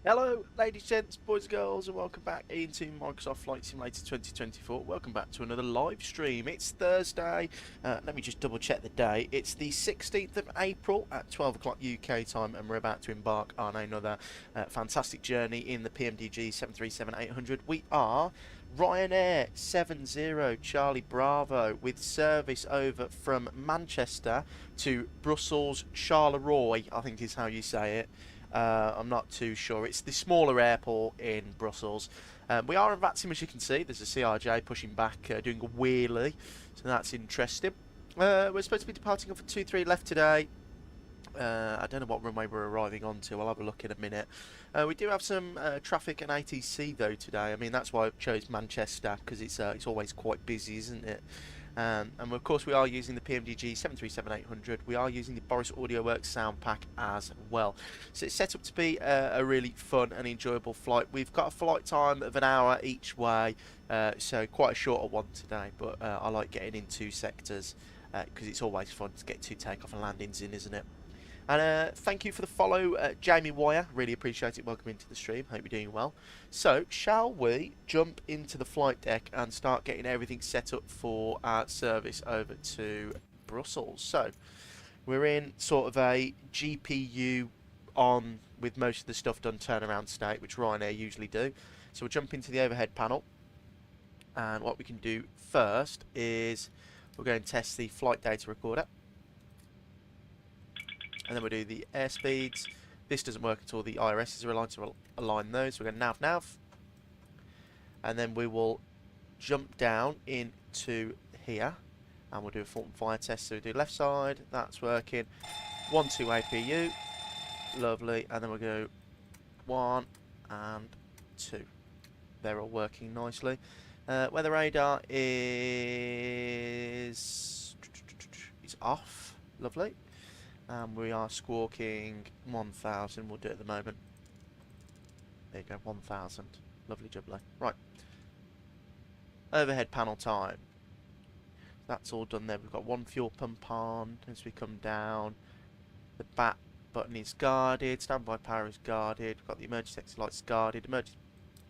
Hello, ladies, gents, boys and girls, and welcome back into Microsoft Flight Simulator 2024. Welcome back to another live stream. It's Thursday. Let me just double check the day. It's the 16th of April at 12 o'clock UK time, and we're about to embark on another fantastic journey in the PMDG 737-800. We are Ryanair 70 Charlie Bravo with service over from Manchester to Brussels Charleroi, I think is how you say it. I'm not too sure. It's the smaller airport in Brussels. We are in VATSIM, as you can see. There's a CRJ pushing back, doing a wheelie, so that's interesting. We're supposed to be departing off at 23 left today. I don't know what runway we're arriving onto. I'll have a look in a minute. We do have some traffic and ATC though today. I mean, that's why I chose Manchester, because it's always quite busy, isn't it? And of course we are using the PMDG 737-800. We are using the Boris AudioWorks sound pack as well. So it's set up to be a really fun and enjoyable flight. We've got a flight time of an hour each way, so quite a shorter one today, but I like getting in two sectors because it's always fun to get two takeoff and landings in, isn't it? And thank you for the follow, Jamie Wire. Really appreciate it. Welcome into the stream. Hope you're doing well. So, shall we jump into the flight deck and start getting everything set up for our service over to Brussels? So, we're in sort of a GPU on with most of the stuff done turnaround state, which Ryanair usually do. So, we'll jump into the overhead panel. And what we can do first is we'll go and test the flight data recorder. And then we'll do the airspeeds. This doesn't work until the IRSs are aligned, so we'll align those. So we're going to nav. And then we will jump down into here. And we'll do a fault and fire test. So we do left side, that's working. 1, 2 APU. Lovely. And then we'll go 1 and 2. They're all working nicely. Weather radar is off. Lovely. And we are squawking 1,000. We'll do it at the moment. There you go, 1,000. Lovely jubbly. Right. Overhead panel time. That's all done there. We've got one fuel pump on as we come down. The bat button is guarded. Standby power is guarded. We've got the emergency exit lights guarded. Emergency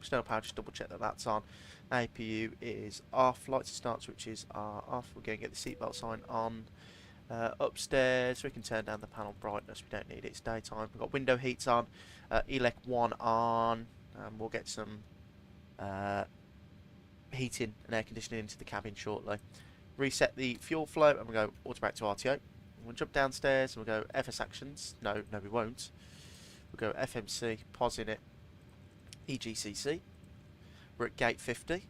external power, just double check that that's on. APU is off. Lights and start switches are off. We're going to get the seatbelt sign on. Upstairs, we can turn down the panel brightness. We don't need it. It's daytime. We've got window heats on. ELEC 1 on. We'll get some heating and air conditioning into the cabin shortly. Reset the fuel flow and we'll go automatic to RTO. We'll jump downstairs and we'll go FS actions. No, we won't. We'll go FMC, pos in it, EGCC. We're at gate 50.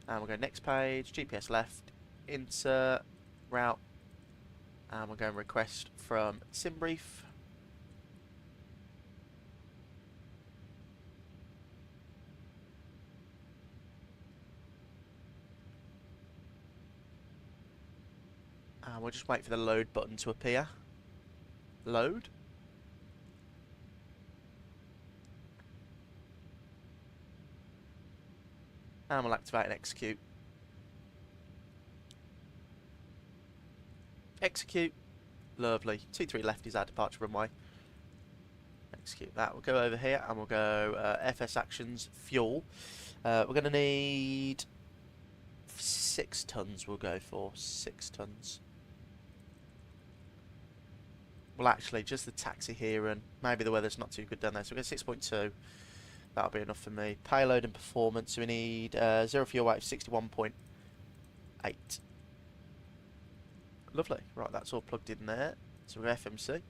And we'll go next page, GPS left, insert, route, and we'll go and request from sim brief. And we'll just wait for the load button to appear. Load. And we'll activate and execute. Execute. Lovely. 23 left is our departure runway. Execute that. We'll go over here and we'll go FS actions, fuel. We're going to need 6 tons we'll go for. 6 tons. Well, actually, just the taxi here and maybe the weather's not too good down there. So we'll go 6.2. That'll be enough for me. Payload and performance. So we need 0 fuel weight of 61.8. Lovely. Right, that's all plugged in there. So we'll go FMC.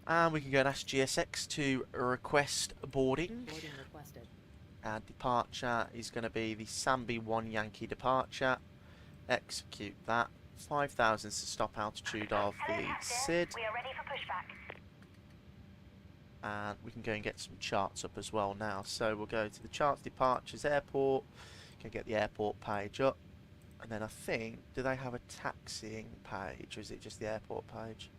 And we can go and ask GSX to request boarding. Boarding requested. And departure is going to be the Sambi 1 Yankee departure. Execute that. 5,000 is the stop altitude of the SID. We are ready for pushback. And we can go and get some charts up as well now. So we'll go to the charts, departures, airport. Can get the airport page up. And then I think, do they have a taxiing page or is it just the airport page?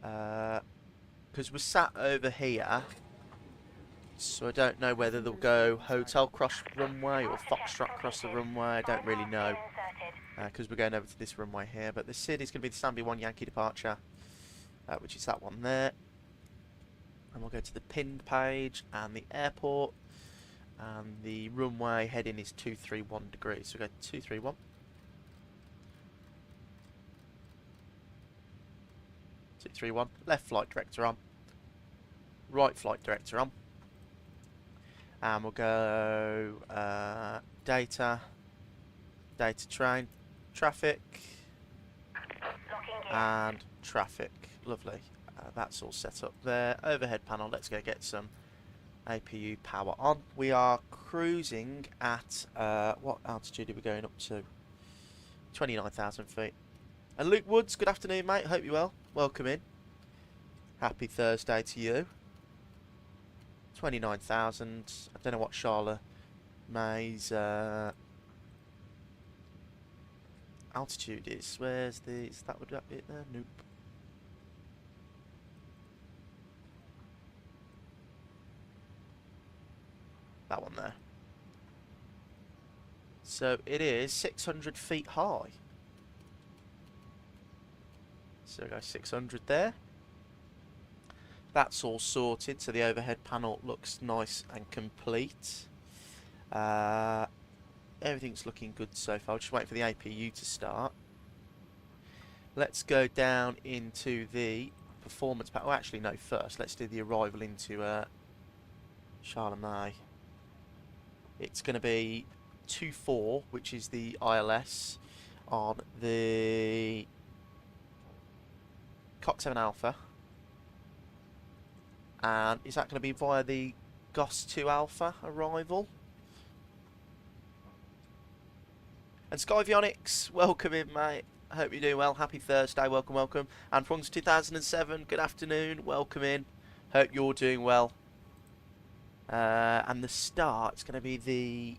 Because we're sat over here. So I don't know whether they'll go hotel cross runway or Foxtrot cross the runway. I don't really know. Because we're going over to this runway here. But the SID is going to be the Sambi 1 Yankee departure. Which is that one there. And we'll go to the pinned page and the airport. And the runway heading is 231 degrees. So we'll go 231. 231. Left flight director on. Right flight director on. And we'll go data train, traffic, and traffic. Lovely. That's all set up there. Overhead panel. Let's go get some APU power on. We are cruising at what altitude are we going up to? 29,000 feet. And Luke Woods, good afternoon, mate. Hope you're well. Welcome in. Happy Thursday to you. 29,000. I don't know what Charlotte May's altitude is. Where's the? Would that be it there? Nope. That one there. So it is 600 feet high. So go 600 there. That's all sorted, so the overhead panel looks nice and complete. Everything's looking good so far. I'll just wait for the APU to start. Let's go down into the performance panel. Oh, actually, no, first let's do the arrival into Charlemagne. It's going to be 2-4, which is the ILS on the Cox 7 Alpha. And is that going to be via the GOS 2 Alpha arrival? And Skyvionics, welcome in, mate. I hope you're doing well. Happy Thursday. Welcome, welcome. And Prongs 2007, good afternoon. Welcome in. Hope you're doing well. And the start is going to be the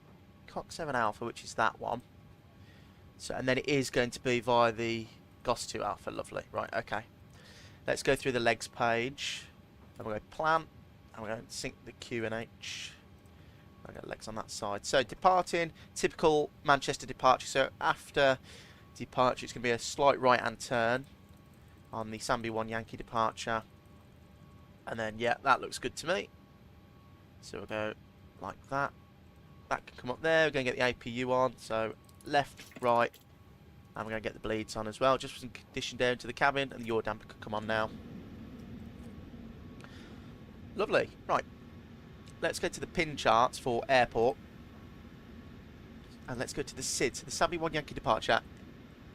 Cox 7 Alpha, which is that one. So, and then it is going to be via the GOS 2 Alpha. Lovely. Right, okay. Let's go through the legs page. And we'll go plan. And we're going to sync the Q and H. I've got legs on that side. So departing, typical Manchester departure. So after departure, it's going to be a slight right-hand turn on the Sambi 1 Yankee departure. And then, yeah, that looks good to me. So we'll go like that. That can come up there. We're going to get the APU on. So left, right. And we're going to get the bleeds on as well. Just for some condition down to the cabin. And the yaw damper can come on now. Lovely. Right. let's go to the pin charts for airport. And let's go to the SID, so the 71 Yankee departure.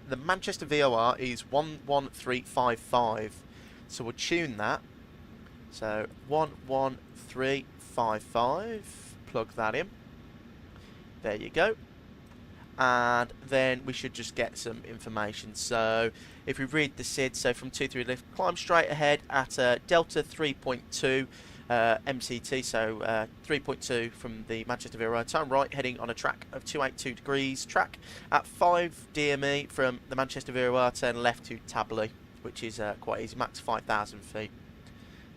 The Manchester VOR is 11355. So we'll tune that. So 11355. Plug that in. There you go. And then we should just get some information. So if we read the SID, so from 23 lift, climb straight ahead at Delta 3.2 MCT, so 3.2 from the Manchester VOR, turn right, heading on a track of 282 degrees, track at 5 DME from the Manchester VOR, turn left to Tabley, which is quite easy, max 5,000 feet.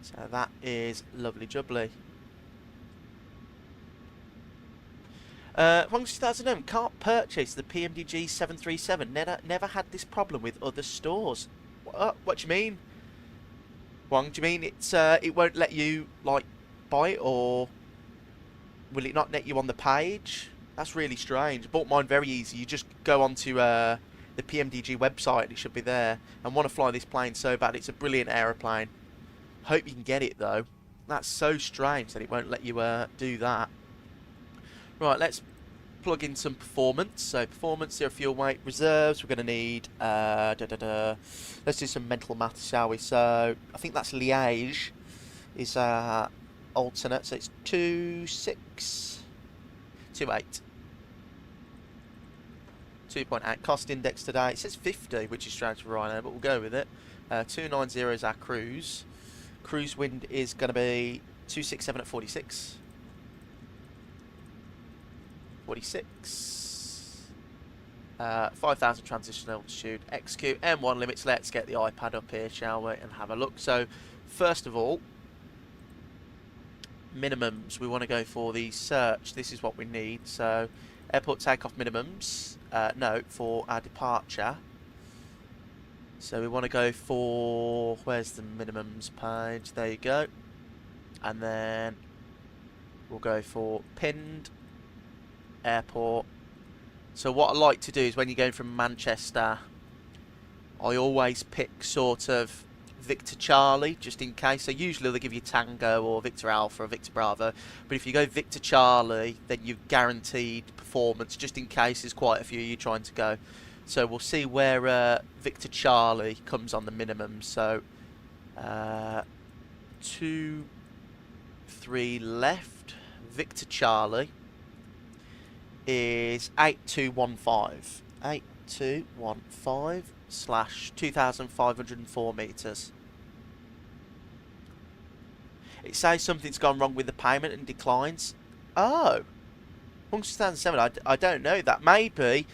So that is lovely jubbly. 2009, can't purchase the PMDG 737. Never had this problem with other stores. What do you mean? Wang, do you mean it won't let you like buy it, or will it not let you on the page? That's really strange. I bought mine very easy. You just go onto the PMDG website and it should be there. And want to fly this plane so bad. It's a brilliant aeroplane. Hope you can get it though. That's so strange that it won't let you do that. Right, let's plug in some performance. So performance, zero fuel weight, reserves. We're going to need, let's do some mental maths, shall we? So I think that's Liège is alternate. So it's 2628. 2.8 cost index today. It says 50, which is strange for Ryanair, but we'll go with it. 290 is our cruise. Cruise wind is going to be 267 at 46. 46. 5,000 transition altitude. Execute M1 limits. Let's get the iPad up here, shall we, and have a look. So, first of all, minimums. We want to go for the search. This is what we need. So, airport takeoff minimums. No, for our departure. So we want to go for, where's the minimums page? There you go. And then we'll go for pinned airport. So what I like to do is when you're going from Manchester, I always pick sort of Victor Charlie, just in case. So usually they give you Tango or Victor Alpha or Victor Bravo. But if you go Victor Charlie, then you've guaranteed performance, just in case there's quite a few you're trying to go. So we'll see where Victor Charlie comes on the minimum. So 2, 3 left. Victor Charlie is 8215. 8215 / 2,504 metres. It says something's gone wrong with the payment and declines. Oh, 2007. I don't know that. Maybe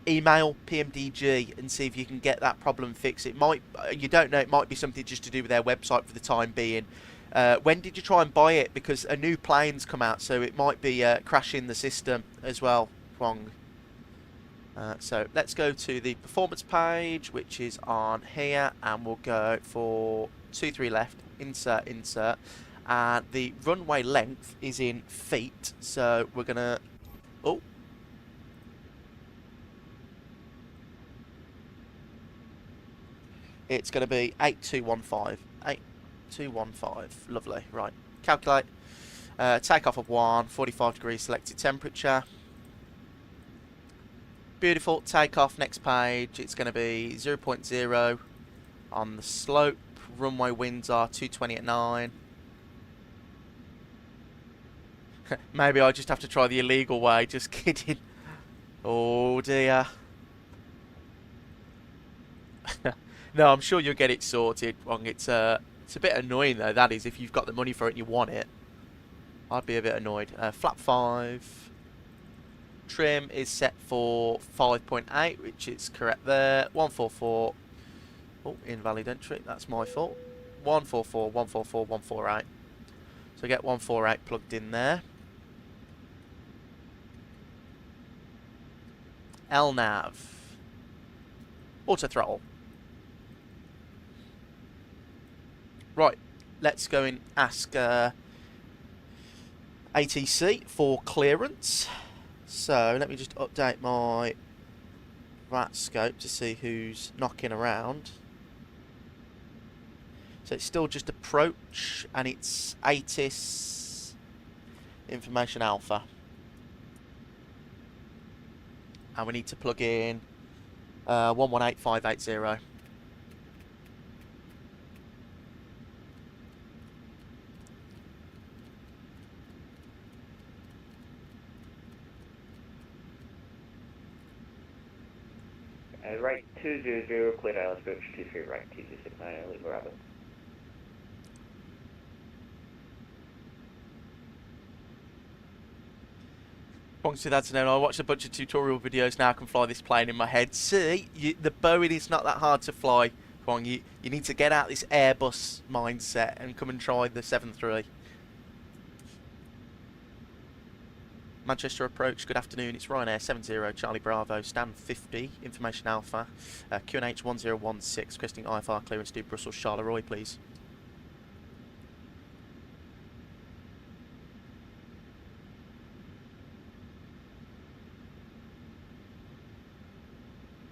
email PMDG and see if you can get that problem fixed. It might, you don't know, it might be something just to do with their website for the time being. When did you try and buy it? Because a new plane's come out, so it might be crashing the system as well. Wrong. So let's go to the performance page, which is on here, and we'll go for 2-3 left, insert, insert, and the runway length is in feet, so we're gonna, oh, it's gonna be 8215, 8215, lovely, right, calculate, takeoff of 45 degrees selected temperature. Beautiful, takeoff, next page, it's going to be 0.0 on the slope, runway winds are 220 at 9. Maybe I just have to try the illegal way, just kidding. Oh dear. No, I'm sure you'll get it sorted, Wong. It's a bit annoying though, that is, if you've got the money for it and you want it. I'd be a bit annoyed. Flap 5. Trim is set for 5.8, which is correct there. 144. Oh, invalid entry. That's my fault. 144, 144, 148. So get 148 plugged in there. LNAV. Auto throttle. Right. Let's go and ask ATC for clearance. So let me just update my VAT scope to see who's knocking around. So it's still just approach, and it's ATIS information alpha. And we need to plug in 118580. Right 200, clear island approach 23, right 269, leave Bravo. Obviously, that's known. I watched a bunch of tutorial videos now. I can fly this plane in my head. See, the Boeing is not that hard to fly. Come on, you need to get out this Airbus mindset and come and try the 7.3. Manchester approach, good afternoon, it's Ryanair 70 Charlie Bravo, stand 50, information alpha, QNH 1016, requesting IFR clearance to Brussels Charleroi, please.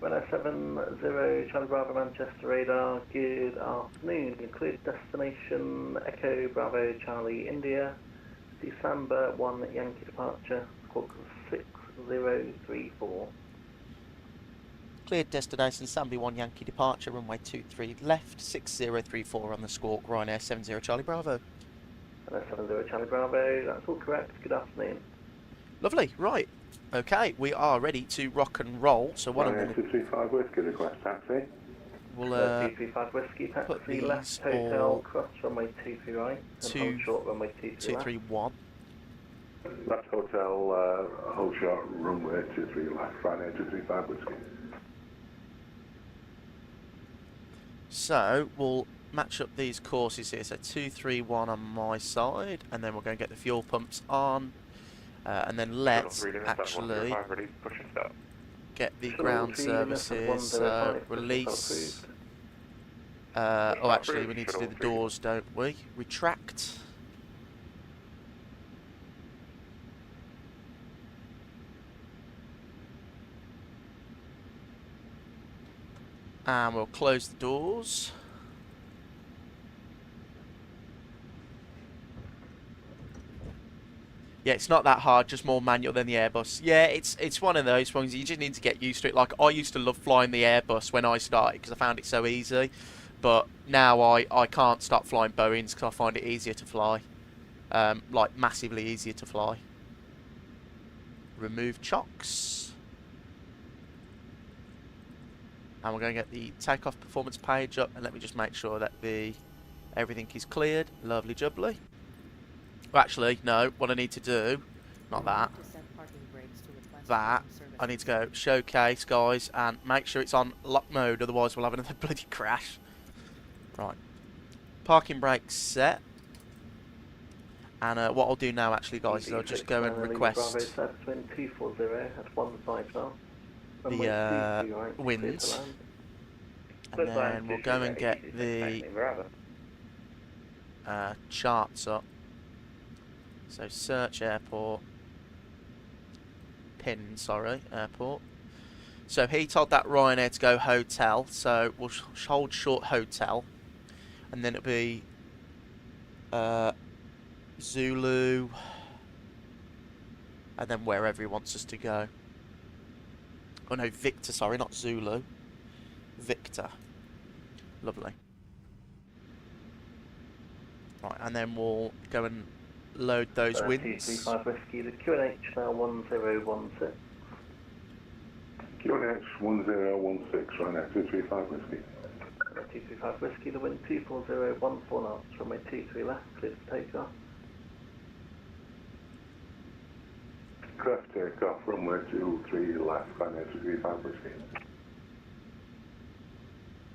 Ryanair 70 Charlie Bravo Manchester radar, good afternoon, cleared destination Echo Bravo Charlie India. December 1 Yankee departure, squawk 6034. Cleared destination Sambi 1 Yankee departure, runway 23 left, 6034 on the squawk, Ryanair 70 Charlie Bravo. Ryanair 70 Charlie Bravo, that's all correct, good afternoon. Lovely, right, okay, we are ready to rock and roll, so what I'm going to... 235 Whiskey, request taxi. We'll 235 Whiskey, taxi, left hotel, cross runway 23 right, and hold short runway 23 left. 231. Left hotel, hold short, runway 23 left, Ryanair 235 Whiskey. So, we'll match up these courses here, so 231 on my side, and then we're going to get the fuel pumps on, and then let's actually get the ground services, release. Oh, actually, we need to do the doors, don't we? Retract. And we'll close the doors. Yeah, it's not that hard, just more manual than the Airbus. Yeah, it's one of those ones, you just need to get used to it. Like, I used to love flying the Airbus when I started because I found it so easy. But now I can't stop flying Boeings because I find it easier to fly. Like, massively easier to fly. Remove chocks. And we're going to get the takeoff performance page up. And let me just make sure that everything is cleared. Lovely jubbly. Well, actually, no, what I need to do, not that, that, I need to go showcase, guys, and make sure it's on lock mode, otherwise we'll have another bloody crash. Right. Parking brakes set. And what I'll do now, actually, guys, is I'll just go and request the winds. And then we'll go and get the charts up. So search airport, airport. So he told that Ryanair to go hotel, so we'll hold short hotel, and then it'll be Zulu, and then wherever he wants us to go. Oh no, Victor, sorry, not Zulu. Victor. Lovely. Right, and then we'll go and load those winds. 235 Whiskey, the QNH now 1016. QNH 1016, Ryanair 235 Whiskey. 235 Whiskey, the wind 24014 knots, runway 23 left, clear for takeoff. Craft takeoff, runway 23 left, Ryanair 235 Whiskey.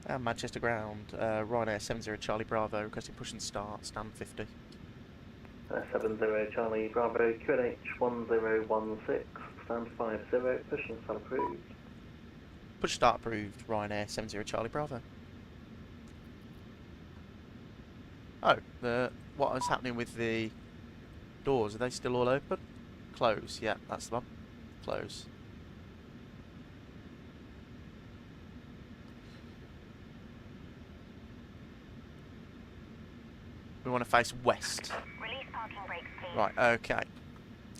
And Manchester ground, Ryanair 70 Charlie Bravo, requesting push and start, stand 50. 70 Charlie Bravo, QNH 1016, stand 50, push and start approved. Push start approved, Ryanair 70 Charlie Bravo. Oh, what is happening with the doors? Are they still all open? Close, yeah, that's the one. Close. We want to face west. Release parking brakes, please. Right, okay.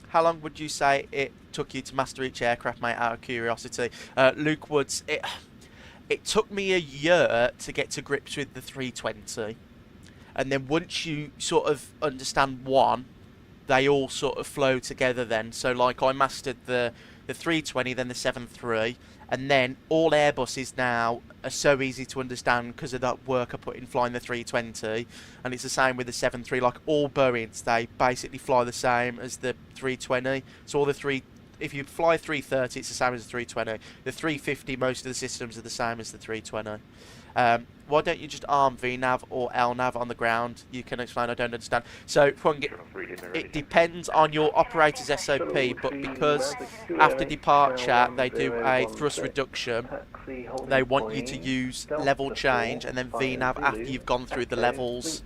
How long would you say it took you to master each aircraft, mate, out of curiosity? Luke Woods, it took me a year to get to grips with the 320. And then once you sort of understand one, they all sort of flow together then. So, like, I mastered the 320, then the 73, and then all Airbuses now are so easy to understand because of that work I put in flying the 320, and it's the same with the 73. Like, all Boeings, they basically fly the same as the 320. So all the if you fly 330, it's the same as the 320. The 350, most of the systems are the same as the 320. Why don't you just arm VNav or LNav on the ground? You can explain, I don't understand. So, it depends on your operator's SOP, but because after departure they do a thrust reduction, they want you to use level change and then VNav after you've gone through the levels.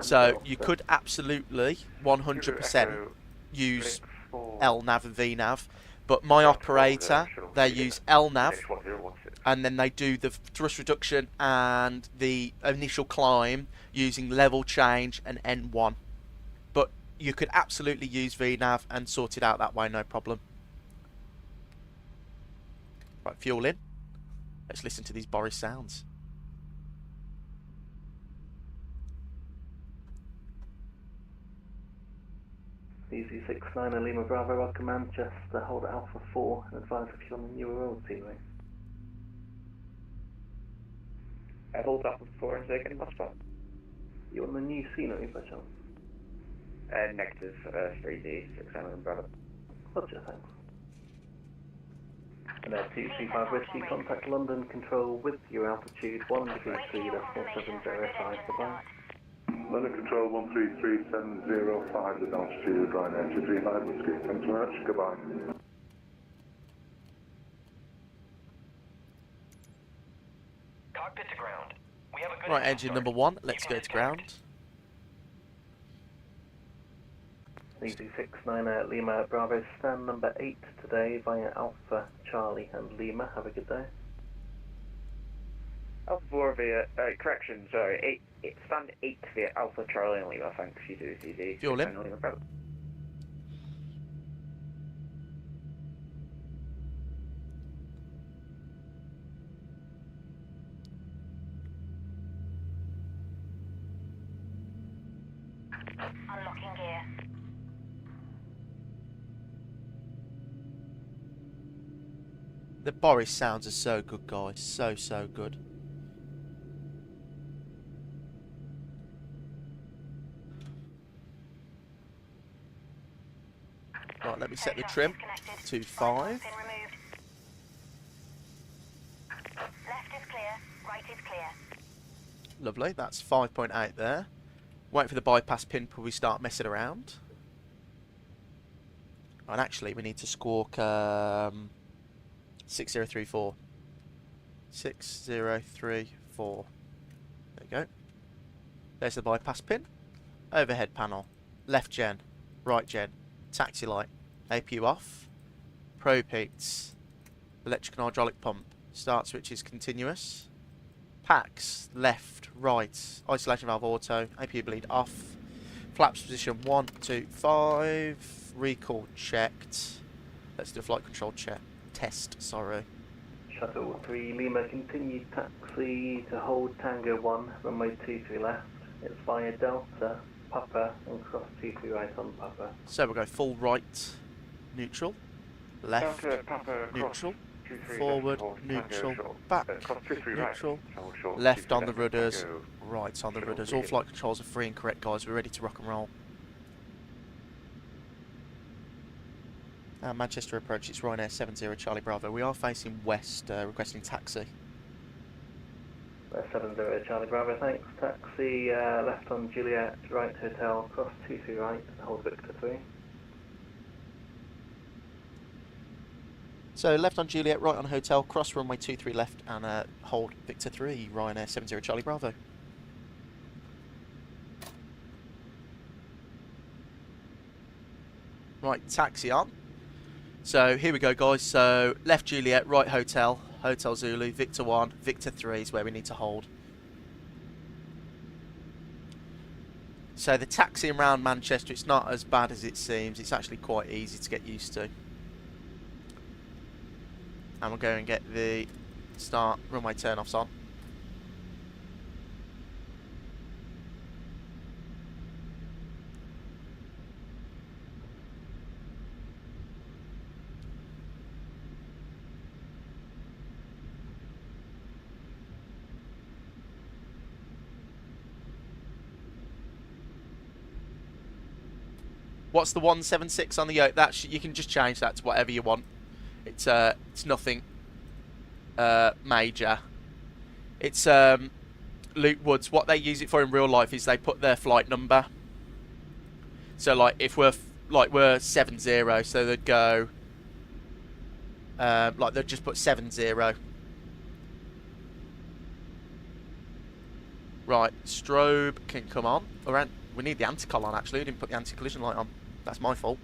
So, you could absolutely 100% use LNav and VNav, but my operator, they use LNav, and then they do the thrust reduction and the initial climb using level change and N1. But you could absolutely use VNav and sort it out that way, no problem. Right, fuel in. Let's listen to these Boris sounds. EGCC-EBCI-EGCC Lima Bravo, welcome Manchester, hold Alpha 4 and advise if you're on the newer road scenery. I hold Alpha 4 and second, what's that? You're on the new scenery by chance? Negative 3D, 6 Bravo. Roger, thanks. And 235 Whiskey, contact London Control with your altitude 133.705, bye-bye. London Control 133705 with altitude Ryanair 235 Whiskey. Thanks very much. Goodbye. Cockpit to ground. We have a good Right, engine number 1, let's go to ground. EGCC-EBCI Lima Bravo, stand number 8 today via Alpha, Charlie and Lima. Have a good day. Alpha 4 via, correction, sorry, stand 8 via Alpha Charlie and Lima, thanks, you do CD. Fuel in. Lima Bravo. Unlocking gear. The Boris sounds are so good, guys. So good. Right, let me set the trim to 5. Left is clear, right is clear. Lovely, that's 5.8 there. Wait for the bypass pin before we start messing around. And actually, we need to squawk 6034. 6034. There you go. There's the bypass pin. Overhead panel. Left gen. Right gen. Taxi light. APU off. Probe heats. Electric and hydraulic pump. Start switch is continuous. Packs. Left. Right. Isolation valve auto. APU bleed off. Flaps position 1, 2, 5. Recall checked. Let's do a flight control check. Test, sorry. Shuttle 3 Lima, continued taxi to hold Tango 1, runway 23 left. It's via Delta, Papa, and cross 23 right on Papa. So we'll go full right, neutral, left, Delta, Papa, neutral, 23 forward, left, neutral, Tango, back, cross 23 neutral, right, hold short, left 23 on the left, rudders, Tango. right on the Shuttle rudders. 3 All flight controls are free and correct, guys. We're ready to rock and roll. Manchester approach, it's Ryanair 70 Charlie Bravo. We are facing west, requesting taxi. 70 Charlie Bravo, thanks. Taxi left on Juliet, right hotel, cross 23 right, hold Victor 3. So left on Juliet, right on hotel, cross runway 23 left, and hold Victor 3, Ryanair 70 Charlie Bravo. Right, taxi on. So here we go, guys. So left Juliet, right hotel, Hotel Zulu, Victor 1, Victor 3 is where we need to hold. So the taxiing around Manchester, it's not as bad as it seems. It's actually quite easy to get used to. And we'll go and get the start runway turn-offs on. What's the 176 on the yoke? That you can just change that to whatever you want. It's nothing major. It's Luke Woods. What they use it for in real life is they put their flight number. So like if we're 70, so they'd go like they'd just put 70. Right, strobe can come on. Or we need the anti-col on actually. We didn't put the anti-collision light on. That's my fault.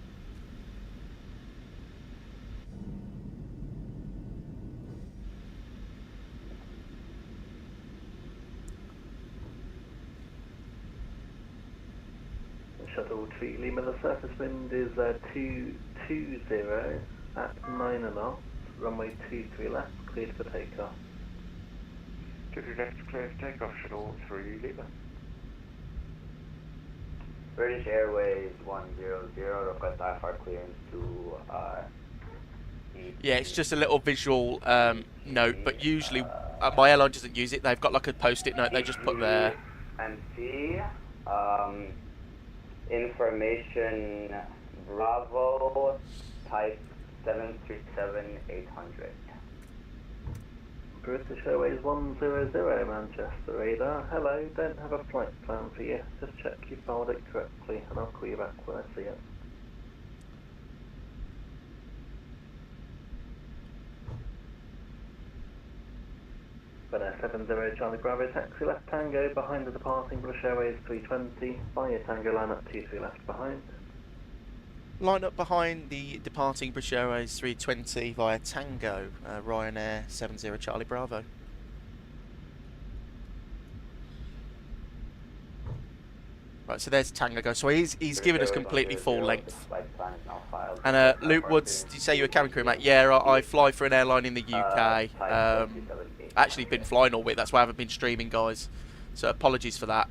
Shuttle Tree Lima, the surface wind is 220 at 9 knots, runway 23 left, cleared for takeoff. 23 left, cleared for takeoff, Shuttle 3 Lima. British Airways 100, request IFR clearance to Yeah, it's just a little visual note, but usually my airline doesn't use it. They've got like a post-it note they just put there. And C, information Bravo type 737-800. British Airways 100 Manchester radar. Hello, don't have a flight plan for you. Just check you filed it correctly and I'll call you back when I see it. Ryanair 70 Charlie Bravo, taxi left Tango behind the departing British Airways 320. Via Tango line up 23 left behind. Line up behind the departing British Airways 320 via Tango, Ryanair 70 Charlie Bravo. Right, so there's Tango go. So he's given us completely full length. And Luke Woods, did you say you were cabin crew, mate? Yeah, I fly for an airline in the UK. Actually been flying all week, that's why I haven't been streaming, guys. So apologies for that.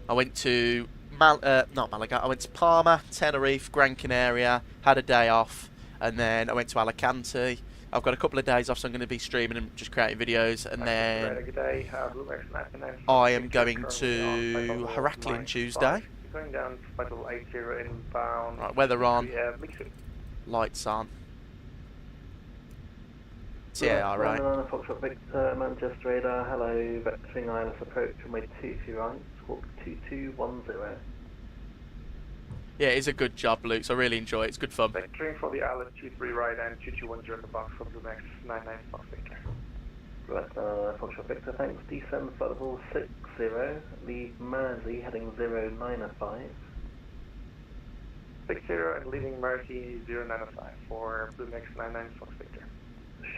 I went to not Malaga, I went to Palma, Tenerife, Gran Canaria, had a day off, and then I went to Alicante. I've got a couple of days off, so I'm going to be streaming and just creating videos, and then I am going to Heraklion Tuesday. Going down Vital 80 inbound. Right, weather on, lights on. TAR, right. Foxtrot Victor, Manchester radar, hello, vectoring ILS approach, runway 23 right, squawk 2210. Yeah, it is a good job, Luke, so I really enjoy it, it's good fun. Vectoring for the ILS 23 right and 2210 in the box for the next 99 Fox Victor. Right, Foxtrot Victor, thanks, descend flight level 60, leave Mersey heading 095. 60 and leaving Mersey 095 for the next 99 Fox Victor.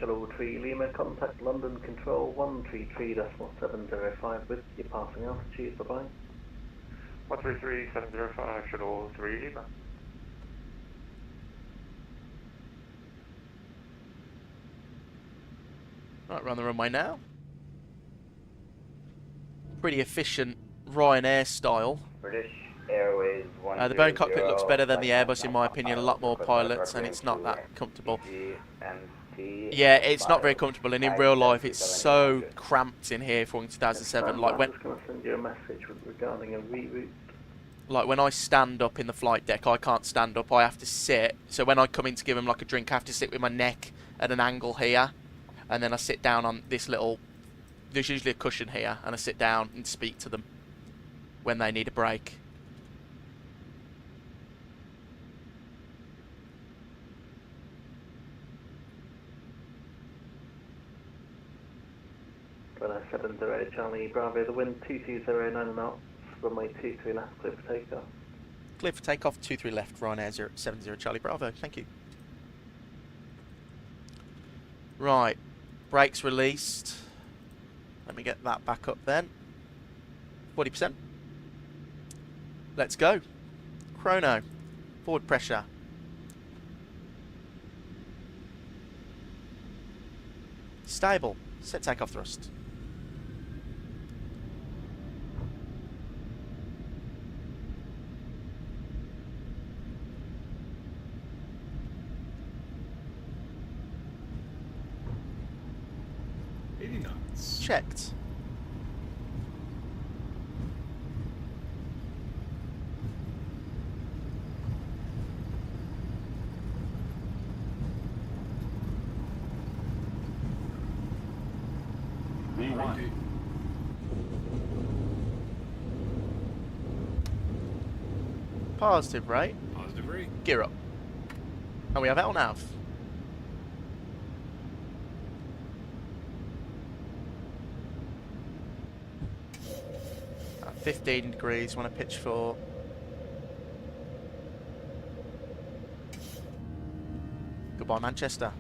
Shuttle Tree Lima, contact London Control 133.705 with your passing altitude, bye-bye. 133.705, Shuttle 3 Lima. Right, we're on the runway now. Pretty efficient Ryanair style. British Airways 100. The Boeing cockpit looks better than the Airbus in my opinion, a lot more pilots, and it's not that comfortable. Yeah, it's not very comfortable, and in real life it's so cramped in here for 2007. Like when, I'm just going to send you a message regarding a reroute. Like when I stand up in the flight deck, I can't stand up, I have to sit. So when I come in to give them like a drink, I have to sit with my neck at an angle here, and then I sit down on this little, there's usually a cushion here, and I sit down and speak to them when they need a break. Ryanair 70 Charlie Bravo, the wind 2209 knots, runway 23 left, clear for takeoff. Clear for takeoff, 23 left, Ryanair 70 Charlie Bravo, thank you. Right, brakes released. Let me get that back up then. 40%. Let's go. Chrono. Forward pressure. Stable. Set takeoff thrust. Checked. V1. Positive rate. Positive rate. Gear up. And we have L nav. 15 degrees, want to pitch for. Goodbye, Manchester.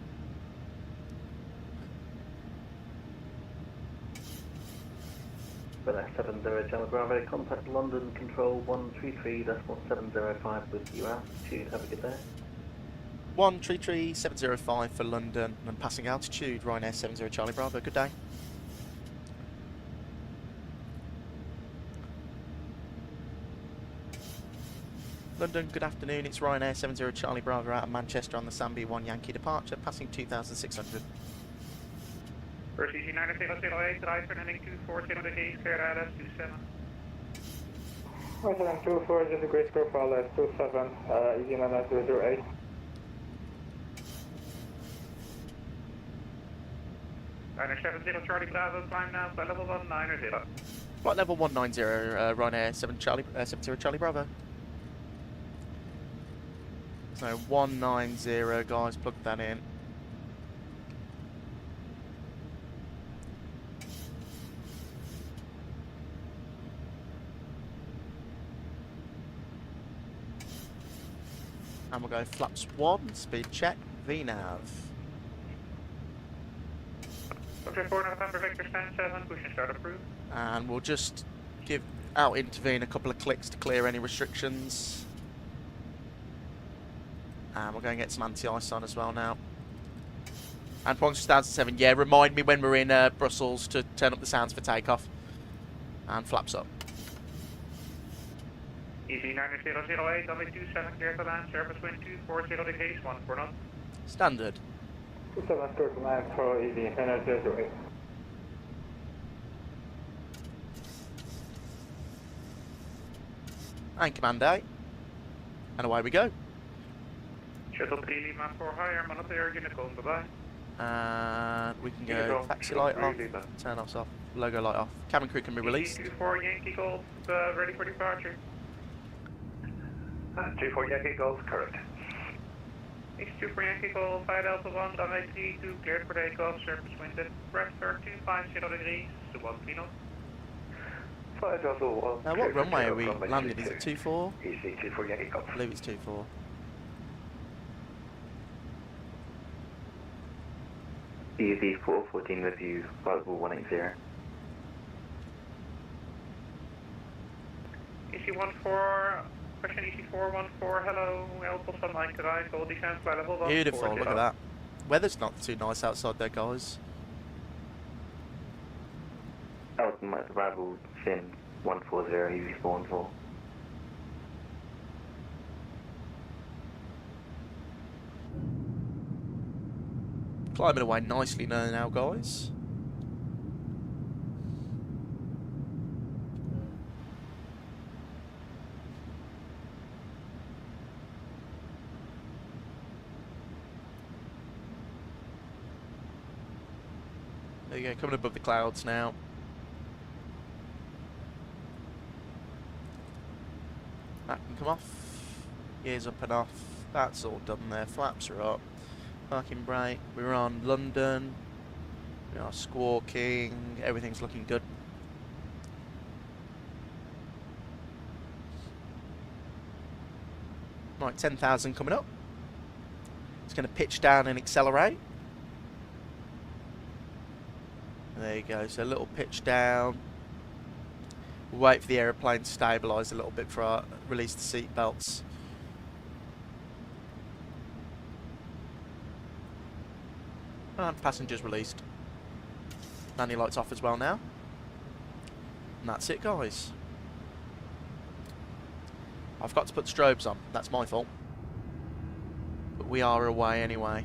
But 70 Charlie Bravo, contact London Control 133.705 with your altitude. Have a good day. 133.705 for London and passing altitude, Ryanair 70 Charlie Bravo. Good day. London, good afternoon. It's Ryanair 70 Charlie Bravo out of Manchester on the Sambi 1 Yankee departure, passing 2,600. First EG908, driver heading 240 degrees, clear ILS 27. Resident 240 degrees, clear for ILS 27, EG908. Ryanair 70 Charlie Bravo, climb now, flight level 190. Flight level 190, Ryanair 70 Charlie Bravo. So 190, guys, plug that in. And we'll go flaps 1, speed check, VNAV. Dr. 4 November Victor stand 7, push and start approved. And we'll just give out intervene a couple of clicks to clear any restrictions. And we're going to get some anti-ice on as well now. And points 2007, yeah, remind me when we're in Brussels to turn up the sounds for takeoff. And flaps up. EG9008, runway 27, clear to land, surface wind 240 degrees, 14 knots. Standard. 27, clear to land for EG908. And command A. And away we go. Shuttle 3 Lima 4 higher, monitor, Unicom, bye-bye. And we can go taxi light off, turn us off, logo light off. Cabin crew can be released. 24 Yankee Golf, ready for departure. 24 Yankee Golf, correct. H24 Yankee Golf, 5 Delta 1, runway 32, cleared for takeoff, surface wind at press 250 degrees, to 13 knots. 5 Delta 1. Now what runway are we landing? Is it 24? EC24 Yankee Golf. I believe it's 24. EV414 with you, flight level 180. EC14, question EC414, hello, Alpha Sunlight, could I call descent flight level 140? Beautiful, look at that. Weather's not too nice outside there, guys. Alpha Bravo Fin 140, EV414. Climbing away nicely now, guys. There you go, coming above the clouds now. That can come off. Gears up and off. That's all done there. Flaps are up. Parking brake. We're on London. We are squawking. Everything's looking good. Right, 10,000 coming up. It's going to pitch down and accelerate. There you go. So a little pitch down. We'll wait for the aeroplane to stabilise a little bit for our release the seat belts. And passengers released. Landing lights off as well now. And that's it, guys. I've got to put the strobes on. That's my fault. But we are away anyway.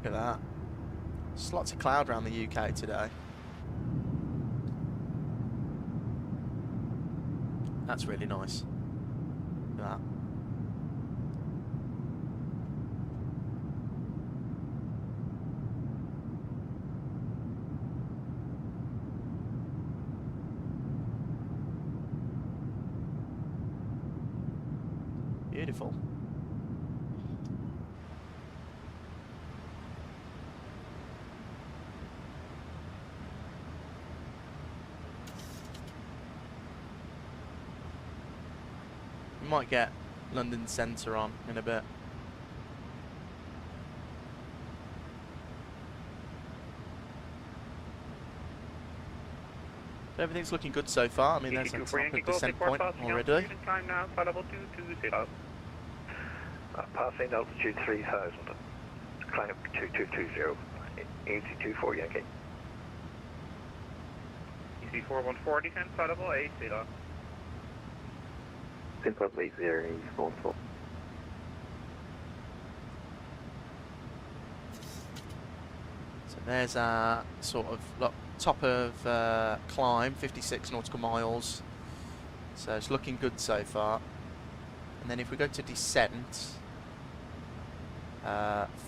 Look at that. There's lots of cloud around the UK today. That's really nice. Look at that. Beautiful. Might get London Centre on in a bit. Everything's looking good so far. I mean, there's a top of descent point already. Time now, flight level 220. Passing altitude 3000. Climb 2220. EC24 Yankee. EC4140, descent, flight level 80. Simple 80, he's going for. So there's our sort of top of climb, 56 nautical miles. So it's looking good so far. And then if we go to descent,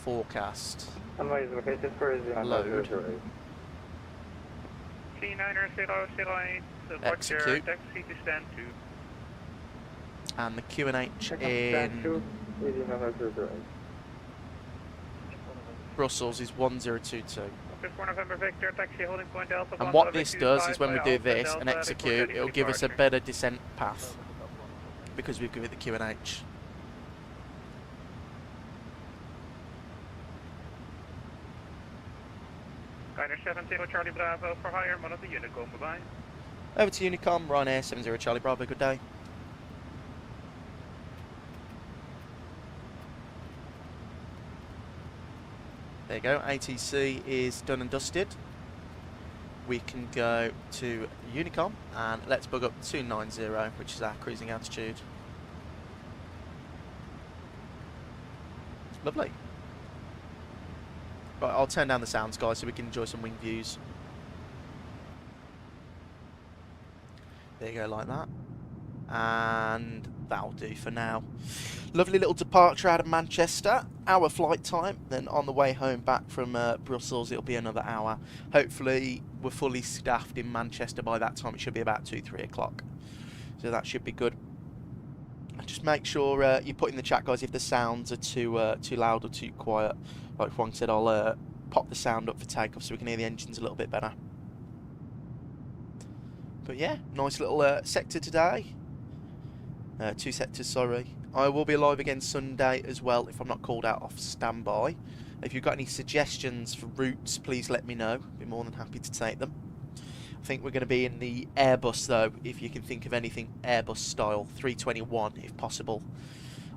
forecast, Runway is located for load, C9008, execute, taxi descent to and the Q&H in Brussels is 1022. November Victor, taxi holding point Delta. And what this does is when we do this and execute, it'll give us a better descent path because we've given it the Q&H. Ryanair 70 Charlie Bravo for hire, one of the Unicom, bye-bye. Over to Unicom, Ryanair 70 Charlie Bravo, good day. There you go, ATC is done and dusted. We can go to Unicom and let's bug up 290, which is our cruising altitude. Lovely. Right, I'll turn down the sounds, guys, so we can enjoy some wing views. There you go, like that. And that'll do for now. Lovely little departure out of Manchester. Hour flight time. Then on the way home back from Brussels, it'll be another hour. Hopefully, we're fully staffed in Manchester by that time. It should be about 2-3 o'clock. So that should be good. Just make sure you put in the chat, guys, if the sounds are too loud or too quiet. Like Juan said, I'll pop the sound up for takeoff so we can hear the engines a little bit better. But yeah, nice little sector today. 2 sectors, sorry. I will be live again Sunday as well if I'm not called out off standby. If you've got any suggestions for routes, please let me know. I'd be more than happy to take them. I think we're going to be in the Airbus though, if you can think of anything Airbus style, 321 if possible.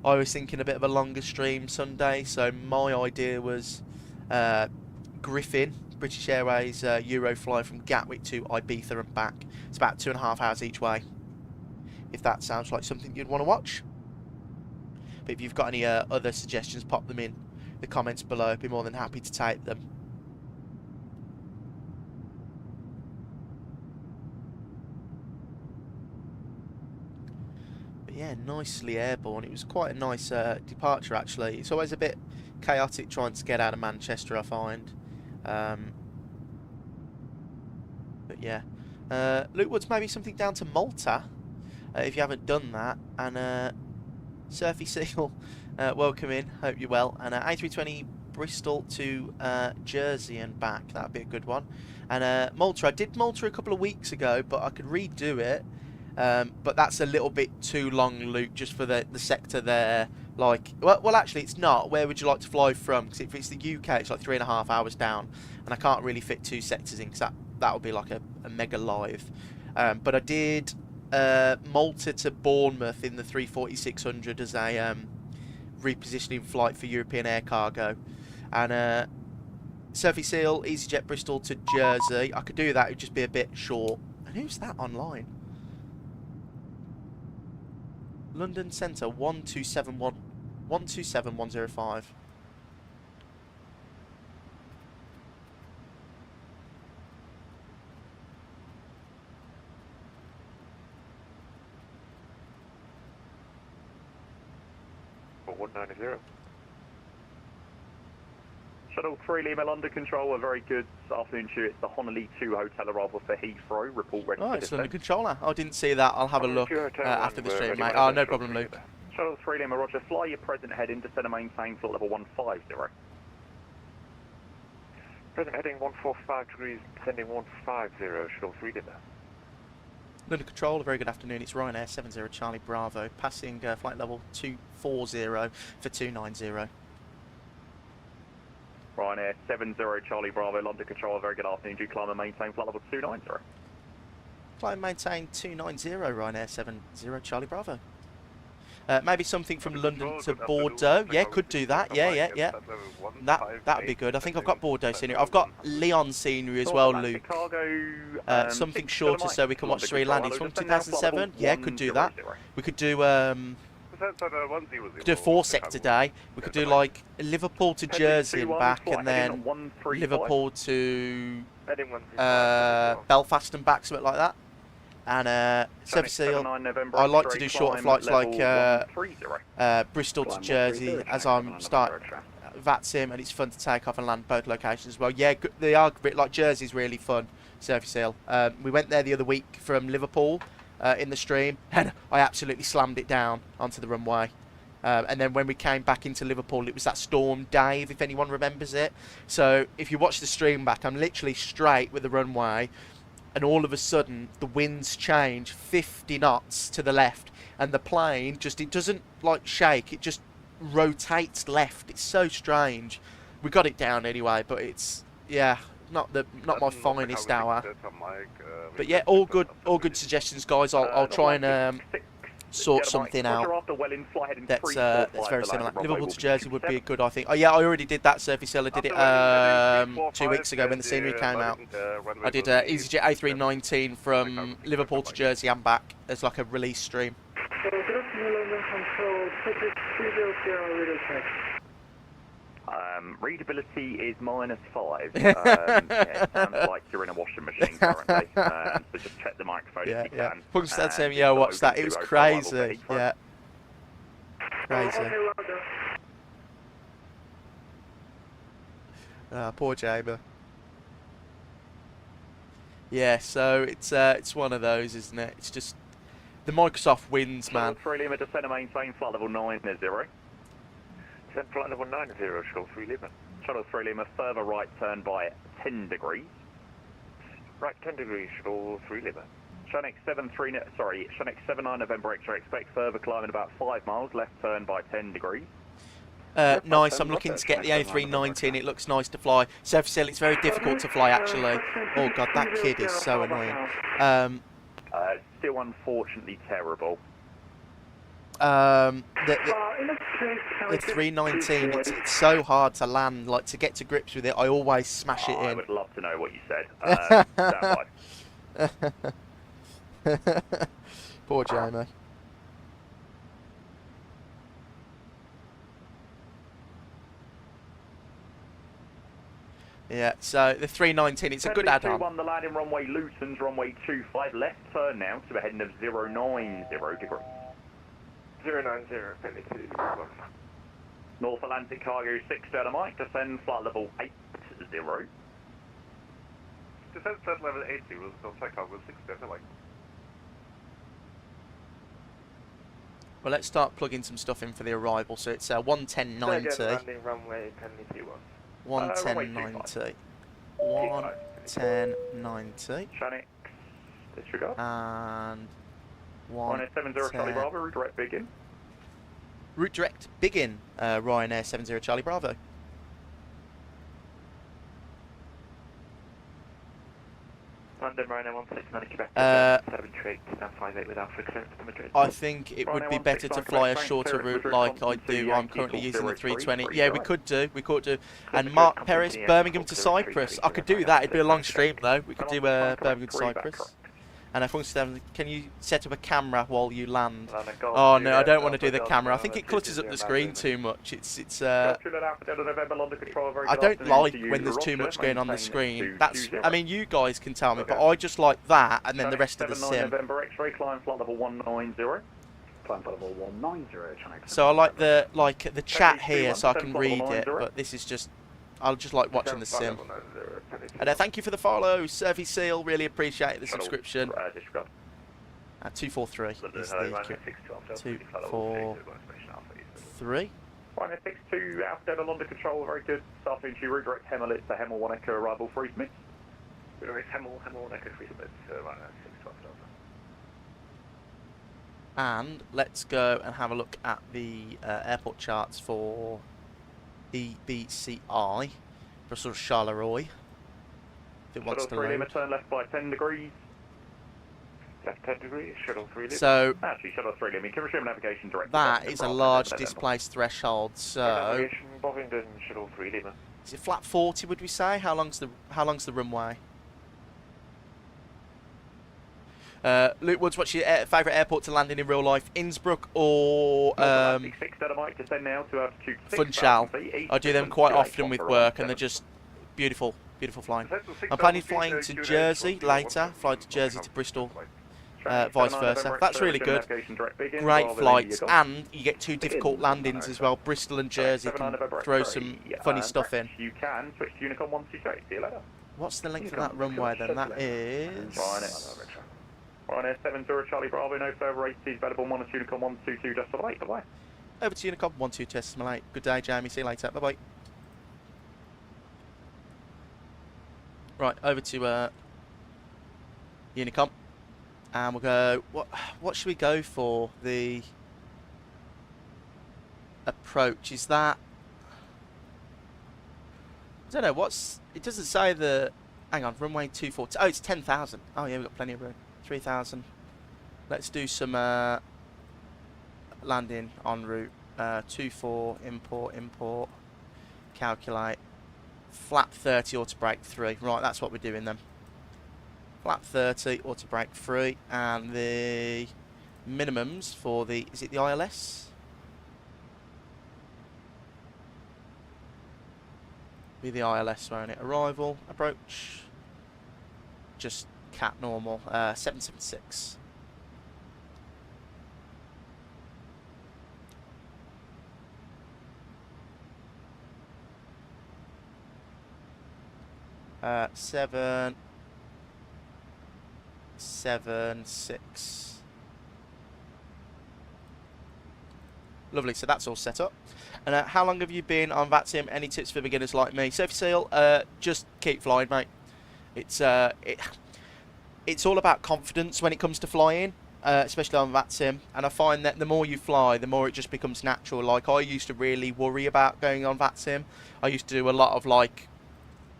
I was thinking a bit of a longer stream Sunday, so my idea was Griffin, British Airways Eurofly from Gatwick to Ibiza and back. It's about 2.5 hours each way. If that sounds like something you'd want to watch. But if you've got any other suggestions, pop them in the comments below. I'd be more than happy to take them. But yeah, nicely airborne. It was quite a nice departure actually. It's always a bit chaotic trying to get out of Manchester, I find. But yeah. Luke Woods, maybe something down to Malta. If you haven't done that. And Surfy Seal, welcome in. Hope you're well. And A320 Bristol to Jersey and back. That'd be a good one. And Malta, I did Malta a couple of weeks ago, but I could redo it. But that's a little bit too long, Luke, just for the sector there. Like, well, actually, it's not. Where would you like to fly from? Because if it's the UK, it's like 3.5 hours down, and I can't really fit 2 sectors in, because that would be like a mega live. But I did Malta to Bournemouth in the 340-600 as a repositioning flight for European air cargo, and Surfy Seal, EasyJet Bristol to Jersey. I could do that. It'd just be a bit short. And who's that online? London Centre 127105. For 190. Shuttle 3 Lima London Control, a very good afternoon to you. It's the Honolulu 2 Hotel arrival for Heathrow. Report ready Oh, for it's dispatch. London Controller. I didn't see that. I'll have a look after the stream, mate. Oh, no problem, Luke. Shuttle 3 Lima, roger. Fly your present heading, descend and maintain flight level 150. Present heading 145 degrees, descending 150, Shuttle 3 Lima. London Control, a very good afternoon. It's Ryanair 70 Charlie Bravo, passing flight level 240 for 290. Ryanair 70 Charlie Bravo, London Control, a very good afternoon. Do climb and maintain flight level 290. Climb and maintain 290, Ryanair 70 Charlie Bravo. Maybe something from London to Bordeaux. Yeah, could do that. Yeah. That'd be good. I think I've got Bordeaux scenery. I've got Leon scenery as well, Luke. Something shorter so we can watch 3 landings from 2007. Yeah, could do that. We could do a 4-sector day. We could do like Liverpool to Jersey and back, and then Liverpool to Belfast and back, something like that. And Surfy Seal, I like to do shorter flights like Bristol to Jersey, as I'm starting VATSIM, and it's fun to take off and land both locations as well. Yeah, they are a bit like Jersey's really fun, Surfy Seal. We went there the other week from Liverpool in the stream, and I absolutely slammed it down onto the runway. And then when we came back into Liverpool, it was that Storm Dave, if anyone remembers it. So if you watch the stream back, I'm literally straight with the runway, and all of a sudden the winds change 50 knots to the left, and the plane just, it doesn't like shake, it just rotates left. It's so strange. We got it down anyway, but it's, yeah, not my finest hour. But yeah, all good suggestions, guys. I'll try and sort something out that's very similar. Liverpool to Jersey would be good, I think. Oh yeah, I already did that, Surfy Seal. I did it 2 weeks ago when the scenery came out. I did EasyJet A319 from Liverpool to Jersey and back as like a release stream. Readability is -5. It sounds like you're in a washing machine currently. So just check the microphone if you can. Punkstad saying, yeah, watch that. It was crazy. Yeah. Crazy. Poor Jaber. Yeah, so it's one of those, isn't it? It's just the Microsoft wins, man. 3 Lima, descend and maintain flight level 90. Descend flight level 90, Shuttle 3 Lima. Shuttle 3 Lima, further right turn by 10 degrees. Right 10 degrees, Shuttle 3 Lima. Shanix 79 November X-ray, expect further climbing about 5 miles, left turn by 10 degrees. Nice, I'm looking to get the A319, it looks nice to fly. Surfy Seal, it's very difficult to fly actually. Oh god, that kid is so annoying. Still unfortunately terrible. The 319, it's so hard to land, like to get to grips with it. I always smash it in. I would love to know what you said. Stand by. Poor Jamie. Yeah, so the 319, it's a good add-on. 2-1, the landing runway loosens, runway 25, left turn now to a heading of 090 degrees. 090, 22. North Atlantic cargo 6 Mike, descend flight level 80. Descend flight level 80, will take cargo 6 Mike. Well, let's start plugging some stuff in for the arrival. So it's 110.90. Landing runway 10-1. 110.90. 110.90. Shanix, disregard. And Ryanair 70 Charlie Bravo, redirect begin. Route direct begin. Ryanair 70 Charlie Bravo. London Ryanair 169 Quebec. 738 and 58 with Alpha clearance to Madrid. I think it would be better to fly a shorter route like I do. I'm currently using the 320. Yeah, we could do. And Mark Paris, Birmingham to Cyprus. I could do that. It'd be a long stream though. We could do Birmingham to Cyprus. And I think, can you set up a camera while you land? Oh no, I don't want to do the camera. I think it clutters up the screen too much. I don't like when there's too much going on the screen. That's, I mean, you guys can tell me, but I just like that and then the rest of the sim. X-ray, climb flight level 190. Climb flight level 190. So I like the chat here so I can read it, but this is just, I'll just like watching the sim. And thank you for the follow, Survey Seal. Really appreciate the subscription. 243 is the 243. Ryanair 62 Alpha Delta London Control, very good. This afternoon, you redirect Hemel, it's the Hemel 1 Echo arrival 3 minutes. Redirect Hemel 1 Echo 3 minutes, Ryanair 612 Delta. And let's go and have a look at the airport charts for EBCI, Brussels Charleroi. If it wants to load. Lima, turn left by 10 degrees. Left 10 degrees, shuttle 3 Lima. So, actually, shuttle 3 Lima, you can resume navigation directly. That is a large displaced threshold, so... Navigation, Bovingdon, shuttle 3 Lima. Is it flat 40, would we say? How long's the runway? Luke Woods, what's your favourite airport to land in real life? Innsbruck or Funchal? I do them quite often with work and they're just beautiful, beautiful flying. I'm planning flying to Jersey later, fly to Jersey to Bristol, vice versa. That's really good. Great flights, and you get 2 difficult landings as well. Bristol and Jersey can throw some funny stuff in. You can switch to Unicom 128. See you later. What's the length of that runway then? That is... Ryanair 70 Charlie Bravo, no further ATCs available, minus Unicom 122, just for late, bye-bye. Over to Unicom 122, Good day, Jamie, see you later, bye-bye. Right, over to Unicom. And we'll go, what should we go for? The approach, is that... I don't know, it doesn't say the... Hang on, runway 240, oh, it's 10,000. Oh yeah, we've got plenty of room. 3,000. Let's do some landing en route. 24, import, calculate. Flap 30, auto brake 3. Right, that's what we're doing then. Flap 30, auto brake 3, and the minimums for the, is it the ILS? Be the ILS, won't it? Arrival, approach. Just cat normal, 776. Uh, 776. Lovely, so that's all set up. And how long have you been on VATSIM? Any tips for beginners like me? Sophie Seal, just keep flying, mate. It's all about confidence when it comes to flying, especially on VATSIM. And I find that the more you fly, the more it just becomes natural. Like, I used to really worry about going on VATSIM. I used to do a lot of, like,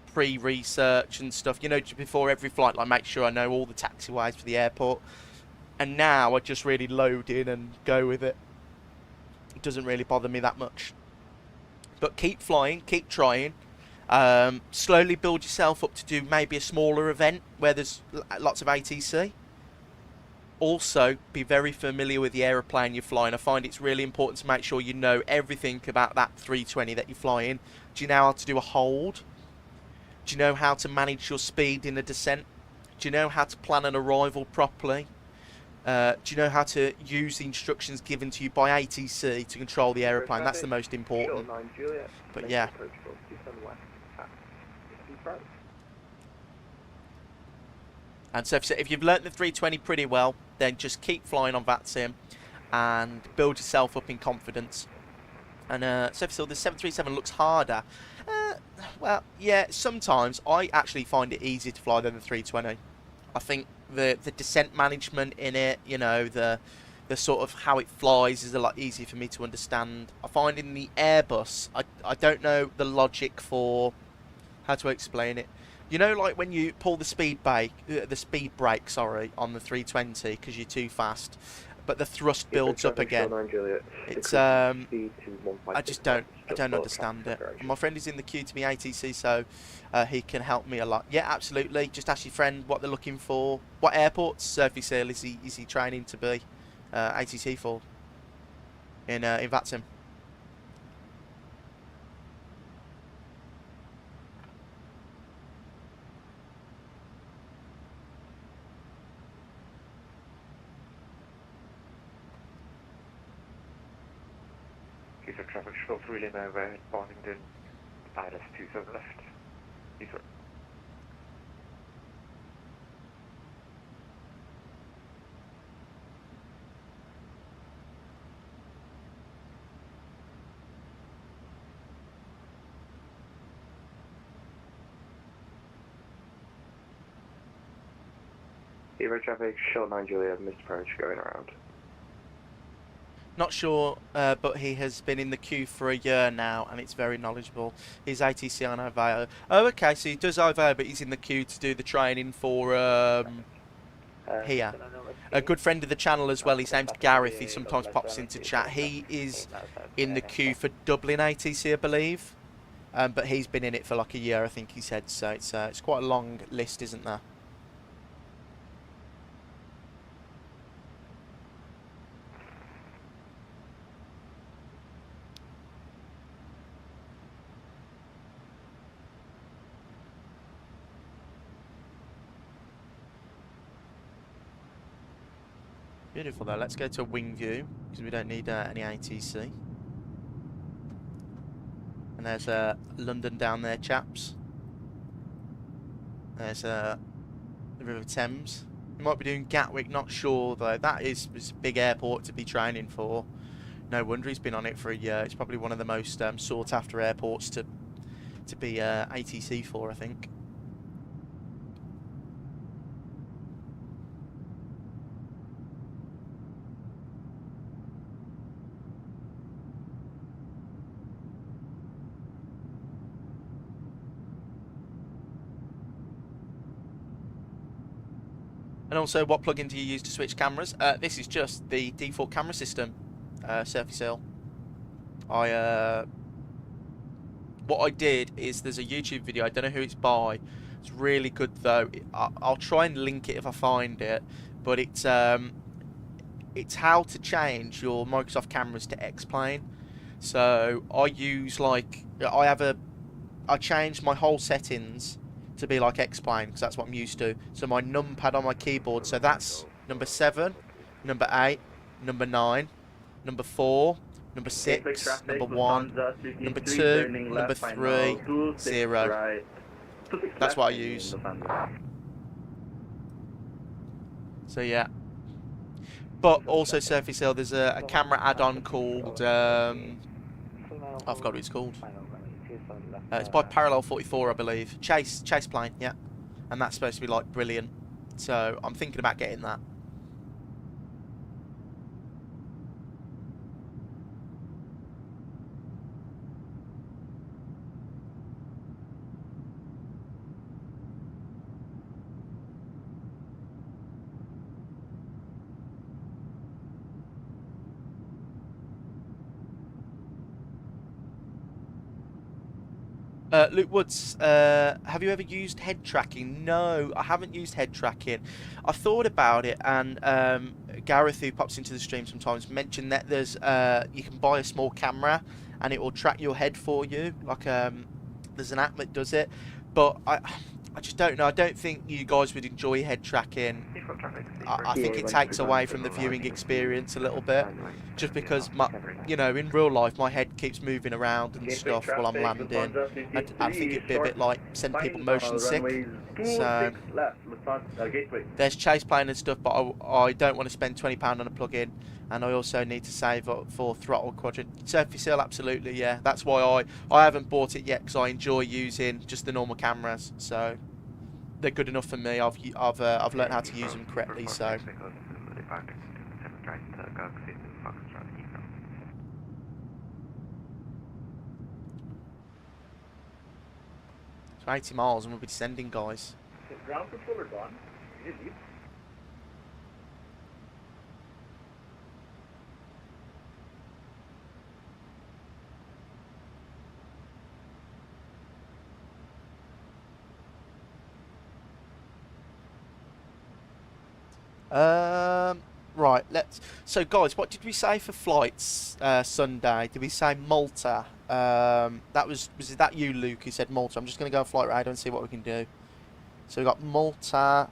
pre-research and stuff, you know, before every flight, like, make sure I know all the taxiways for the airport. And now I just really load in and go with it. It doesn't really bother me that much. But keep flying, keep trying. Slowly build yourself up to do maybe a smaller event where there's lots of ATC. Also, be very familiar with the aeroplane you're flying. I find it's really important to make sure you know everything about that 320 that you're flying. Do you know how to do a hold? Do you know how to manage your speed in a descent? Do you know how to plan an arrival properly? Do you know how to use the instructions given to you by ATC to control the aeroplane? That's the most important. But yeah. And so if you've learnt the 320 pretty well, then just keep flying on VATSIM and build yourself up in confidence. And so the 737 looks harder. Well, yeah, sometimes I actually find it easier to fly than the 320. I think the descent management in it, you know, the sort of how it flies is a lot easier for me to understand. I find in the Airbus, I don't know the logic for how to explain it. You know, like when you pull the speed brake, sorry, on the 320 because you're too fast, but the thrust builds up again. It's I just don't understand it. And my friend is in the queue to be ATC, so he can help me a lot. Yeah, absolutely. Just ask your friend what they're looking for. What airports, Surfy Seal, is he training to be ATC for in VATSIM? User traffic short through Lima over Bonington, ILS 27 left. User. Evo traffic, short 9 Juliet, missed approach going around. Not sure, but he has been in the queue for a year now, and it's very knowledgeable. He's ATC on Aveo. Oh, okay, so he does Aveo, but he's in the queue to do the training for here. A good friend of the channel as well, his name's Gareth. He sometimes pops into chat. He is in the queue for Dublin ATC, I believe, but he's been in it for like a year, I think he said. So it's quite a long list, isn't there? Beautiful though. Let's go to wing view because we don't need any ATC. And there's London down there, chaps. There's the River Thames. We might be doing Gatwick, not sure though. That is a big airport to be training for. No wonder he's been on it for a year. It's probably one of the most sought after airports to be ATC for, I think. And also, what plugin do you use to switch cameras? This is just the default camera system, Surfy Seal. What I did is there's a YouTube video. I don't know who it's by. It's really good though. I'll try and link it if I find it. But it's how to change your Microsoft cameras to X-Plane. So I use like I changed my whole settings to be like X-Plane because that's what I'm used to. So my numpad on my keyboard, so that's number 7, number 8, number 9, number 4, number 6, number 1, number 2, number 3, 0. That's what I use. So yeah. But also Surfy Seal, there's a camera add-on called I forgot what it's called. It's by Parallel 44, I believe. Chase plane, yeah. And that's supposed to be like brilliant. So I'm thinking about getting that. Luke Woods, have you ever used head tracking? No, I haven't used head tracking. I thought about it, and Gareth, who pops into the stream sometimes, mentioned that there's you can buy a small camera and it will track your head for you. Like there's an app that does it, but I just don't know. I don't think you guys would enjoy head tracking. I think it takes away from the viewing experience a little bit, just because you know, in real life my head keeps moving around and stuff while I'm landing. I think it'd be a bit like send people motion sick. So there's chase plane and stuff, but I don't want to spend £20 on a plug-in, and I also need to save up for throttle quadrant. Surface Hill, absolutely, yeah. That's why I haven't bought it yet, because I enjoy using just the normal cameras. So they're good enough for me. I've learned how to use them correctly. So. 80 miles and we'll be descending, guys. Ground controller gone. Is it deep? Right, so guys, what did we say for flights Sunday? Did we say Malta? Was that you, Luke, who said Malta? I'm just going to go on flight radar and see what we can do. So we got Malta.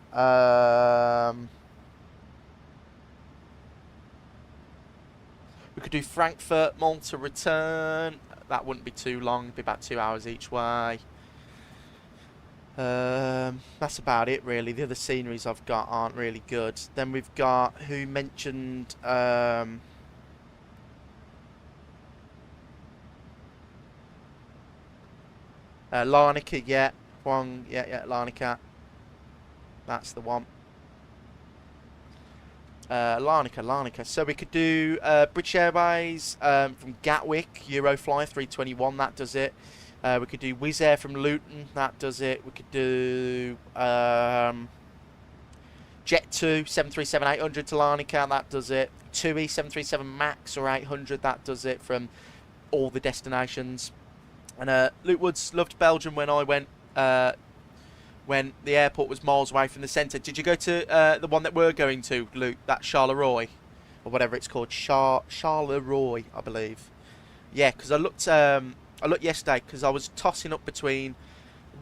We could do Frankfurt, Malta return. That wouldn't be too long. It'd be about 2 hours each way. That's about it, really. The other sceneries I've got aren't really good. Then we've got, who mentioned Larnaca, yeah. Huang, yeah, Larnaca. That's the one. Larnaca. So we could do British Airways from Gatwick, Eurofly 321, that does it. We could do Wizz Air from Luton, that does it. We could do Jet2 737-800 to Larnaca, that does it. TUI 737 MAX or 800, that does it from all the destinations. And Luke Woods loved Belgium when I went, when the airport was miles away from the centre. Did you go to the one that we're going to, Luke? That Charleroi, or whatever it's called, Charleroi, I believe. Yeah, because I looked yesterday because I was tossing up between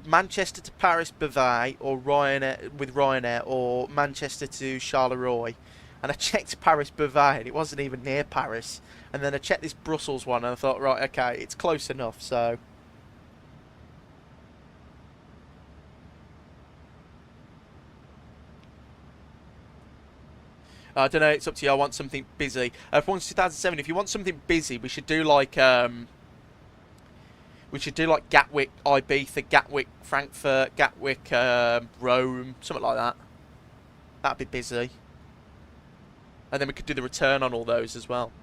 Manchester to Paris Beauvais or Ryanair or Manchester to Charleroi, and I checked Paris Beauvais and it wasn't even near Paris. And then I checked this Brussels one and I thought, right, okay, it's close enough. So. I don't know, it's up to you. I want something busy. For 2007, if you want something busy, we should do like Gatwick, Ibiza, Gatwick, Frankfurt, Gatwick, Rome, something like that. That'd be busy. And then we could do the return on all those as well.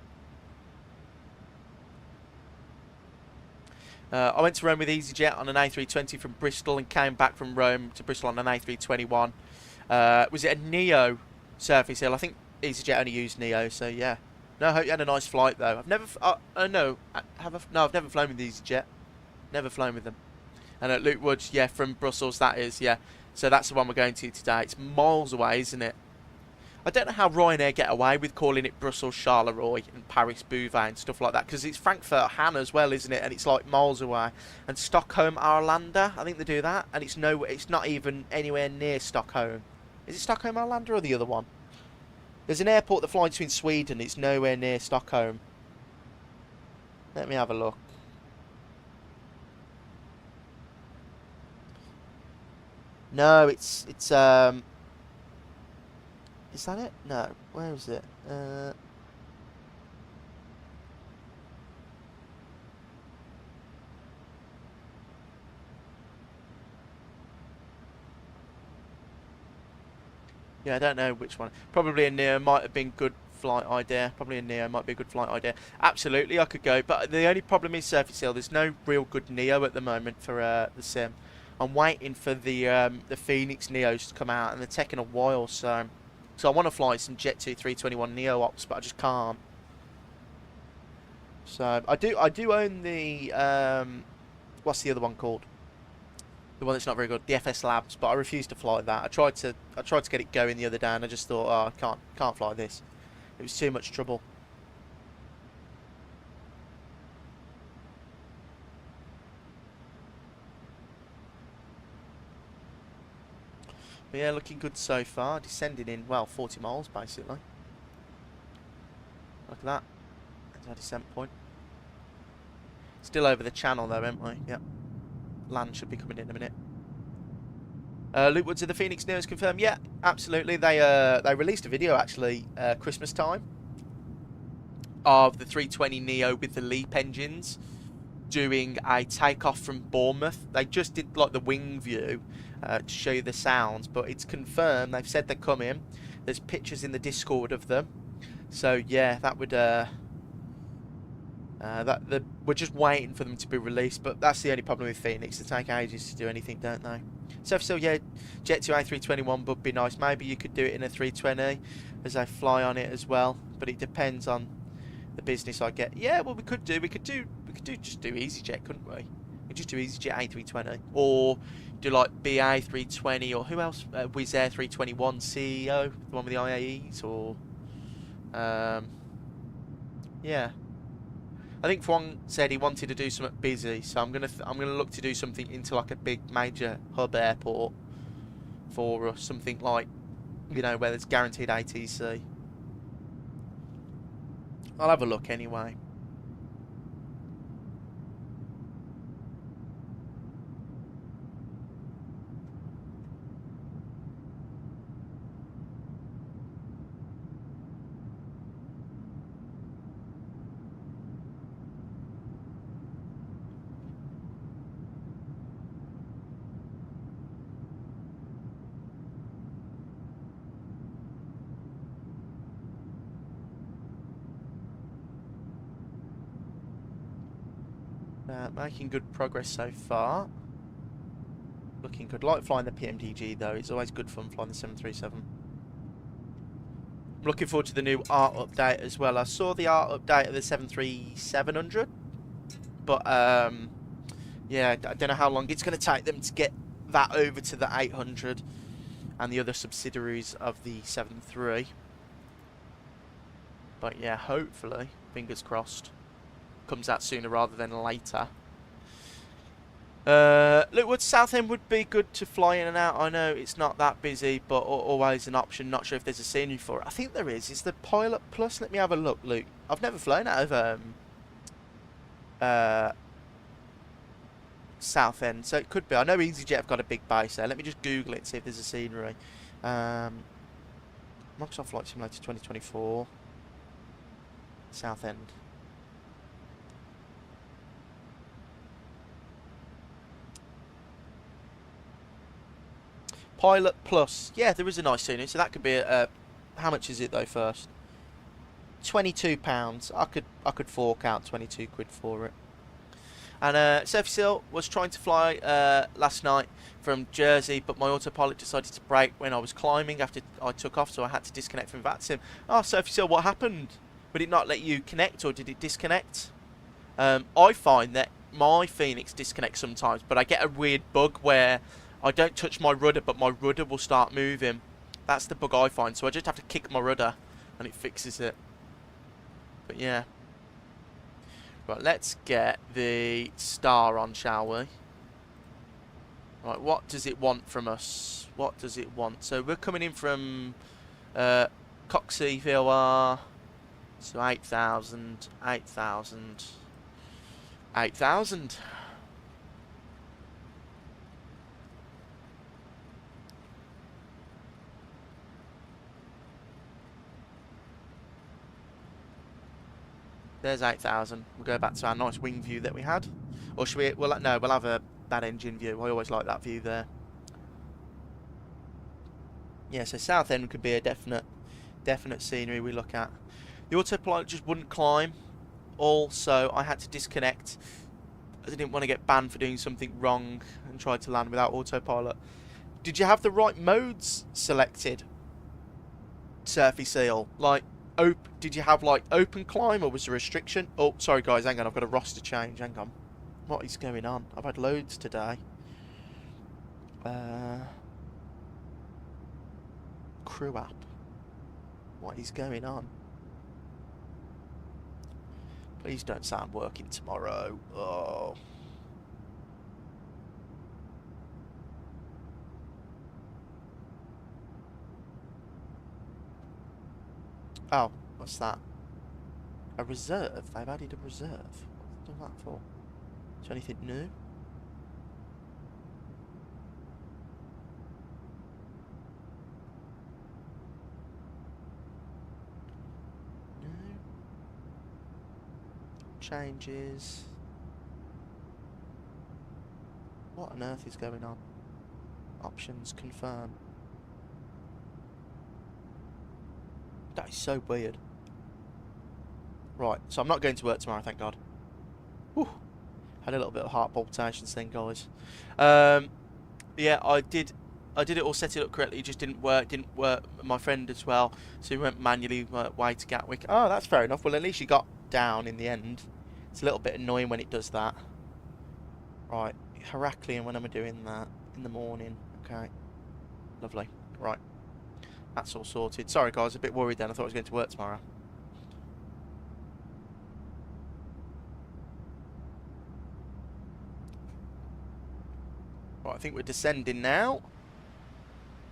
I went to Rome with EasyJet on an A320 from Bristol and came back from Rome to Bristol on an A321. Was it a Neo Surface Hill? I think EasyJet only used Neo, so yeah. No, I hope you had a nice flight though. I've never flown with EasyJet. Never flown with them. And at Luke Woods, yeah, from Brussels, that is, yeah. So that's the one we're going to today. It's miles away, isn't it? I don't know how Ryanair get away with calling it Brussels Charleroi and Paris Beauvais and stuff like that, because it's Frankfurt Hahn as well, isn't it? And it's like miles away. And Stockholm Arlanda, I think they do that, and it's not even anywhere near Stockholm. Is it Stockholm Arlanda or the other one? There's an airport that flies between Sweden. It's nowhere near Stockholm. Let me have a look. No, it's is that it? No. Where is it? Yeah, I don't know which one. Probably a Neo might have been good flight idea. Probably a Neo might be a good flight idea. Absolutely, I could go. But the only problem is Surface Hill. There's no real good Neo at the moment for the sim. I'm waiting for the Phoenix Neos to come out, and they're taking a while. So I want to fly some Jet2 321neo ops, but I just can't. So I do own the what's the other one called? The one that's not very good, the FS Labs, but I refuse to fly that. I tried to get it going the other day, and I just thought, oh, I can't fly this. It was too much trouble. But yeah, looking good so far. Descending in, well, 40 miles basically. Look at that. That's our descent point. Still over the channel though, aren't we? Yep. Land should be coming in a minute. Luke Woods of the Phoenix Neos confirmed. Yeah, absolutely. They released a video actually Christmas time of the 320neo with the LEAP engines doing a takeoff from Bournemouth. They just did like the wing view to show you the sounds, but it's confirmed. They've said they're coming. There's pictures in the Discord of them. So yeah, that would we're just waiting for them to be released, but that's the only problem with Phoenix. They take ages to do anything, don't they? So yeah, Jet 2 A321 would be nice. Maybe you could do it in a 320 as they fly on it as well, but it depends on the business I get. Yeah, well we could just do EasyJet, couldn't we? We could just do EasyJet A320 or do like BA 320 or who else? Wizz Air 321 CEO, the one with the IAEs, or yeah. I think Fwang said he wanted to do something busy, so I'm gonna look to do something into like a big major hub airport for something like, you know, where there's guaranteed ATC. I'll have a look anyway. Making good progress so far. Looking good. Like flying the PMDG though. It's always good fun flying the 737. I'm looking forward to the new art update as well. I saw the art update of the 73700, but yeah, I don't know how long it's going to take them to get that over to the 800 and the other subsidiaries of the 73. But yeah, hopefully, fingers crossed, comes out sooner rather than later. Look, Southend would be good to fly in and out. I know it's not that busy, but always an option. Not sure if there's a scenery for it. I think there is. Is the Pilot Plus? Let me have a look, Luke. I've never flown out of Southend, so it could be. I know EasyJet have got a big base there. Let me just Google it and see if there's a scenery. Microsoft Flight Simulator 2024. Southend. Pilot Plus. Yeah, there is a nice scenery, so that could be a... how much is it though first? £22. I could fork out 22 quid for it. And Sophie Seal was trying to fly last night from Jersey, but my autopilot decided to break when I was climbing after I took off, so I had to disconnect from VATSIM. Oh, Sophie Seal, what happened? Would it not let you connect, or did it disconnect? I find that my Phoenix disconnects sometimes, but I get a weird bug where I don't touch my rudder, but my rudder will start moving. That's the bug I find, so I just have to kick my rudder, and it fixes it. But yeah. Right, let's get the star on, shall we? Right, what does it want from us? What does it want? So we're coming in from Coxey VOR. So 8,000, 8,000, 8,000. There's 8,000. We'll go back to our nice wing view that we had. Or should we... Well, no, we'll have that engine view. I always like that view there. Yeah, so Southend could be a definite scenery we look at. The autopilot just wouldn't climb. Also, I had to disconnect. I didn't want to get banned for doing something wrong and tried to land without autopilot. Did you have the right modes selected, Surfy Seal? Like... did you have like open climb, or was there a restriction? Oh, sorry guys, hang on, I've got a roster change, hang on. What is going on? I've had loads today. Crew app. What is going on? Please don't sound working tomorrow. Oh. Oh, what's that? A reserve? They've added a reserve. What's done that for? Is there anything new? No. Changes. What on earth is going on? Options confirm. That is so weird. Right, so I'm not going to work tomorrow, thank God. Whew. Had a little bit of heart palpitations then, guys. Yeah, I did it all, set it up correctly. It just didn't work. Didn't work. My friend as well. So we went manually way to Gatwick. Oh, that's fair enough. Well, at least you got down in the end. It's a little bit annoying when it does that. Right, Heraklion, when am I doing that? In the morning. Okay, lovely. Right, that's all sorted. Sorry, guys, a bit worried then. I thought I was going to work tomorrow. Right, I think we're descending now.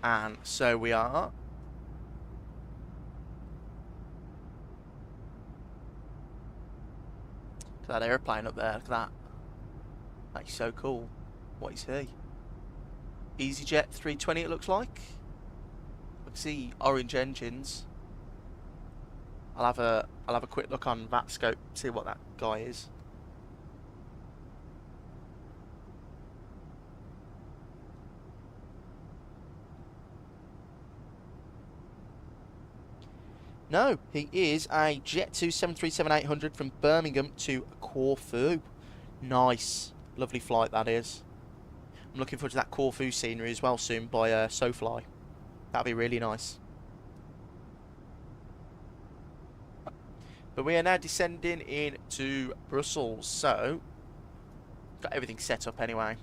And so we are. Look at that aeroplane up there. Look at that. That is so cool. What is he? EasyJet 320 it looks like. I can see orange engines. I'll have a quick look on VATScope, see what that guy is. No, he is a Jet2 737-800 from Birmingham to Corfu. Nice. Lovely flight that is. I'm looking forward to that Corfu scenery as well soon by SoFly. That'll be really nice. But we are now descending into Brussels, so got everything set up anyway.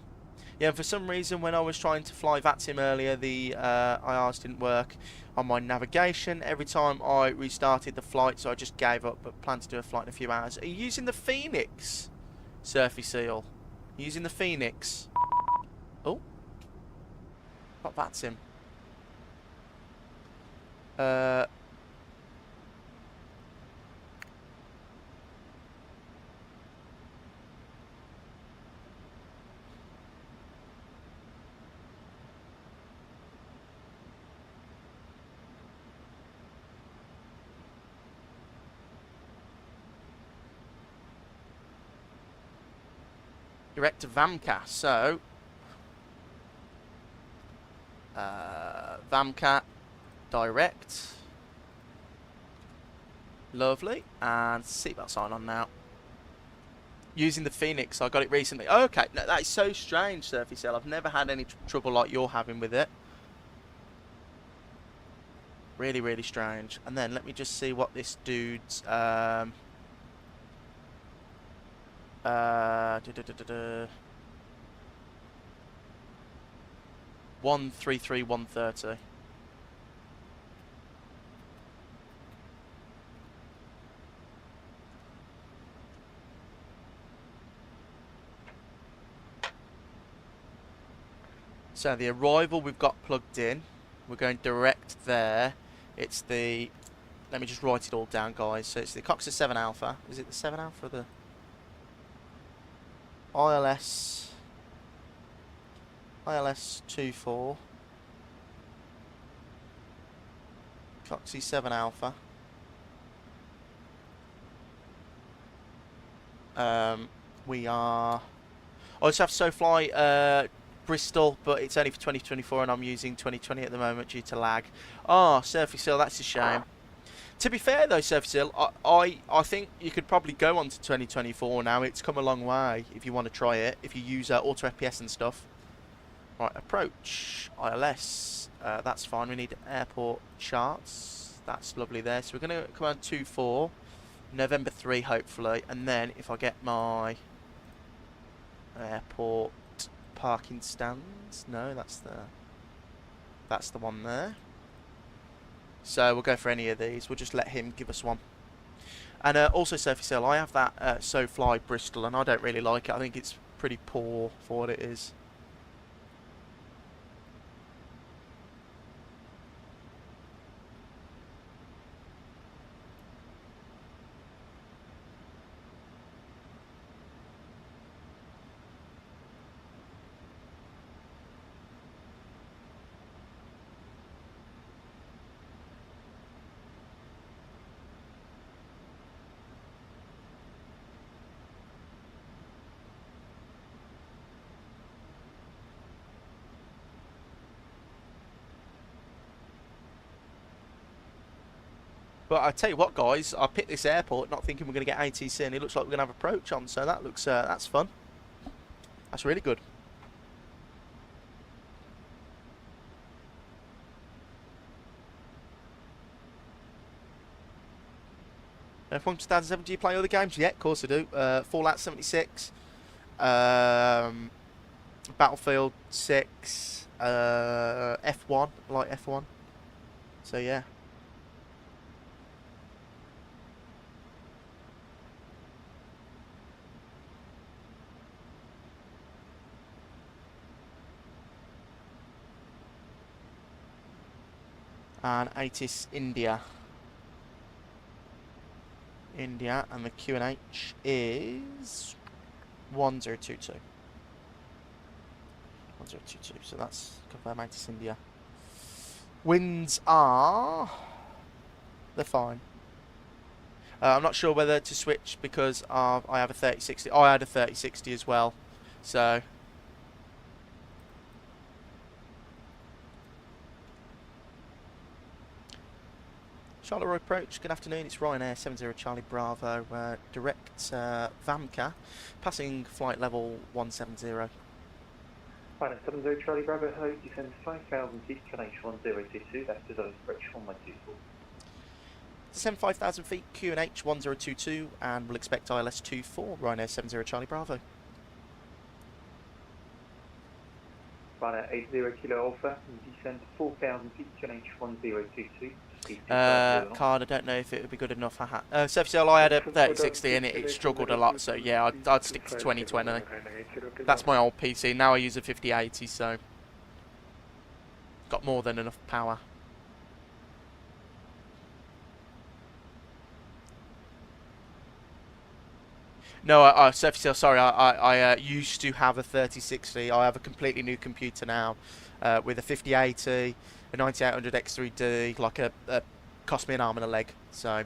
Yeah, and for some reason when I was trying to fly VATSIM earlier, the IRs didn't work on my navigation. Every time I restarted the flight, so I just gave up, but plan to do a flight in a few hours. Are you using the Phoenix, Surfy Seal? Are you using the Phoenix? Oh, got VATSIM. Direct to VAMCA, so VAMCA direct, lovely, and seatbelt sign on now. Using the Phoenix, I got it recently. Okay, no, that is so strange, Surfy Cell. I've never had any trouble like you're having with it. Really, really strange. And then let me just see what this dude's 133-130. So the arrival we've got plugged in. We're going direct there. It's the... Let me just write it all down, guys. So it's the Coxa 7 Alpha. Is it the 7 Alpha or the... ILS 24 Coxie 7 Alpha. We are... I just have SoFly Bristol, but it's only for 2024 and I'm using 2020 at the moment due to lag. Ah, Surfy Seal, that's a shame. To be fair though, Surfy Seal, I think you could probably go on to 2024 now. It's come a long way if you want to try it, if you use auto FPS and stuff. Right, approach, ILS, that's fine. We need airport charts. That's lovely there. So we're going to come on 24, November 3 hopefully, and then if I get my airport parking stands, no, that's the one there. So we'll go for any of these. We'll just let him give us one. And also, Surfy Cell, I have that SoFly Bristol, and I don't really like it. I think it's pretty poor for what it is. But I tell you what, guys, I picked this airport not thinking we're going to get ATC, and it looks like we're going to have approach on, so that looks that's fun. That's really good. F1 2007, do you play other games? Yeah, of course I do. Fallout 76, Battlefield 6, F1, I like F1. So yeah. And ATIS India. India, and the QNH is 1022. 1022, so that's confirmed ATIS India. Winds are... they're fine. I'm not sure whether to switch because I have a 3060. I had a 3060 as well, so... Charlotte Roy approach, good afternoon, it's Ryanair 70 Charlie Bravo, direct VAMCA, passing flight level 170. Ryanair 70 Charlie Bravo, hello, descend 5,000 feet, QNH1022, that's design approach 124. Descend 5,000 feet, QNH 1022, and we'll expect ILS 24, Ryanair 70 Charlie Bravo. Ryanair 80 Kilo Alpha, descend 4,000 feet, QNH 1022. Card, I don't know if it would be good enough. Surface I had a 3060 and it struggled a lot, so yeah, I'd stick to 2020. That's my old PC. Now I use a 5080, so got more than enough power. No, Surface sorry, I used to have a 3060. I have a completely new computer now with a 5080. A 9800 X3D, like cost me an arm and a leg, so.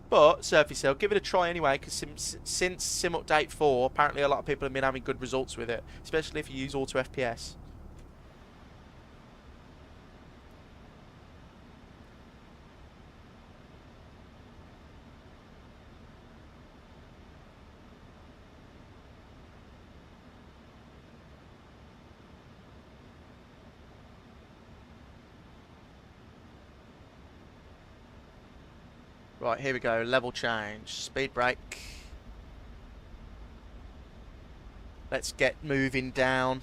But, Surface Hill, give it a try anyway, because since Sim Update 4, apparently a lot of people have been having good results with it, especially if you use Auto FPS. Right, here we go, level change, speed brake. Let's get moving down.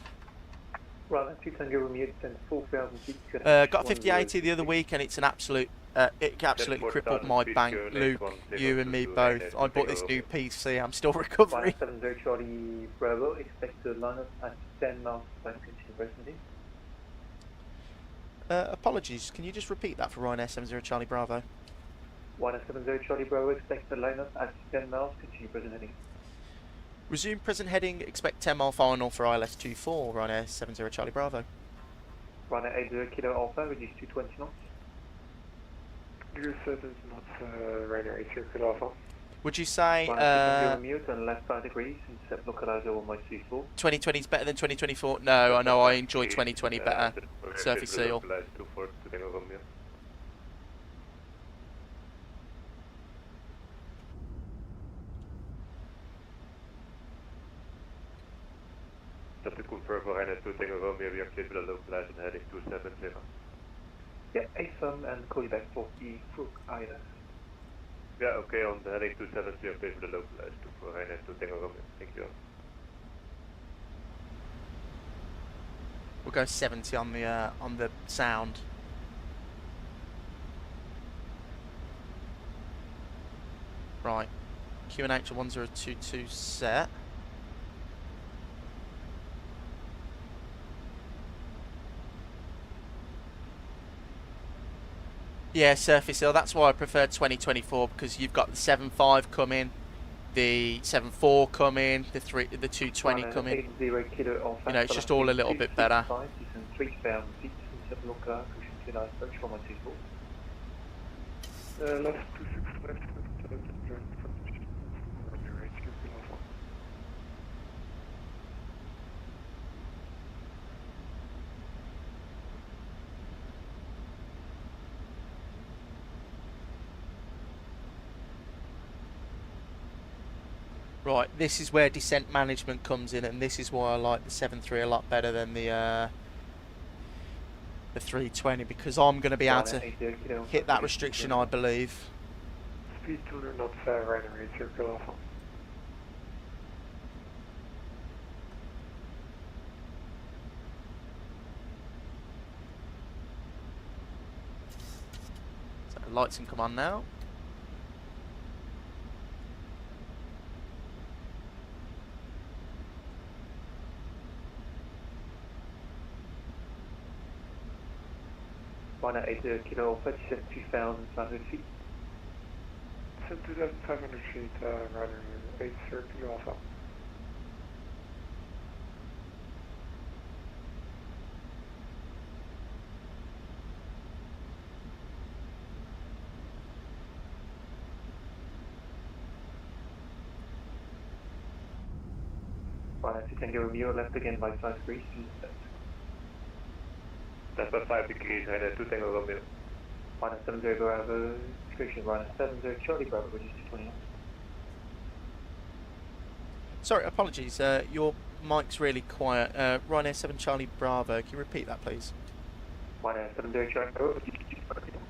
Right, that's 600 mute, descend 4,000 feet, got a 5080 the other week and it's an absolute, it absolutely crippled my bank. Luke, you and me both. I bought this new PC, I'm still recovering. 70 Charlie Bravo, expect to line up at 10 miles by continue presently. Apologies, can you just repeat that for Ryanair 70 Charlie Bravo? 170 Charlie Bravo, expect the lineup at 10 miles, continue present heading. Resume present heading, expect 10 mile final for ILS 24, Ryanair 70 Charlie Bravo. Ryanair 80 Kilo Alpha, reduce to 20 knots. You said it's not Ryanair 80 Kilo Alpha. Would you say mute and left 5 degrees, and localizer 1.24. 2020 is better than 2024? No, I know I enjoy 2020 better. Surface Seal. Just to confirm for Ryanair 2 Tango Romeo, we are clear to the localizer and heading 270. Yeah, affirm and call you back for the Crook ILS. Yeah, okay, on the heading 270, we are clear for the localizer for Ryanair 2 Tango Romeo. Thank you. We'll go 70 on the sound. Right, QNH 1022 set. Yeah, Surface Hill, that's why I prefer 2024, because you've got the 7.5 coming, the 7.4 coming, the 220 coming. You know, it's just all a little bit better. Right, this is where descent management comes in, and this is why I like the 7.3 a lot better than the 320, because I'm going to be able to hit that restriction, I believe. Speed 200 knots, Ryanair 80 Kilo Alpha. So lights can come on now. Ryanair 80 Kilo Alpha, descent 2,500 feet. Descent 2,500 feet, Ryanair 80 Kilo Alpha. Ryanair 2 Tango Romeo, left again by 5 degrees, descent. Left by 5 degrees, Ryanair 2 Tango Romeo. Ryanair 70 Bravo, description Ryanair 70 Charlie Bravo, reduced to 20 knots. Sorry, apologies. Your mic's really quiet. Ryanair 7 Charlie Bravo. Can you repeat that, please? Ryanair 70 Charlie Bravo, reduced to 20 knots.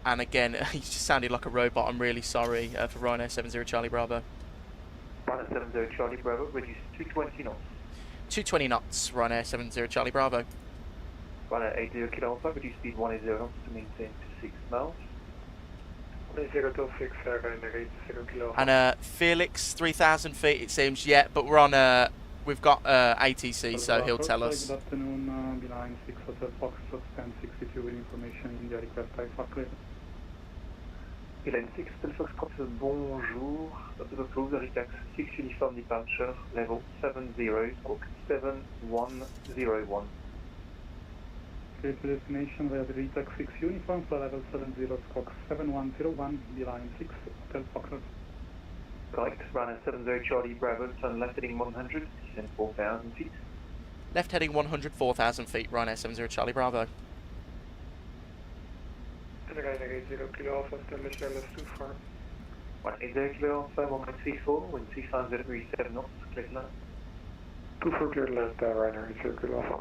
And again, he just sounded like a robot. I'm really sorry for Ryanair 70 Charlie Bravo. Ryanair 70 Charlie Bravo, reduced to 20 knots. 220 knots, Ryanair 70 Charlie Bravo. Ryanair 80 Kilo Alpha, reduce speed 180 knots to maintain to 6 miles. 1026, Ryanair 80 Kilo Alpha. And Felix, 3,000 feet it seems, yeah, but we're on, we've got ATC, so he'll tell us. Good afternoon, Beeline 6 Hotel Foxtrot, 1062 with information in the request type for clear. Beeline 6 Hotel Foxtrot, bonjour. Dr. Approve the RETAX 6 uniform departure, level 70, stroke 7101. Clear to destination via the RETAX 6 uniform for level 70, stroke 7101, Beeline 6 Hotel Foxtrot. Correct, Ryanair 70 Charlie Bravo, turn left heading 100, descend 4,000 feet. Left heading 100, 4,000 feet, Ryanair 70 Charlie Bravo. Ryanair 80 Kilo Alpha, establish LS 24. 180 Kilo Alpha, 1.34, wind 350 degrees 7 knots, clear to land. 24 clear to land, Ryanair 80 Kilo Alpha.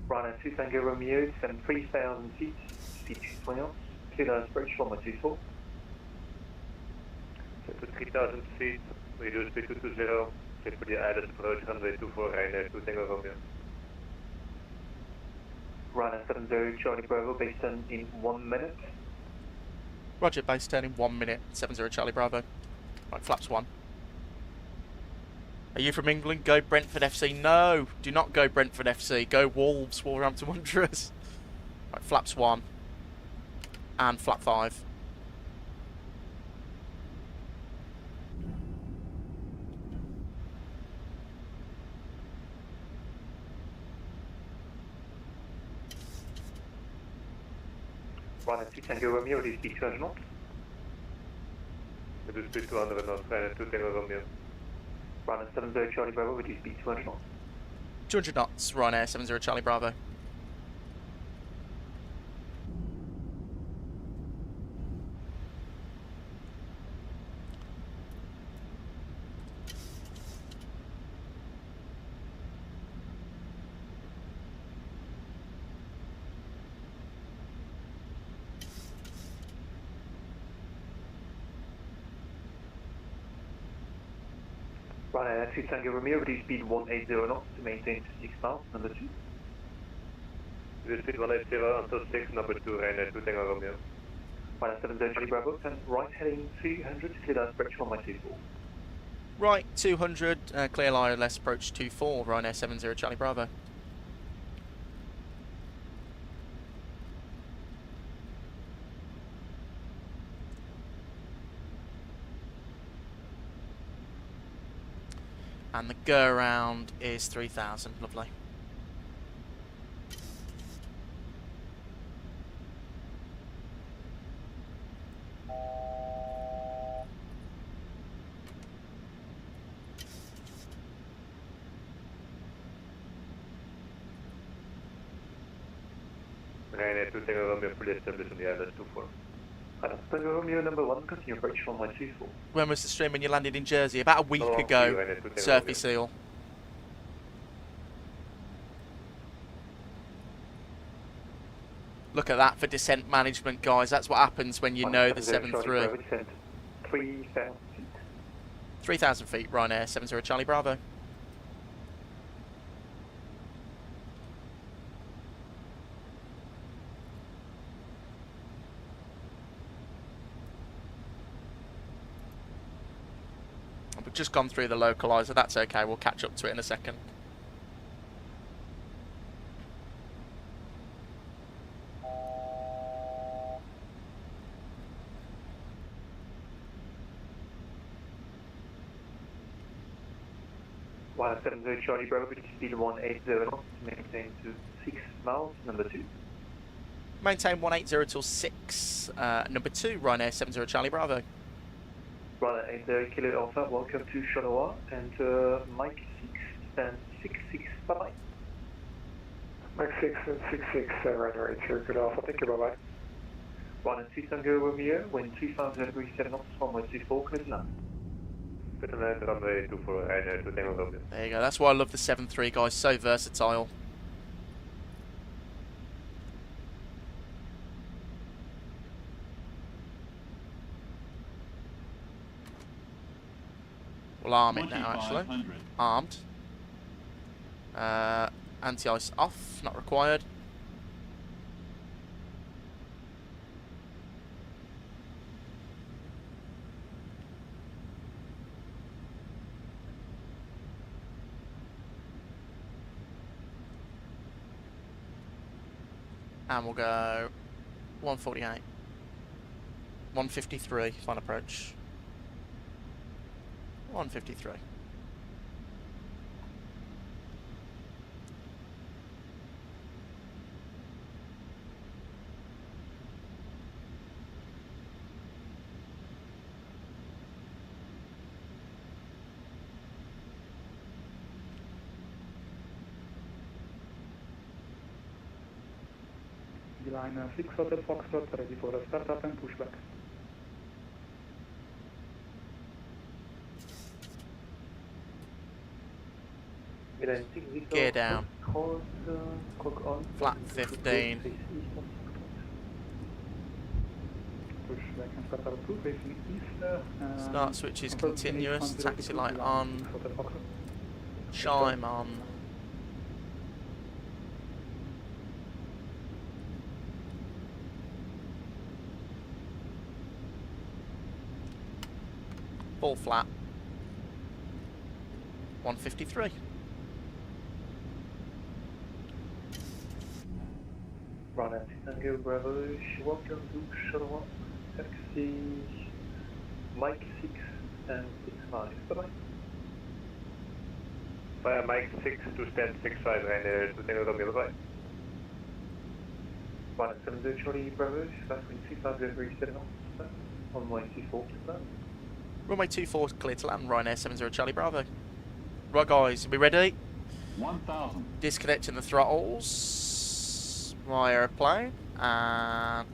Ryanair 2 Tango Romeo, descend 3,000 feet, speed 220 knots, clear to approach 1.24. Set to 3,000 feet, reduce speed 220, clear for the added approach runway 24, Ryanair 2 Tango Romeo. Ryanair 70 Charlie Bravo, base turn in 1 minute. Roger, base turn in 1 minute, 70 Charlie Bravo. Right, flaps 1. Are you from England? Go Brentford FC. No, do not go Brentford FC. Go Wolves, Wolverhampton Wanderers. Right, flaps 1. And flap 5. Ryanair 2 Tango Romeo, reduce speed 200 knots. Reduce speed 200 knots, Ryanair 2 Tango Romeo. Ryanair 70 Charlie Bravo, reduce speed 200 knots. 200 knots, Ryanair 70 Charlie Bravo. Ryanair 2 Tango Romeo, reduce speed 180 knots to maintain to 6 miles, number 2. Reduce speed 180 until 6, number 2, Ryanair 2 Tango Romeo. Ryanair 70 Charlie Bravo, turn right heading 200, clear down approach 1.24. Right, 200, clear line, less approach 24, Ryanair 70 Charlie Bravo. And the go around is 3,000, lovely. Ryanair 2 Tango Romeo, fully established on the ILS 24. Tango Romeo number 1, continue approach runway 24. When was the stream when you landed in Jersey? About a week ago, Surfy Seal. Look at that for descent management, guys. That's what happens when you know the 7-3. 3,000 feet. 3,000 feet, Ryanair, 70 Charlie Bravo. We've just gone through the localizer. That's okay. We'll catch up to it in a second. One 70 Charlie Bravo, which is speed 180 knots, maintain to 6 miles, number 2. Maintain 180 till 6. Number 2, Ryanair 70 Charlie Bravo. Runner 80 Kilo Alpha, welcome to Shanoa, and Mike 6 and 66, bye-bye. Mike 6 and 66, Ryanair 80 Kilo Alpha, thank you, bye-bye. Runner 2 Tango Romeo, wind 3,000 degrees 7 knots, runway 24, clear to land. There you go. That's why I love the 7-3, guys. So versatile. We'll arm it now, actually. Armed. Anti-ice off. Not required. And we'll go 148. 153, final approach. 153. Line 6 Hotel Foxtrot, ready for a startup and pushback. Gear down. Clock on. Flat 15. Pushback and startup 2 facing east. Start switch is continuous. Taxi light on. Chime on. Full flat. 153. Runner Tango Bravo, welcome to Shuttle Taxi Mike 6 and 65. Bye bye. Mike 6 to stand 65 and to Tango Romeo, bye bye. Runner 70 Charlie Bravo, fast wind 3,000 degrees 7 knots, runway 24 to land. Runway 24 clear to land. Ryanair 70 Charlie Bravo. Right, guys, are we ready? 1,000. Disconnecting the throttles. My aeroplane. And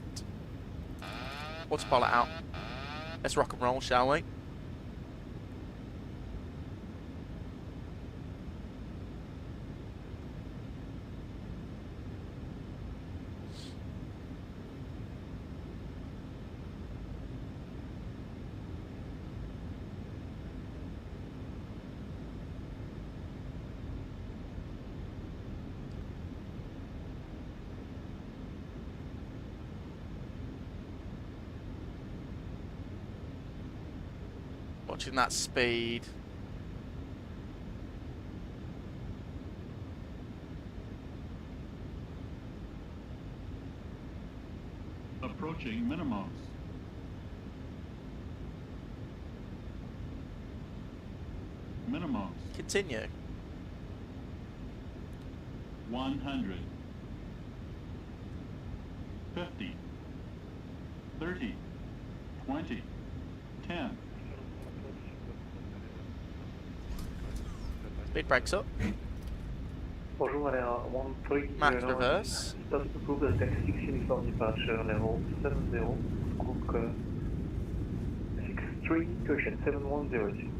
autopilot out. Let's rock and roll, shall we? Watching that speed. Approaching minimums. Minimums. Continue. 100. 50. 30. 20. 10. Speed brakes up. Bonjour, Ryanair 13. Max reverse. Start to approve the taxi 6 uniform departure level 70. squawk 63, caution 7102.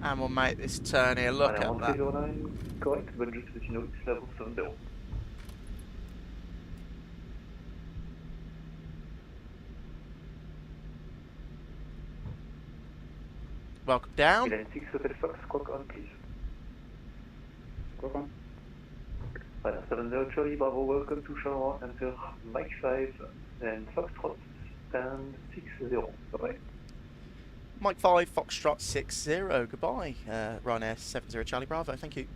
And we'll make this turn here. Look at that. 1309, correct, but just let you know it's level 70. Welcome down. Line 6 Hotel Fox, squawk on please. Squawk on. Ryanair 70 Charlie, Bravo, welcome to Charleroi, enter Mike 5 and Foxtrot, stand 60. Bye-bye. Mike 5, Foxtrot 60. Goodbye. Ryanair 70 Charlie Bravo. Thank you.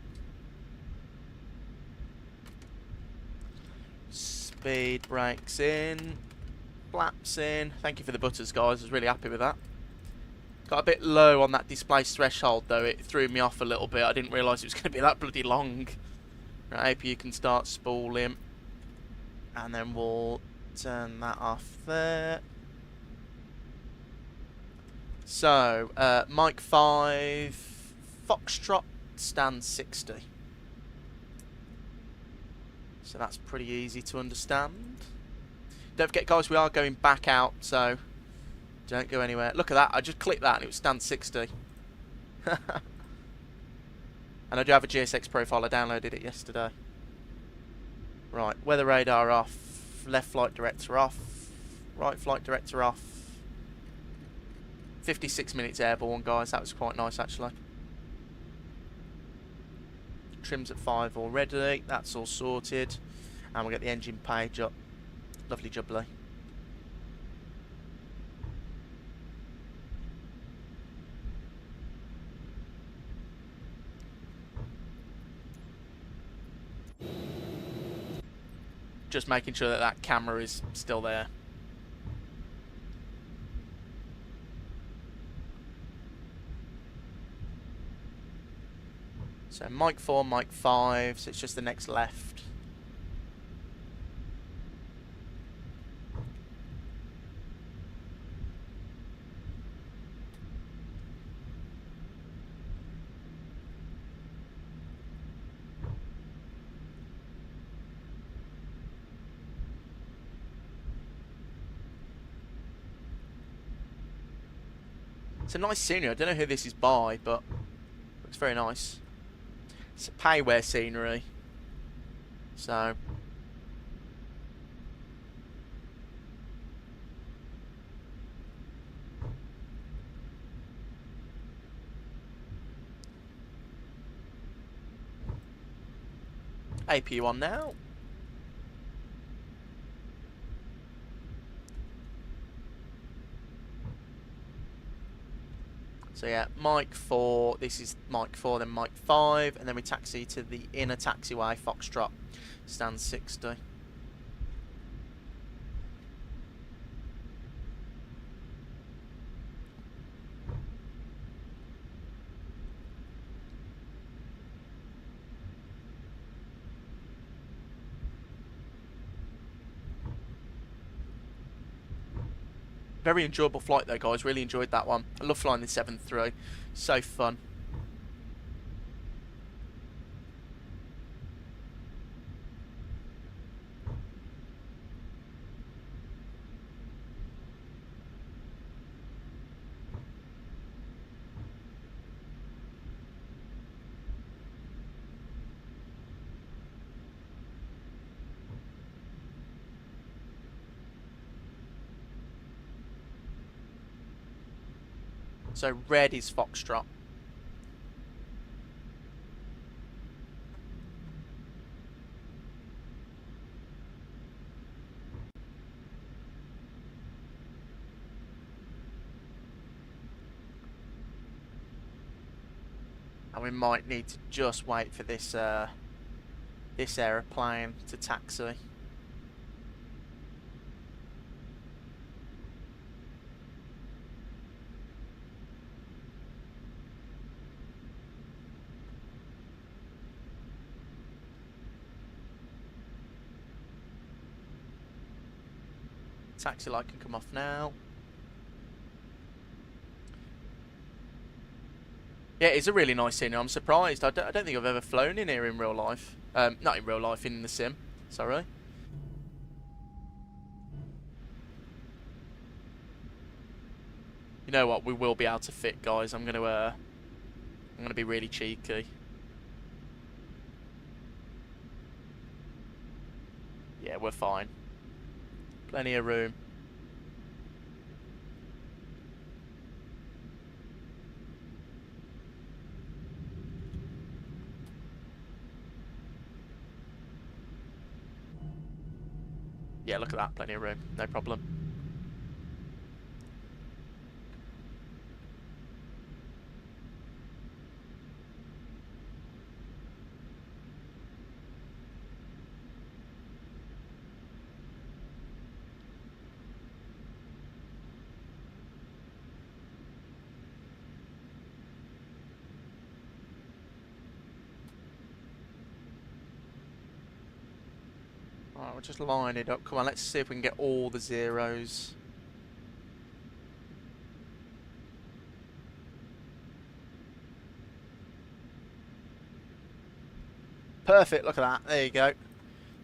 Speed brakes in. Flaps in. Thank you for the butters, guys. I was really happy with that. Got a bit low on that displace threshold, though. It threw me off a little bit. I didn't realise it was going to be that bloody long. Right, AP, you can start spooling. And then we'll turn that off there. So, Mike 5, Foxtrot, stand 60. So that's pretty easy to understand. Don't forget, guys, we are going back out, so don't go anywhere. Look at that, I just clicked that and it was stand 60. And I do have a GSX profile, I downloaded it yesterday. Right, weather radar off, left flight director off, right flight director off. 56 minutes airborne, guys, that was quite nice actually. Trims at 5 already, that's all sorted. And we'll get the engine page up. Lovely jubbly. Just making sure that that camera is still there. So Mike 4, Mike 5, so it's just the next left. It's a nice scenery. I don't know who this is by, but it's very nice. It's a payware scenery. So APU on now. So yeah, Mike 4, this is Mike 4, then Mike 5, and then we taxi to the inner taxiway, Foxtrot, stand 60. Very enjoyable flight though, guys. Really enjoyed that one. I love flying the 7-3. So fun. So red is Foxtrot. And we might need to just wait for this this aeroplane to taxi. Taxi light can come off now. Yeah, it's a really nice scenery. I'm surprised. I don't think I've ever flown in here in real life. Not in real life, in the sim. Sorry. You know what? We will be able to fit, guys. I'm gonna be really cheeky. Yeah, we're fine. Plenty of room. Yeah, look at that. Plenty of room. No problem. Alright, we'll just line it up. Come on, let's see if we can get all the zeros. Perfect, look at that. There you go.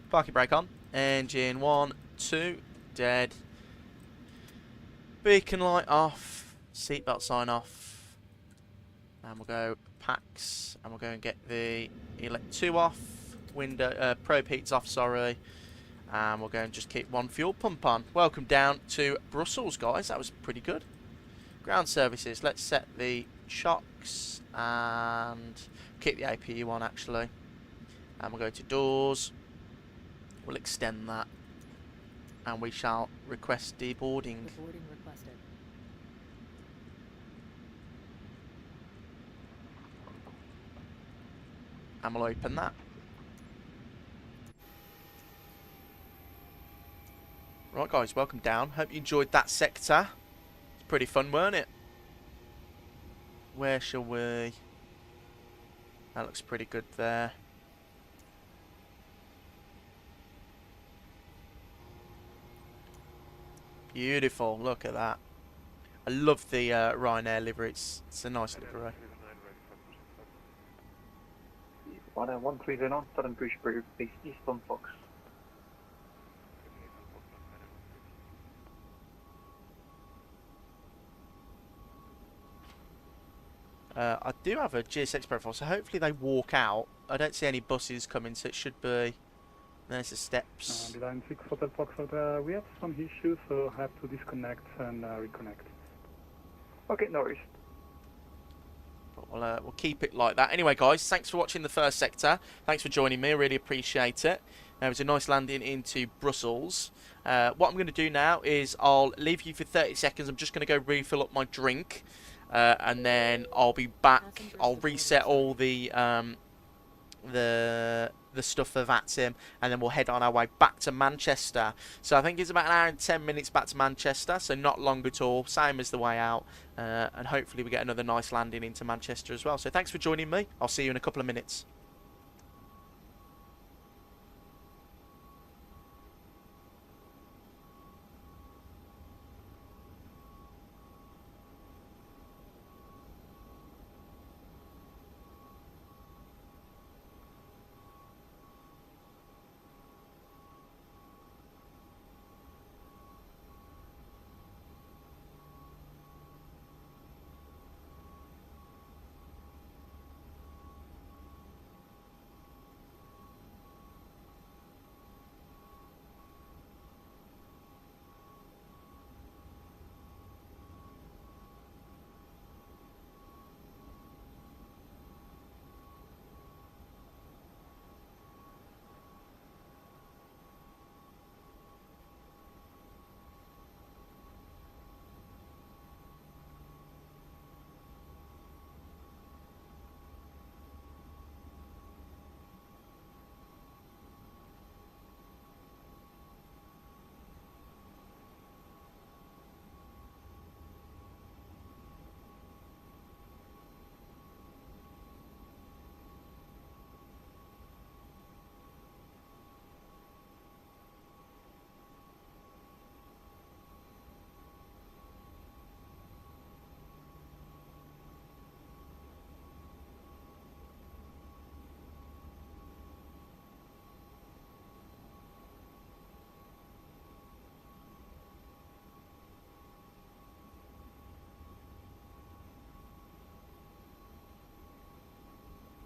Parking brake on. Engine 1, 2, dead. Beacon light off. Seatbelt sign off. And we'll go packs. And we'll go and get the elect 2 off. Window, probe heats off, sorry. And we'll go and just keep one fuel pump on. Welcome down to Brussels, guys. That was pretty good. Ground services. Let's set the chocks and keep the APU on, actually. And we'll go to doors. We'll extend that. And we shall request deboarding. Deboarding requested. And we'll open that. Right, guys, welcome down. Hope you enjoyed that sector. It's pretty fun, weren't it? Where shall we? That looks pretty good there. Beautiful, look at that. I love the Ryanair livery. It's a nice livery. 130 sudden push base east on Fox. I do have a GSX profile, so hopefully they walk out. I don't see any buses coming, so it should be... There's the steps. Line 6 Hotel Foxtrot, we have some issues, so I have to disconnect and reconnect. Okay, no worries. We'll keep it like that. Anyway, guys, thanks for watching the first sector. Thanks for joining me. I really appreciate it. It was a nice landing into Brussels. What I'm going to do now is I'll leave you for 30 seconds. I'm just going to go refill up my drink. And then I'll be back. I'll reset all the stuff for VATSIM, and then we'll head on our way back to Manchester. So I think it's about an hour and 10 minutes back to Manchester, so not long at all, same as the way out, and hopefully we get another nice landing into Manchester as well. So thanks for joining me. I'll see you in a couple of minutes.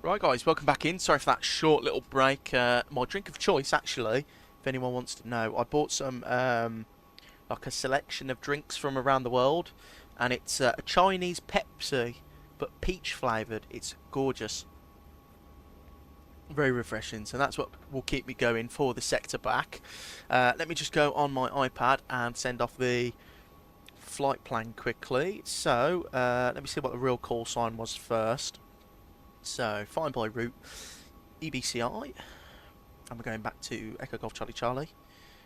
Right guys, welcome back in. Sorry for that short little break. My drink of choice, actually, if anyone wants to know, I bought some like a selection of drinks from around the world, and it's a Chinese Pepsi, but peach flavoured. It's gorgeous, very refreshing. So that's what will keep me going for the sector back. Let me just go on my iPad and send off the flight plan quickly. So let me see what the real call sign was first. So, find by route, EBCI, and we're going back to Echo Golf Charlie Charlie,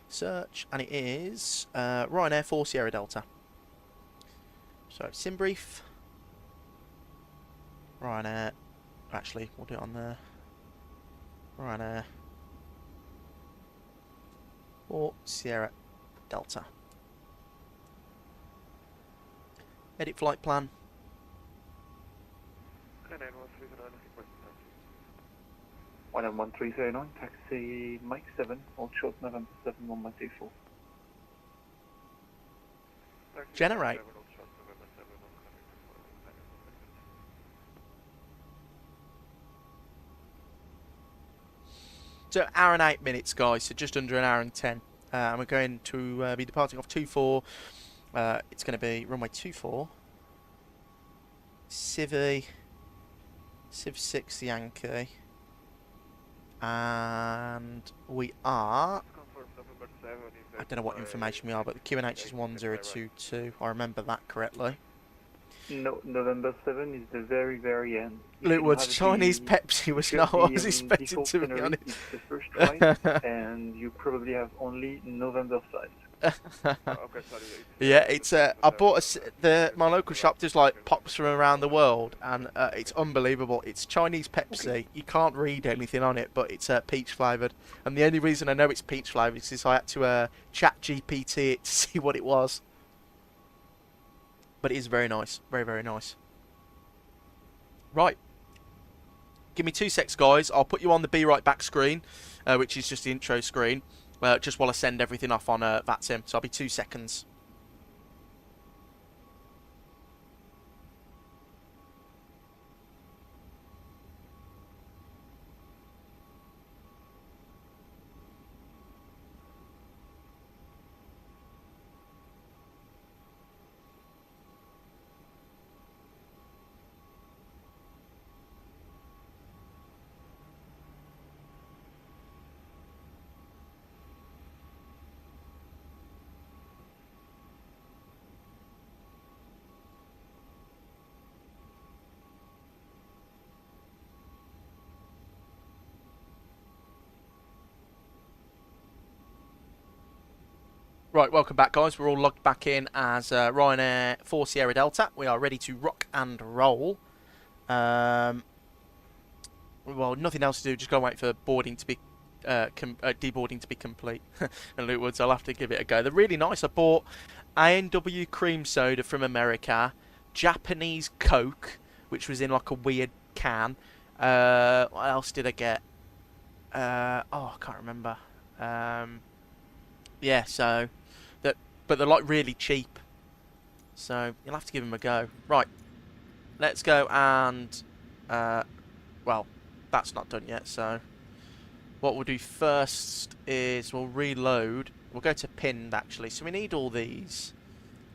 search, and it is Ryanair 4 Sierra Delta. So, sim brief, Ryanair, actually, we'll do it on there, Ryanair 4 Sierra Delta. Edit flight plan. 11309, taxi Mike 7, hold short November 7, 1124. Generate. So, hour and 8 minutes, guys, so just under an hour and 10. And we're going to be departing off 24. It's going to be runway 24. Civ 6 Yankee. And we are, I don't know what information we are, but the QNH is 1022. I remember that correctly. No, November 7 is the very, very end. Lukewood's Chinese Pepsi was not what I was expecting, to be honest. It's the first flight, and you probably have only November 5. Yeah, it's I bought my local shop does like pops from around the world, and it's unbelievable. It's Chinese Pepsi. Okay. You can't read anything on it, but it's peach flavoured. And the only reason I know it's peach flavoured is I had to chat GPT it to see what it was. But it is very nice, very, very nice. Right, give me 2 secs, guys. I'll put you on the Be Right Back screen, which is just the intro screen. Just while I send everything off on VATSIM. So I'll be 2 seconds. Right, welcome back, guys. We're all logged back in as Ryanair 4 Sierra Delta. We are ready to rock and roll. Well, nothing else to do. Just go and wait for boarding to be deboarding to be complete. And Lutewoods, I'll have to give it a go. They're really nice. I bought A&W cream soda from America, Japanese Coke, which was in like a weird can. What else did I get? I can't remember. Yeah, so but they're like really cheap, so you'll have to give them a go. Right, let's go and well, that's not done yet, so what we'll do first is we'll reload. We'll go to pinned, actually. So we need all these,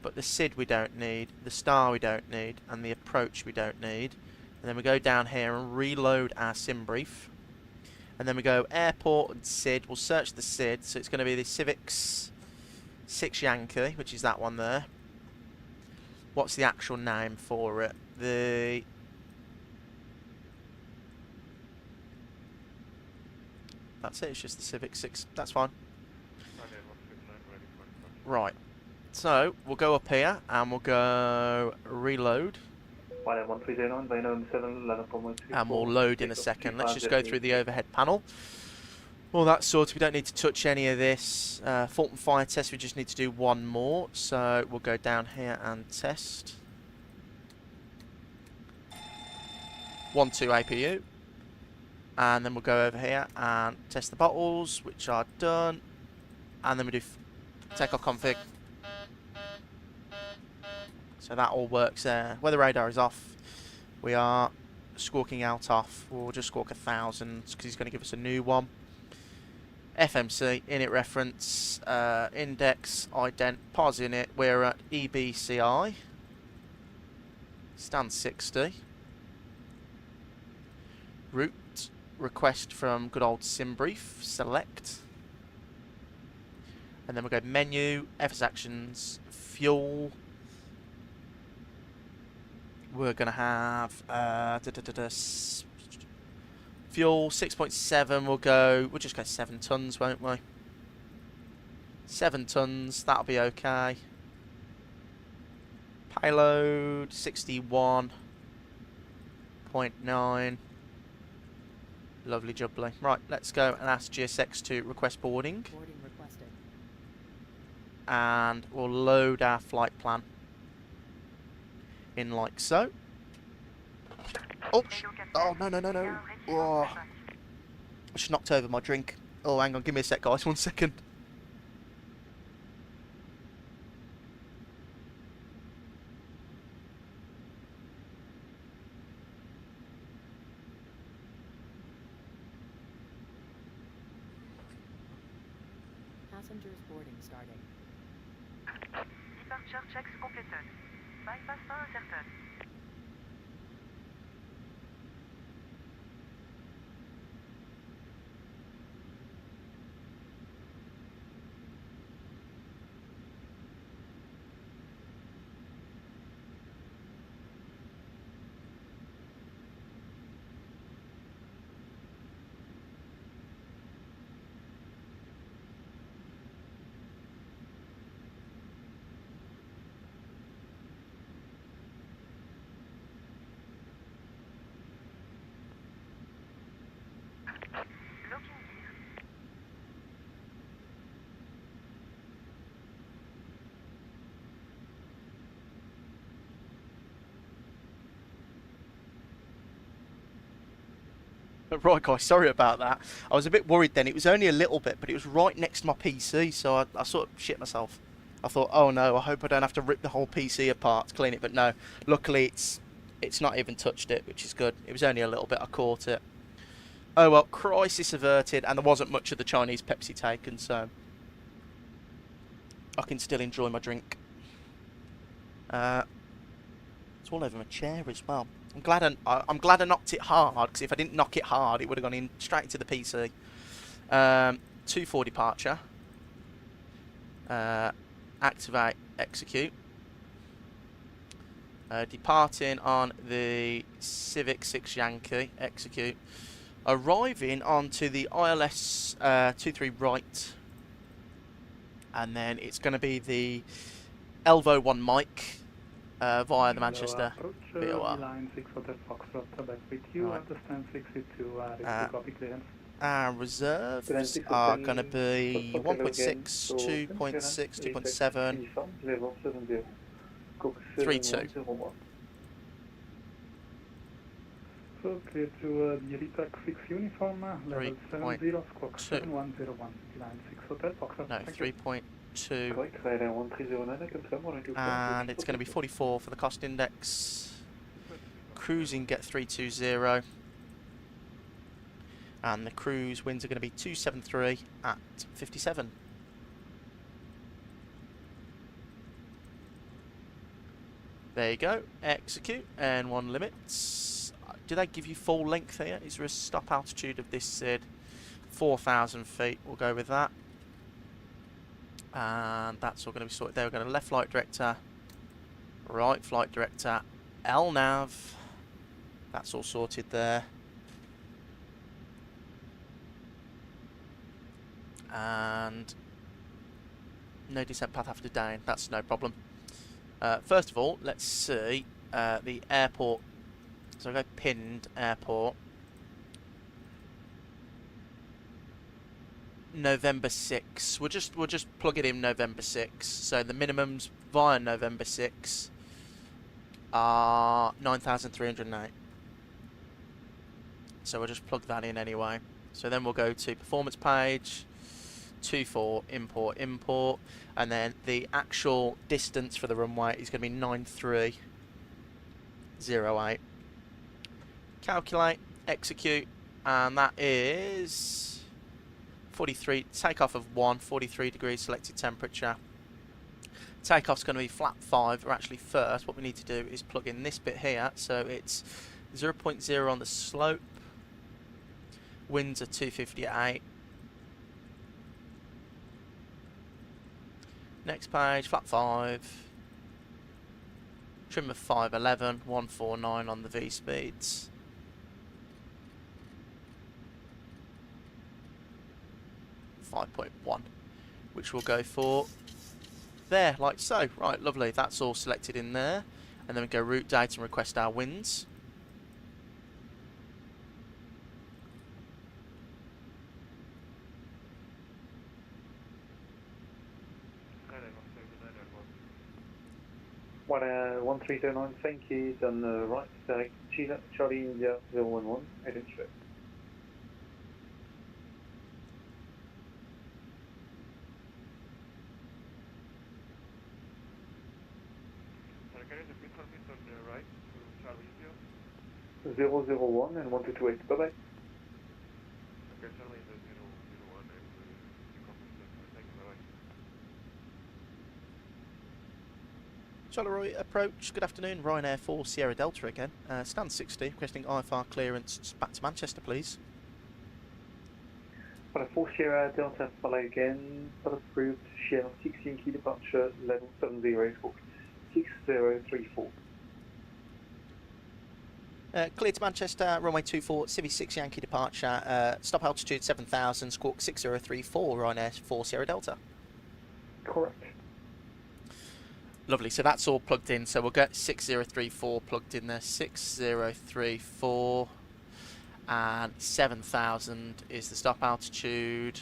but the SID we don't need, the star we don't need, and the approach we don't need. And then we go down here and reload our sim brief. And then we go airport and SID. We'll search the SID. So it's going to be the Civics 6 Yankee, which is that one there. What's the actual name for it? That's it. It's just the Civic 6. That's fine. Right. So we'll go up here and we'll go reload. And we'll load in a second. Let's just go through the overhead panel. All that sorted. We don't need to touch any of this. Fault and fire test, we just need to do one more. So we'll go down here and test. 1-2 APU. And then we'll go over here and test the bottles, which are done. And then we do takeoff config. So that all works there. Weather radar is off. We are squawking out off. We'll just squawk 1,000 because he's going to give us a new one. FMC, init reference, index, ident, pos init. We're at EBCI. Stand 60. Route, request from good old sim brief, select. And then we'll go menu, FS actions, fuel. We're going to have fuel 6.7. We'll just go 7 tons, won't we? 7 tons, that'll be okay. Payload 61.9. Lovely jubbly. Right, let's go and ask GSX to request boarding. Boarding requested. And we'll load our flight plan in like so. Oh, oh no, no, no, no. Oh. I just knocked over my drink. Oh, hang on, give me a sec, guys. 1 second. Passengers boarding starting. Departure checks completed. Bypass pas incertain. Right, guys, sorry about that. I was a bit worried then. It was only a little bit, but it was right next to my PC, so I sort of shit myself. I thought, oh no, I hope I don't have to rip the whole PC apart to clean it, but no. Luckily, it's not even touched it, which is good. It was only a little bit. I caught it. Oh well, crisis averted, and there wasn't much of the Chinese Pepsi taken, so I can still enjoy my drink. It's all over my chair as well. I'm glad I knocked it hard, because if I didn't knock it hard, it would have gone in straight into the PC. 2-4 departure. Activate, execute. Departing on the Civic 6 Yankee, execute. Arriving onto the ILS 23 right. And then it's going to be the Elvo 1 mic. Via the Manchester VOR. Line 6 Hotel Foxtrot, back with you. Right. Understand 62, copy clearance. Our reserves are going to be 1.6, 2.6, 2.7, 3.2. So clear to the Ritac 6 uniform, level 70, squawk 7101, line 6 Hotel Foxtrot. No, 3.2. And it's going to be 44 for the cost index. Cruising get 320. And the cruise winds are going to be 273 at 57. There you go. Execute. N1 limits. Do they give you full length here? Is there a stop altitude of this SID? 4,000 feet. We'll go with that. And that's all going to be sorted there. We're going to left flight director, right flight director, LNAV. That's all sorted there. And no descent path after down. That's no problem. First of all, let's see the airport. So I go pinned airport. November 6. We'll just plug it in November 6. So the minimums via November 6 are 9,308. So we'll just plug that in anyway. So then we'll go to performance page, 24 import, and then the actual distance for the runway is going to be 9308. calculate, execute, and that is 43, takeoff of 1, 43 degrees selected temperature. Takeoff's going to be flap 5, or actually first what we need to do is plug in this bit here, so it's 0.0 on the slope, winds are 250 at 8. Next page, flap 5, trim of 511, 149 on the V speeds. .1, which we'll go for there, like so. Right, lovely. That's all selected in there. And then we go route data and request our winds. One 1309, thank you. On the right, direct Charlie India 011, identify. Can you repeat for me on the right to Charlie India? 001 and 1228, bye bye. Okay, Charlie India 001 and Takeoff is thank you, bye bye. Charleroi approach, good afternoon, Ryanair 4 Sierra Delta again. Stand 60, requesting IFR clearance back to Manchester, please. For 4 Sierra Delta, follow again, but approved, Sierra 6 Yankee departure, level 70, squawk 6034. Clear to Manchester, runway 24, Civi 6 Yankee departure, stop altitude 7000, squawk 6034, Ryanair 4 Sierra Delta. Correct. Lovely, so that's all plugged in, so we'll get 6034 plugged in there, 6034, and 7000 is the stop altitude,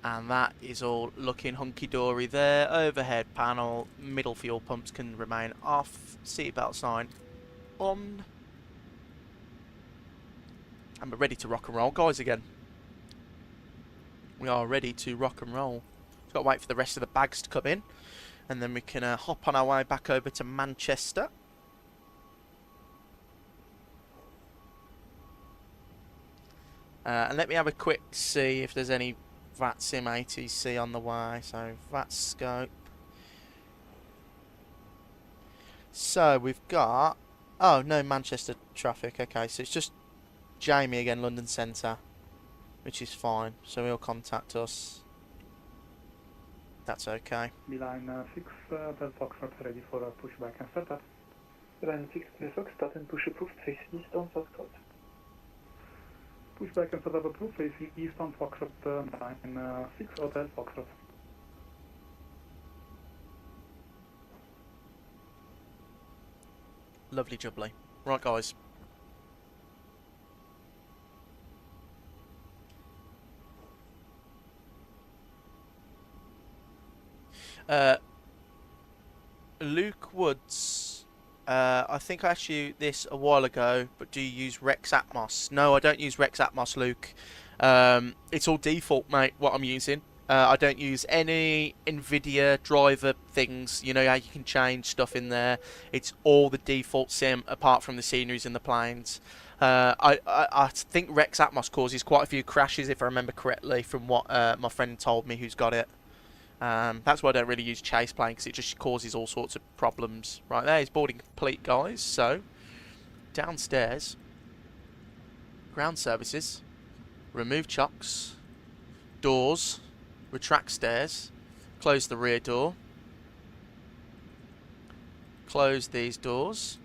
and that is all looking hunky-dory there. Overhead panel, middle fuel pumps can remain off, seatbelt sign on, and we're ready to rock and roll, guys, again. We are ready to rock and roll. Just got to wait for the rest of the bags to come in, and then we can hop on our way back over to Manchester. And let me have a quick see if there's any VATSIM ATC on the way. So VATScope. So we've got, oh no, Manchester traffic. Okay, so it's just Jamie again, London Centre, which is fine. So he'll contact us. That's okay. Line 6, Del Foxtrot ready for pushback and startup. Line 6, Del Fox, start and push approved, face east on Foxtrot. Pushback and startup approved, facing east on Foxtrot, line 6, Hotel Foxtrot. Lovely jubbly. Right, guys. Luke Woods, I think I asked you this a while ago, but do you use Rex Atmos? No, I don't use Rex Atmos, Luke. It's all default, mate, what I'm using. I don't use any NVIDIA driver things, you know how you can change stuff in there. It's all the default sim, apart from the sceneries and the planes. I think Rex Atmos causes quite a few crashes, if I remember correctly, from what my friend told me who's got it. That's why I don't really use chase plane, because it just causes all sorts of problems. Right, there is boarding complete, guys. So, downstairs, ground services, remove chocks, doors, retract stairs, close the rear door, close these doors,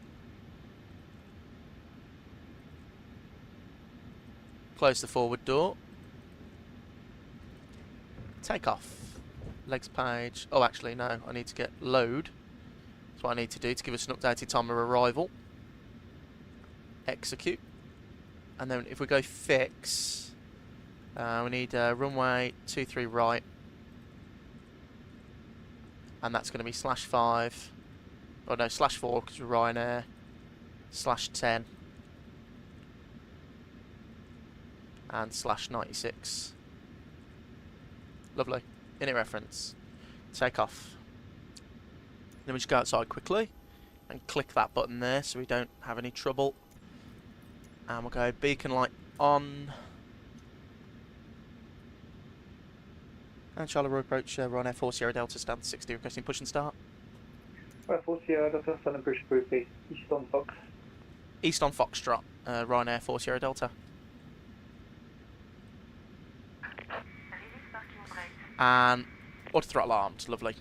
close the forward door, take off. Legs page. Oh, actually, no. I need to get load. That's what I need to do to give us an updated time of arrival. Execute. And then if we go fix, we need runway 23 right. And that's going to be /5. Oh, no, /4 because we're Ryanair. /10. And /96. Lovely. Init reference, take off. Then we just go outside quickly and click that button there so we don't have any trouble And we'll go beacon light on. And Charlie will approach Ryanair 4 Sierra Delta, stand 60, requesting push and start. Right, 4 Sierra Delta, stand and push through, please. East on Fox. East on Foxtrot, Ryanair 4 Sierra Delta. And auto throttle armed, lovely.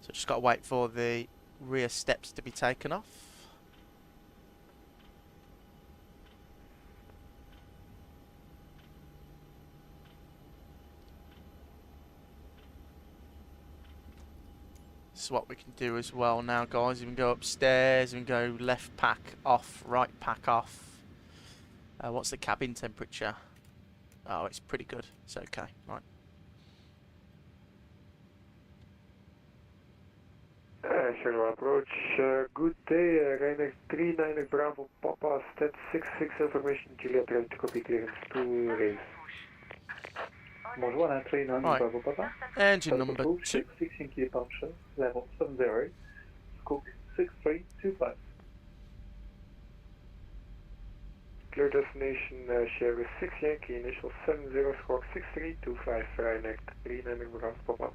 So just got to wait for the rear steps to be taken off. This is what we can do as well now, guys. We can go upstairs, we can go left pack off, right pack off. What's the cabin temperature? Oh, it's pretty good. It's okay. Right. Shuttle approach. Good day, Ryanair 39 Bravo Papa, stat 66 information, Juliet, ready to copy clearance to raise. Bonjour, Ryanair 39 Right. Bravo Papa. Engine number 2. 6 Yankee departure, level 70, scope 6325. Clear destination, share 6 Yankee, initial 70, squawk 6325, Ryanair 39 Bravo Papa.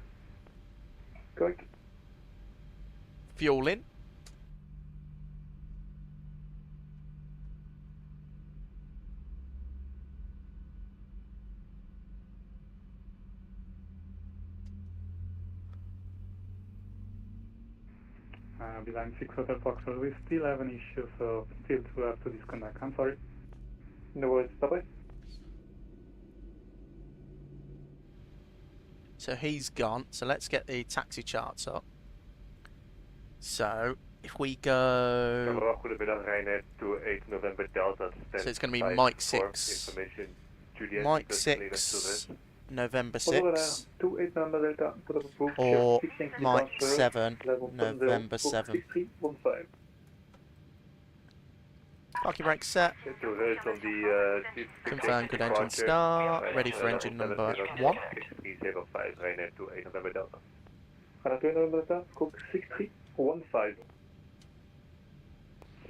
Correct. Fuel in. Beeline 6 Hotel Foxtrot, we still have an issue, so still to have to disconnect. I'm sorry. No worries, bye-bye. So he's gone. So let's get the taxi charts up. So if we go, Ryanair 28 November Delta. so it's going to be Mike 6, Mike 6, November 6, 28 November Delta, put up a book, or 6 Yankee Mike departure, 7, level 70, November scope 7. 6315. Parking brake set. Confirm good engine start. Ready for engine number 1. 6305, Ryanair 28 November Delta. Ryanair 28 November Delta, scope 6315.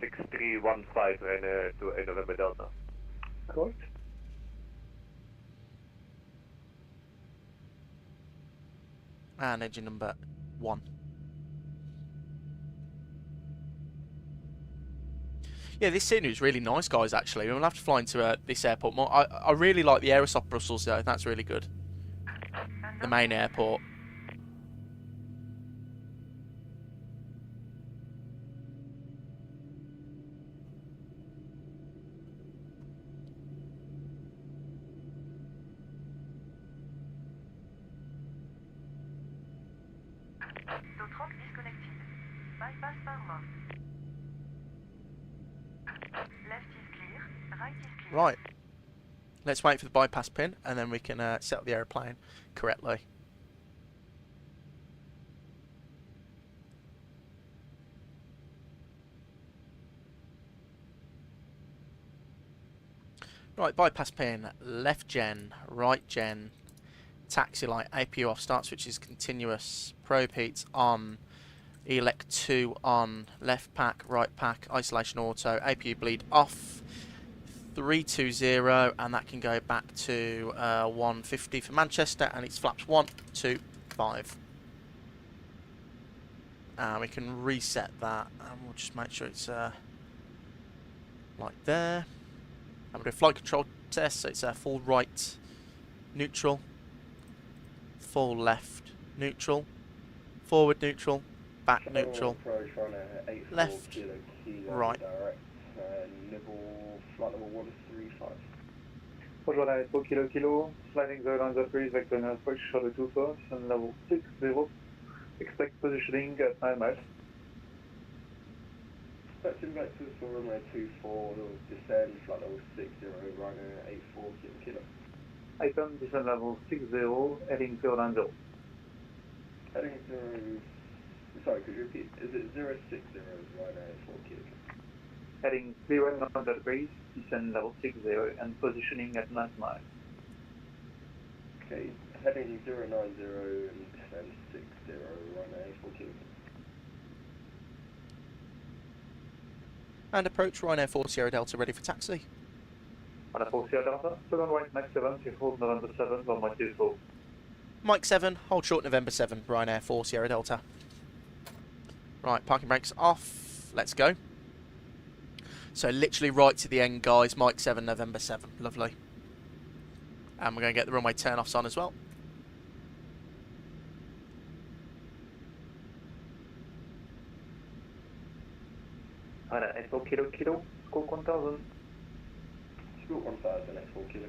6315, Ryanair 28 November Delta. Correct. And engine number 1. Yeah, this scenery is really nice, guys, actually. We'll have to fly into this airport more. I really like the Aerosoft Brussels, though. That's really good. The main airport. Bypass par left is clear, right is clear. Right. Let's wait for the bypass pin, and then we can set up the aeroplane correctly. Right, bypass pin, left gen, right gen, taxi light, APU off, start switch is continuous, probe heats on, elect 2 on, left pack, right pack, isolation auto, APU bleed off, 320, and that can go back to 150 for Manchester, and it's flaps 1, 2, 5. And we can reset that, and we'll just make sure it's like there. And we'll do a flight control test, so it's full right, neutral, full left, neutral, forward neutral, back neutral, left, right. Flight level 135. Bonjour, Ryanair 4 Kilo Kilo, sliding the lines of breeze, vector now approach shuttle 24, and level 60, expect positioning at 9 miles. Expecting vectors for runway 24, descend, flight level 60, Ryanair 84 Kilo Kilo. Item, descend level 60, heading 090. Heading 0, sorry, could you repeat? Is it 060, Ryanair 84 Kilo Kilo? Heading 090 degrees, descend level 60, and positioning at 9 miles. Okay, heading 090 and descend 60, Ryanair 84 Kilo Kilo. And approach Ryanair 4 Sierra Delta, ready for taxi. Ryanair 4 Sierra Delta, second right, Mike 7, to hold November 7, 1.24. Mike 7, hold short November 7, Ryanair 4 Sierra Delta. Right, parking brakes off, let's go. So literally right to the end, guys, Mike 7, November 7, lovely. And we're going to get the runway turn-offs on as well. Ryanair 84 kilo, squawk 1000. Squawk 1000, 84 kilo.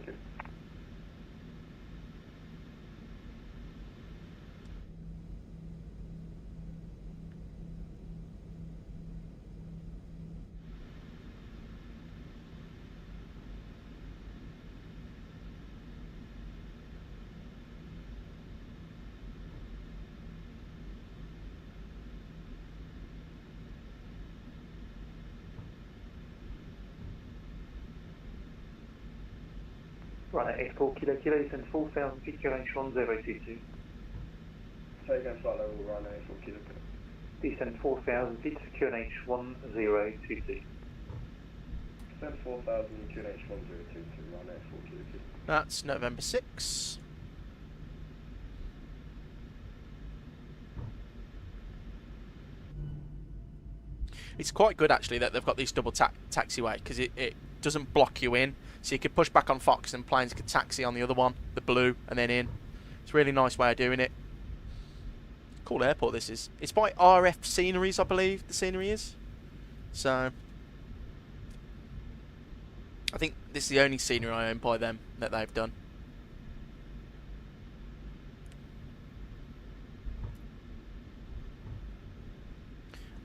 Ryanair 84 kilo, descend 4000 feet, QNH 1022. Say again, flight level, Ryanair 84 kilo. Descend 4000 feet, QNH 1022. Descend 4000, QNH 1022, Ryanair 4 kilo. That's November 6. It's quite good actually that they've got these double taxiway because it doesn't block you in. So you could push back on Fox and planes could taxi on the other one, the blue, and then in. It's a really nice way of doing it. Cool airport this is. It's by RF Sceneries, I believe the scenery is. So I think this is the only scenery I own by them that they've done.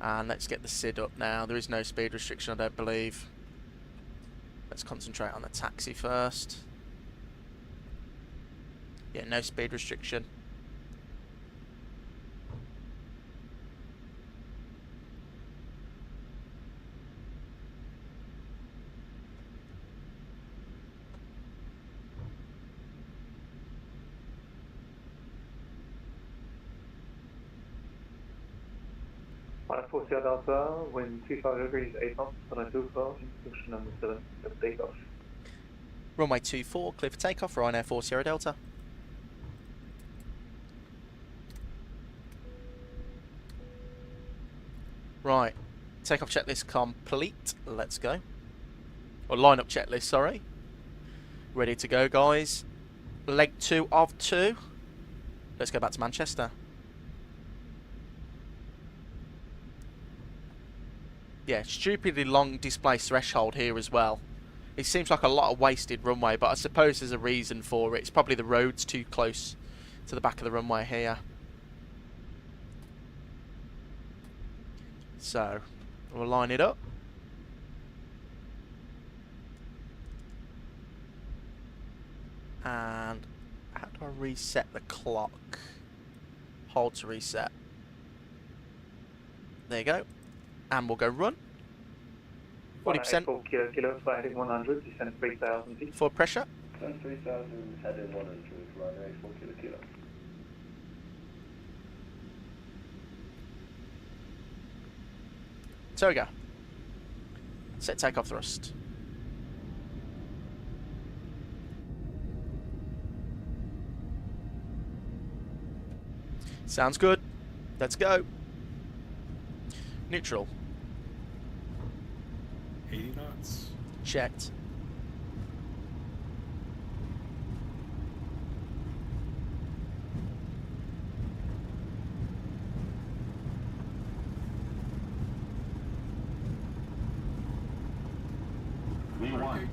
And let's get the SID up now. There is no speed restriction, I don't believe. Let's concentrate on the taxi first. Yeah, no speed restriction. Ryanair 4 Sierra Delta, wind 25 degrees, 8 knots, runway 24, instruction number 7, takeoff. Runway 24, clear for takeoff, Ryanair 4 Sierra Delta. Right, takeoff checklist complete, let's go. Or line-up checklist, sorry. Ready to go, guys. Leg 2 of 2. Let's go back to Manchester. Yeah, stupidly long display threshold here as well. It seems like a lot of wasted runway, but I suppose there's a reason for it. It's probably the road's too close to the back of the runway here. So, we'll line it up. And how do I reset the clock? Hold to reset. There you go. And we'll go run. 40%. 4 kilo, fly heading 100, descend 3000 feet. For pressure. Descend 3000, heading 100, Ryanair 4 kilo. So we go. Set takeoff thrust. Sounds good. Let's go. Neutral. 80 knots. Checked. V1.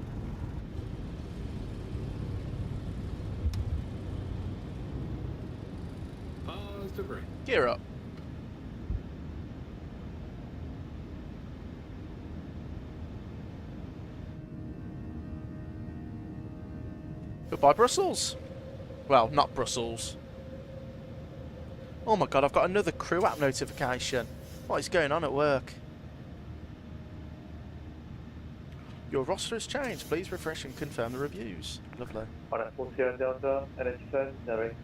Positive brake. Gear up. Goodbye, Brussels. Well, not Brussels. Oh my god, I've got another crew app notification. What is going on at work? Your roster has changed. Please refresh and confirm the reviews. Lovely. Ryanair 4 Sierra Delta, LH10, direct.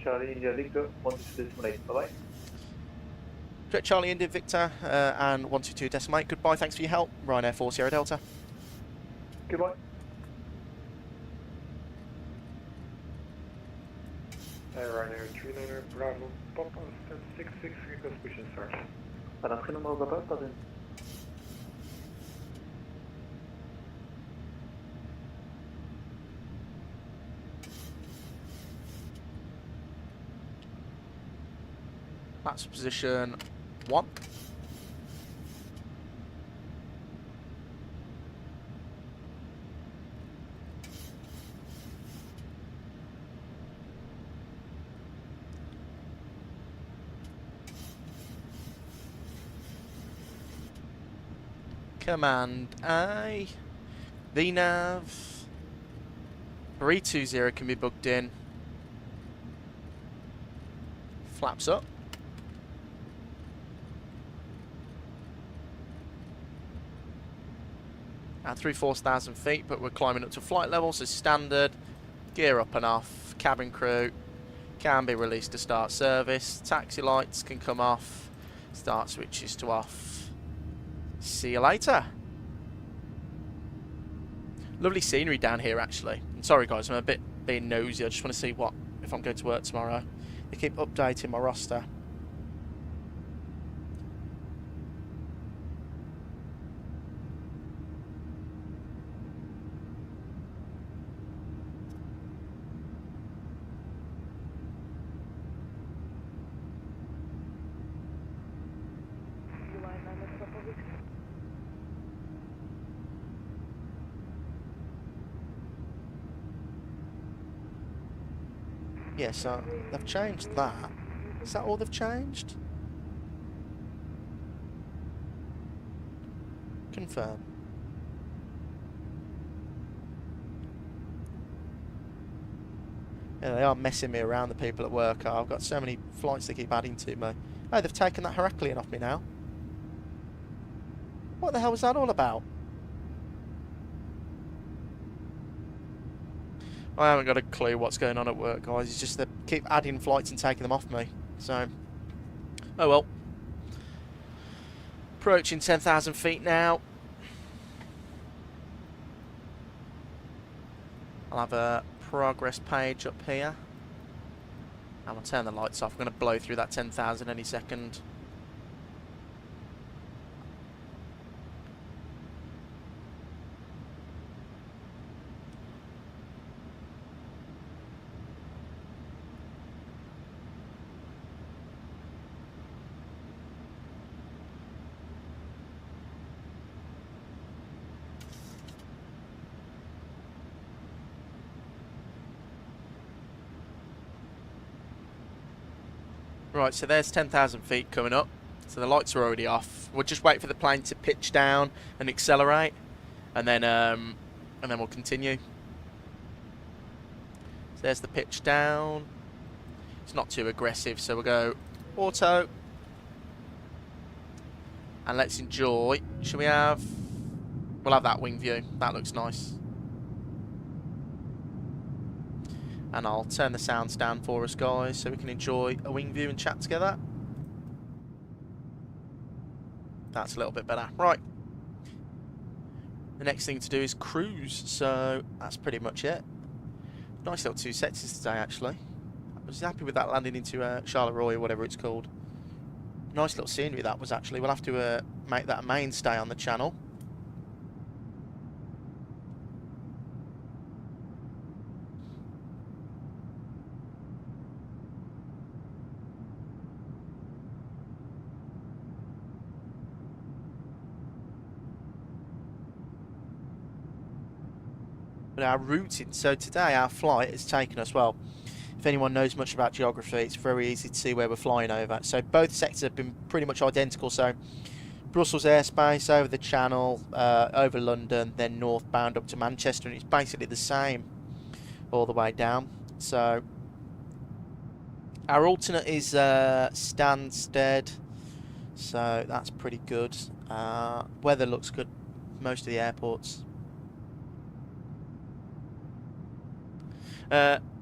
Charlie India Victor, 12.8, bye-bye. Correct, Charlie, India, Victor, and 122 decimal 8. Goodbye, thanks for your help. Ryanair 4 Sierra Delta. Goodbye. Ryanair 39 Bravo, Papa, stand 66, request pushing start. À l'entrée numéro Papa, pardon. That's position 1. Command A. VNav 320 can be booked in. Flaps up. At 3,400 feet, but we're climbing up to flight level, so standard. Gear up and off. Cabin crew can be released to start service. Taxi lights can come off. Start switches to off. See you later. Lovely scenery down here, actually. And sorry, guys, I'm a bit being nosy. I just want to see what if I'm going to work tomorrow. They keep updating my roster. Yeah, so they've changed that. Is that all they've changed? Confirm. Yeah, they are messing me around, the people at work are. I've got so many flights they keep adding to me. Oh, they've taken that Heraclean off me now. What the hell was that all about? I haven't got a clue what's going on at work, guys. It's just they keep adding flights and taking them off me. So, oh well. Approaching 10,000 feet now. I'll have a progress page up here. And I'll turn the lights off. I'm going to blow through that 10,000 any second. Right, so there's 10,000 feet coming up. So the lights are already off. We'll just wait for the plane to pitch down and accelerate, and then we'll continue. So there's the pitch down. It's not too aggressive, so we'll go auto. And let's enjoy. Should we have? We'll have that wing view. That looks nice. And I'll turn the sounds down for us, guys, so we can enjoy a wing view and chat together. That's a little bit better. Right. The next thing to do is cruise, so that's pretty much it. Nice little 2 sectors today, actually. I was happy with that landing into Charleroi or whatever it's called. Nice little scenery that was, actually. We'll have to make that a mainstay on the channel. But our routing, so today our flight has taken us, well, if anyone knows much about geography, it's very easy to see where we're flying over. So both sectors have been pretty much identical. So Brussels airspace, over the Channel, over London, then northbound up to Manchester, and it's basically the same all the way down. So our alternate is Stansted, so that's pretty good. Weather looks good most of the airports.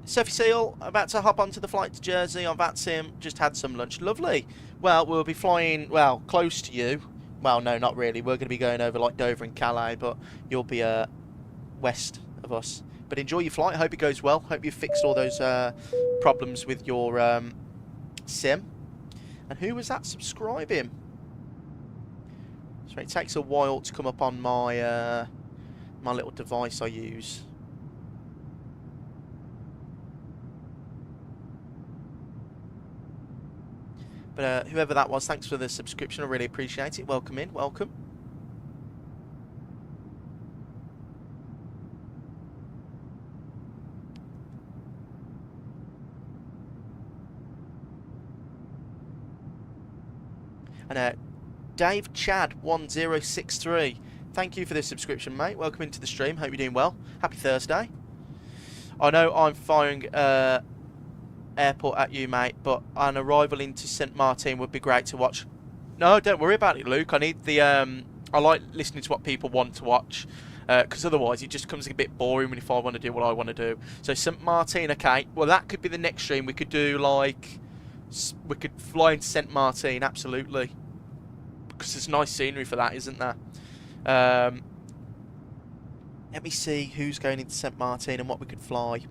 Sophie Seal, about to hop onto the flight to Jersey on VATSIM. Just had some lunch. Lovely. Well, we'll be flying, well, close to you. Well, no, not really. We're going to be going over like Dover and Calais, but you'll be west of us. But enjoy your flight. Hope it goes well. Hope you've fixed all those problems with your SIM. And who was that subscribing? So it takes a while to come up on my my little device I use. But whoever that was, thanks for the subscription. I really appreciate it. Welcome in. Welcome. And Dave Chad 1063. Thank you for this subscription, mate. Welcome into the stream. Hope you're doing well. Happy Thursday. I know I'm firing airport at you, mate, but an arrival into St Martin would be great to watch. No, don't worry about it, Luke. I need the I like listening to what people want to watch, because otherwise it just becomes a bit boring if I want to do what I want to do. So St Martin, okay. Well, that could be the next stream. We could do like, we could fly into St Martin, absolutely, because there's nice scenery for that, isn't there? Let me see who's going into St Martin and what we could fly.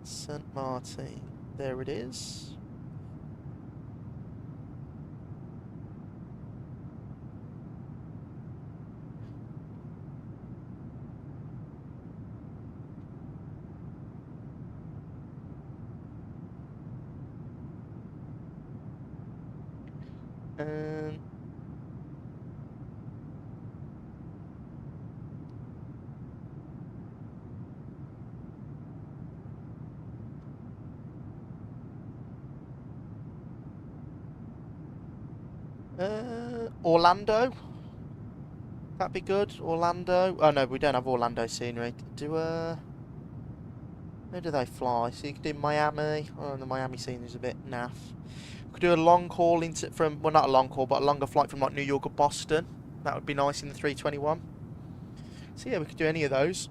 St Martin, there it is. Orlando. That'd be good. Orlando. Oh no, we don't have Orlando scenery. Where do they fly? So you could do Miami. Oh, the Miami scenery's a bit naff. We could do a long haul into well, not a long haul, but a longer flight from like New York or Boston. That would be nice in the 321. So yeah, we could do any of those.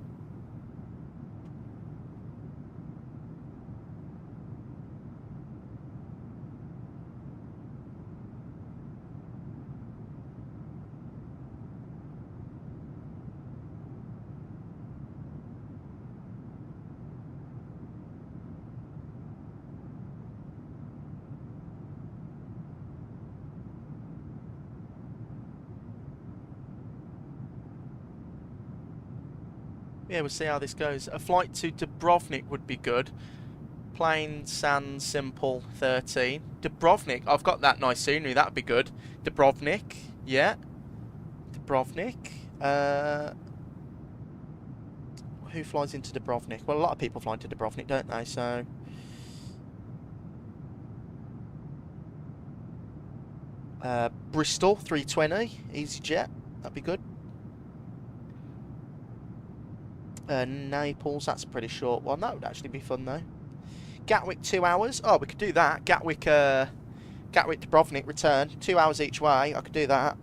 Yeah, we'll see how this goes. A flight to Dubrovnik would be good. Plain, sand, simple, 13. Dubrovnik, I've got that nice scenery, that would be good. Dubrovnik, yeah. Dubrovnik. Who flies into Dubrovnik? Well, a lot of people fly into Dubrovnik, don't they? So Bristol, 320, EasyJet, that'd be good. Naples, that's a pretty short one. That would actually be fun though. Gatwick, 2 hours. Oh, we could do that. Gatwick Dubrovnik return, 2 hours each way. I could do that.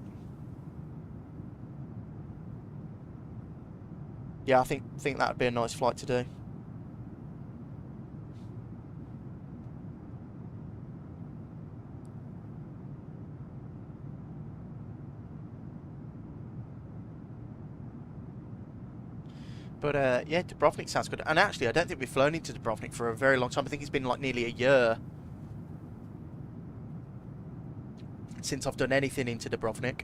Yeah, I think that would be a nice flight to do. But yeah, Dubrovnik sounds good. And actually, I don't think we've flown into Dubrovnik for a very long time. I think it's been like nearly a year since I've done anything into Dubrovnik.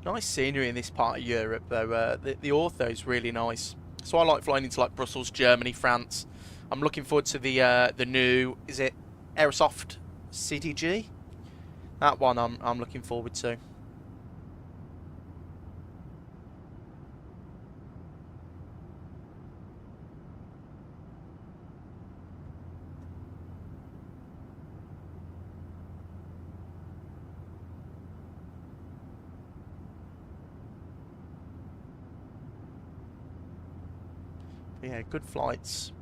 Nice scenery in this part of Europe, though. The ortho's really nice. So I like flying into like Brussels, Germany, France. I'm looking forward to the new, is it Aerosoft CDG? That one I'm looking forward to. Yeah, good flights.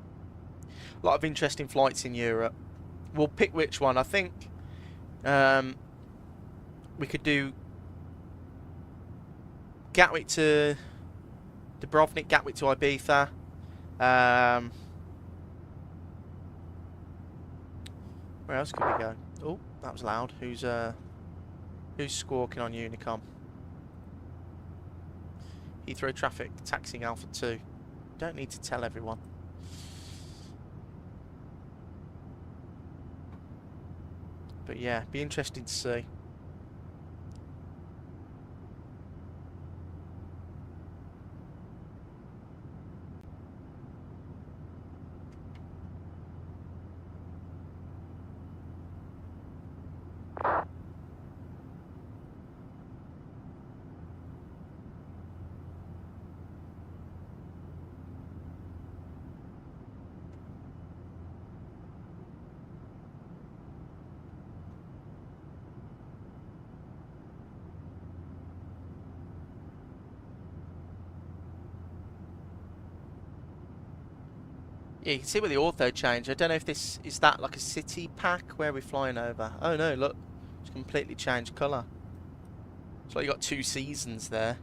A lot of interesting flights in Europe. We'll pick which one. I think we could do Gatwick to Dubrovnik, Gatwick to Ibiza. Where else could we go? Oh, that was loud. Who's squawking on Unicom? Heathrow traffic, taxiing Alpha 2. Don't need to tell everyone. But yeah, be interesting to see. Yeah, you can see where the ortho changed. I don't know if this is that like a city pack where we're flying over. Oh no, look, it's completely changed colour. It's like you got 2 seasons there.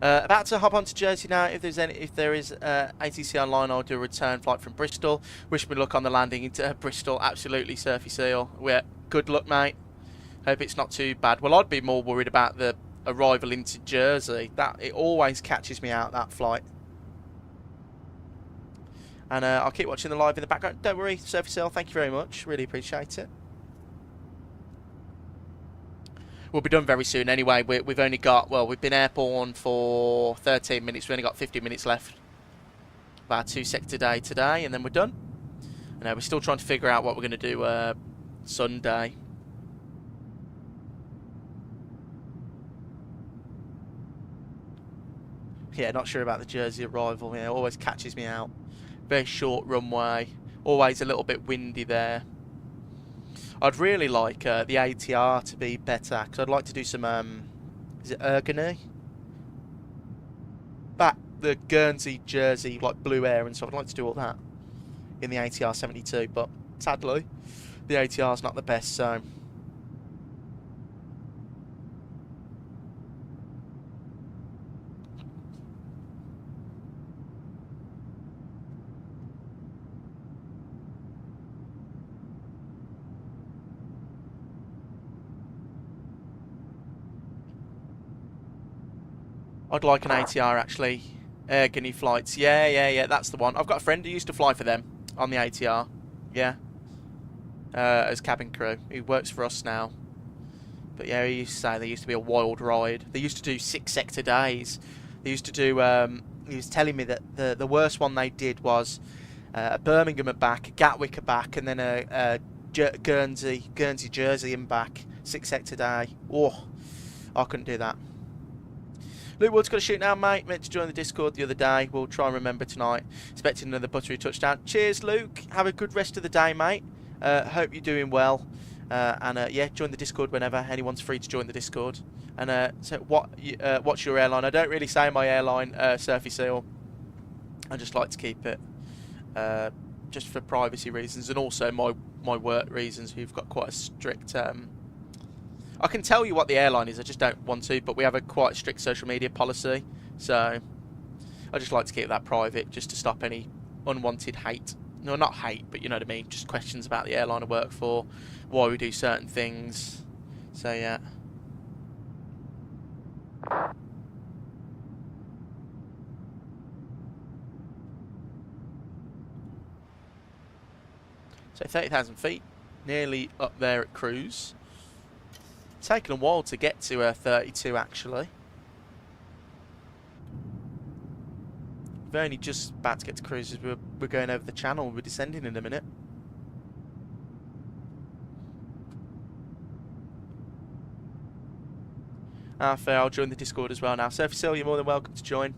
About to hop onto Jersey now. If there is ATC online, I'll do a return flight from Bristol. Wish me luck on the landing into Bristol. Absolutely, Surfy Seal. Good luck, mate. Hope it's not too bad. Well, I'd be more worried about the arrival into Jersey. It always catches me out, that flight. And I'll keep watching the live in the background. Don't worry, Surfy Seal. Thank you very much. Really appreciate it. We'll be done very soon anyway. We've only got, well, we've been airborne for 13 minutes. We've only got 50 minutes left of our 2-sector day today, and then we're done. And we're still trying to figure out what we're going to do Sunday. Yeah, not sure about the Jersey arrival. Yeah, always catches me out. Very short runway. Always a little bit windy there. I'd really like the ATR to be better, because I'd like to do some, is it Ergony? The Guernsey, Jersey, like Blue Air and stuff. I'd like to do all that in the ATR 72, but sadly, the ATR's not the best, so... I'd like an ATR actually. Ergony flights. Yeah, that's the one. I've got a friend who used to fly for them on the ATR. Yeah. As cabin crew. He works for us now. But yeah, he used to say they used to be a wild ride. They used to do 6-sector days. They used to do, he was telling me that the worst one they did was Birmingham and back, Gatwick and back, and then a Guernsey, Jersey and back. 6-sector day. Oh, I couldn't do that. Luke Wood's got to shoot now, mate. Meant to join the Discord the other day. We'll try and remember tonight. Expecting another buttery touchdown. Cheers, Luke. Have a good rest of the day, mate. Hope you're doing well. Yeah, join the Discord whenever. Anyone's free to join the Discord. And so what's your airline? I don't really say my airline, Surfy Seal. I just like to keep it just for privacy reasons and also my work reasons. We've got quite a strict... I can tell you what the airline is, I just don't want to, but we have a quite strict social media policy, so I just like to keep that private, just to stop any unwanted hate. No, not hate, but you know what I mean, just questions about the airline I work for, why we do certain things, so yeah. So 30,000 feet, nearly up there at cruise. Taken a while to get to 32 actually. We're only just about to get to cruise as we're going over the channel. We're descending in a minute. Fair, I'll join the Discord as well now. So if you're still, you're more than welcome to join.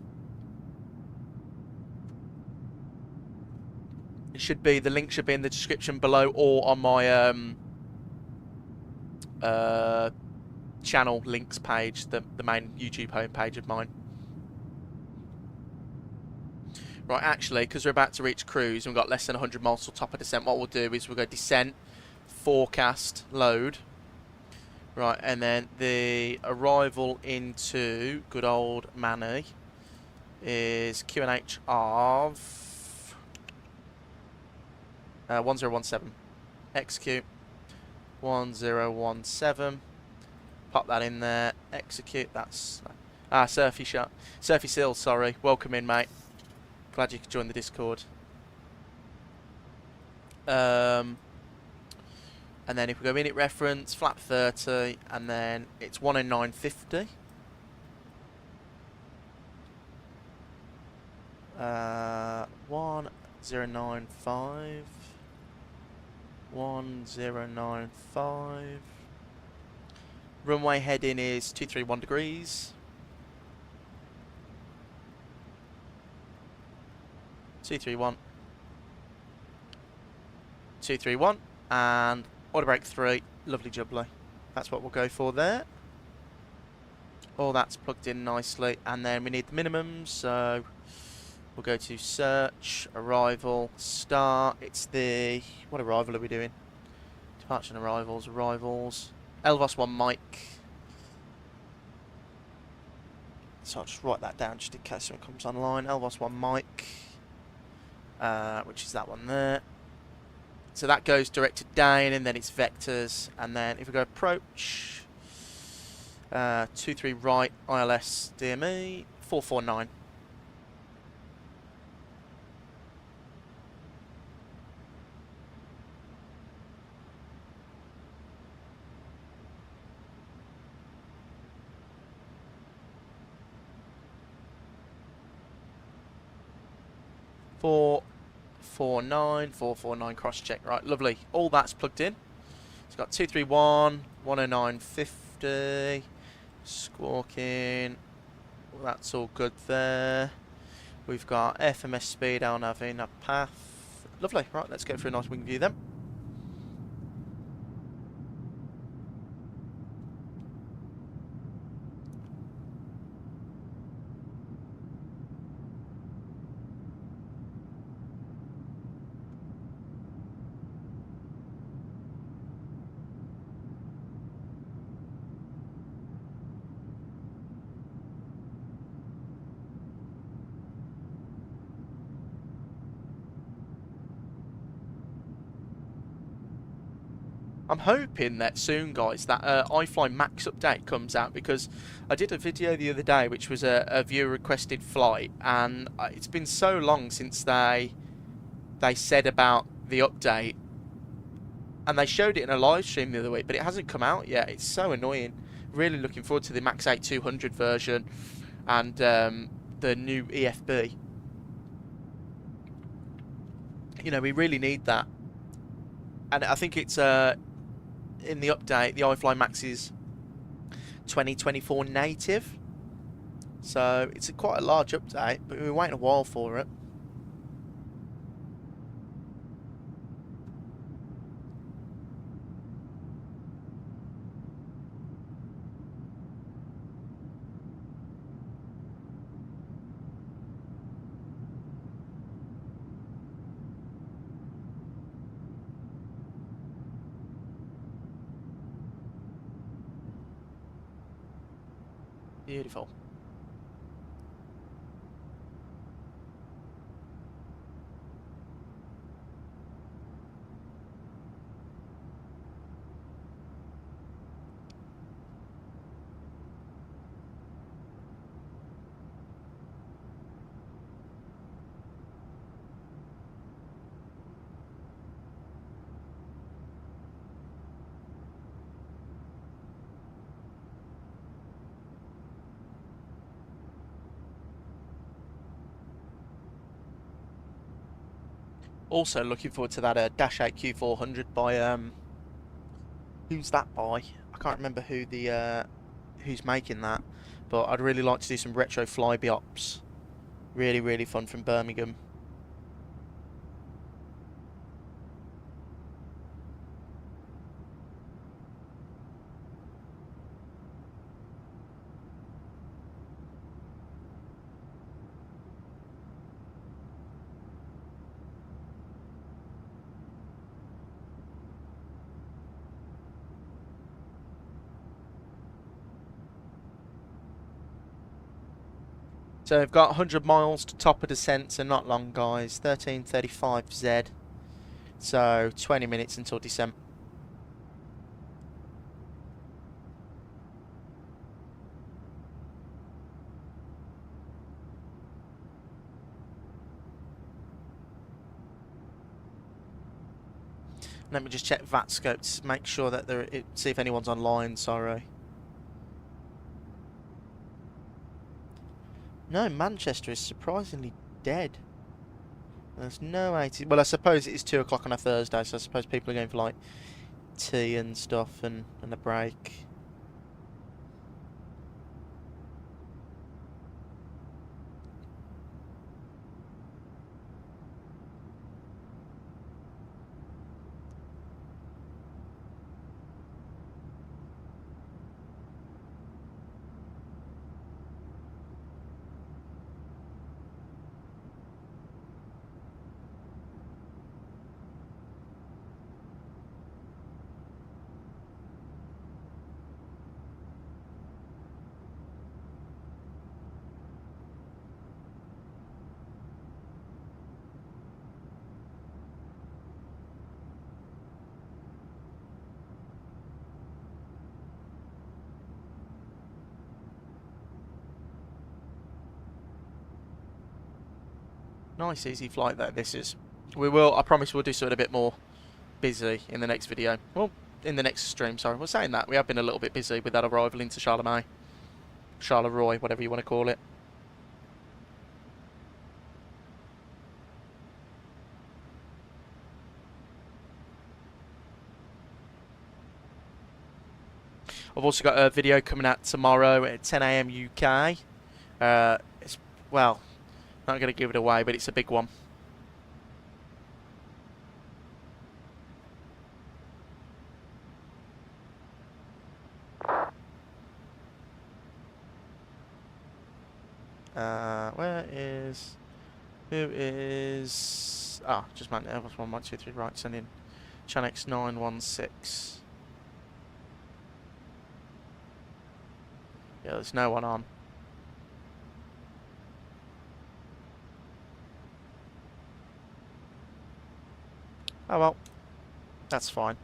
It should be, the link should be in the description below or on my channel links page, the main YouTube homepage of mine. Right, actually, because we're about to reach cruise and we've got less than 100 miles till top of descent, what we'll do is we'll go descent, forecast, load. Right, and then the arrival into good old Manny is QNH of 1017. Execute 1017. Pop that in there. Execute. That's Surfy shot. Surfy Seal. Sorry. Welcome in, mate. Glad you could join the Discord. And then if we go minute reference, flap 30, and then it's 109.50. 1095. 1095. Runway heading is 231 degrees. 231. 231. And auto brake 3. Lovely jubbly. That's what we'll go for there. All that's plugged in nicely. And then we need the minimums. So we'll go to search, arrival, start. It's the... What arrival are we doing? Departure and arrivals. Arrivals. Elvas 1 mic. So I'll just write that down just in case someone comes online. Elvas 1 mic. Which is that one there. So that goes directed down, and then it's vectors. And then if we go approach, 23 right, ILS DME, 449. Four. 449 cross check. Right, lovely. All that's plugged in. It's got 231, 109.50, squawking. Well, that's all good there. We've got FMS speed on having a path. Lovely. Right, let's go for a nice wing view then. I'm hoping that soon, guys, that iFly Max update comes out, because I did a video the other day which was a viewer requested flight, and it's been so long since they said about the update, and they showed it in a live stream the other week, but it hasn't come out yet. It's so annoying. Really looking forward to the Max 8200 version and the new EFB. You know, we really need that, and I think it's in the update, the iFly Max is 2024 native, so it's quite a large update, but we're waiting a while for it. Beautiful. Also looking forward to that Dash 8 Q400 by who's that by? I can't remember who the who's making that, but I'd really like to do some retro flyby ops. Really fun from Birmingham. So we've got 100 miles to top of descent, so not long, guys. 1335Z. So 20 minutes until descent. Let me just check VATScope to make sure that see if anyone's online, sorry. No, Manchester is surprisingly dead. There's no 80. Well, I suppose it is 2 o'clock on a Thursday, so I suppose people are going for like tea and stuff and a break. Nice easy flight though this is. I promise we'll do something a bit more busy in the next video. Well, in the next stream, sorry. We're saying that. We have been a little bit busy with that arrival into Charleroi, whatever you want to call it. I've also got a video coming out tomorrow at 10 AM UK. It's, well, not going to give it away, but it's a big one. Who is... Ah, just man, Airbus 1123 right, sending Chanex 916. Yeah, there's no one on. Oh well, that's fine.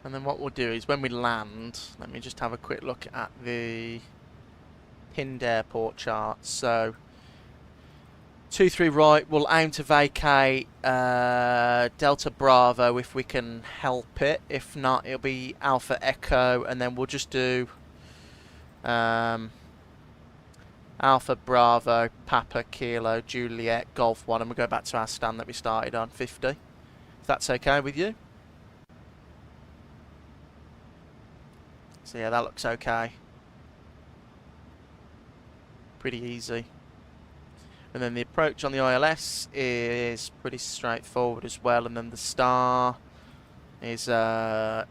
And then what we'll do is when we land, let me just have a quick look at the pinned airport chart. So 23 right, we'll aim to vacate Delta Bravo if we can help it. If not, it'll be Alpha Echo, and then we'll just do Alpha Bravo, Papa Kilo, Juliet, Golf 1, and we'll go back to our stand that we started on, 50. If that's okay with you. So yeah, that looks okay. Pretty easy. And then the approach on the ILS is pretty straightforward as well. And then the star is down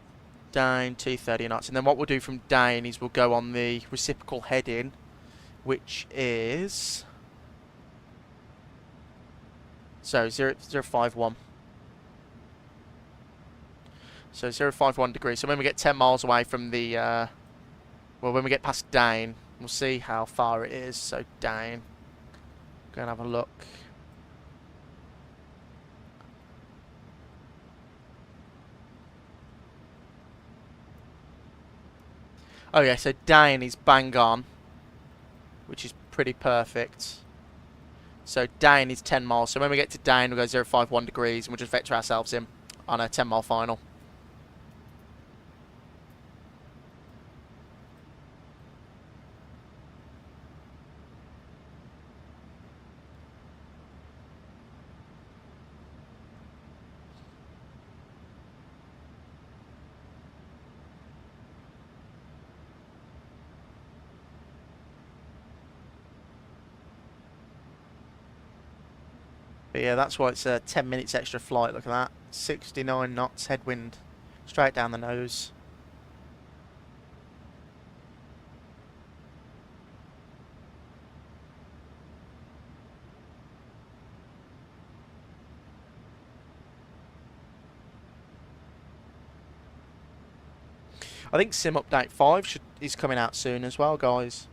230 knots. And then what we'll do from down is we'll go on the reciprocal heading, which is... So 051. So 051 degrees. So when we get 10 miles away from the... well, when we get past down, we'll see how far it is. So down. Go and have a look. Oh yeah, so down is bang on, which is pretty perfect. So down is 10 miles. So when we get to down, we'll go 051 degrees, and we'll just vector ourselves in on a 10-mile final. But yeah, that's why it's a 10 minutes extra flight. Look at that. 69 knots headwind. Straight down the nose. I think Sim Update 5 is coming out soon as well, guys.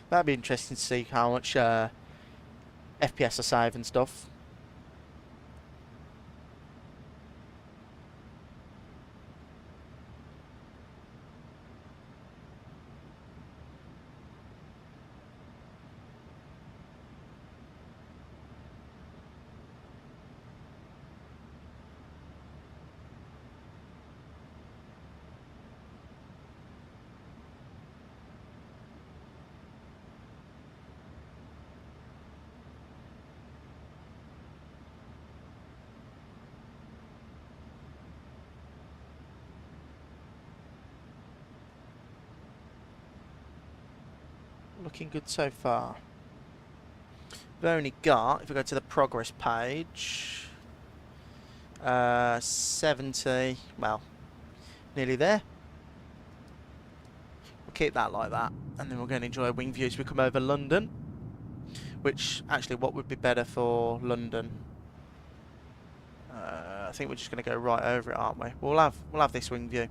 That'd be interesting to see how much FPS I save and stuff. Looking good so far. We've only got, if we go to the progress page, 70, well, nearly there. We'll keep that like that, and then we're going to enjoy a wing view as we come over London. Which, actually, what would be better for London? I think we're just going to go right over it, aren't we? We'll have this wing view.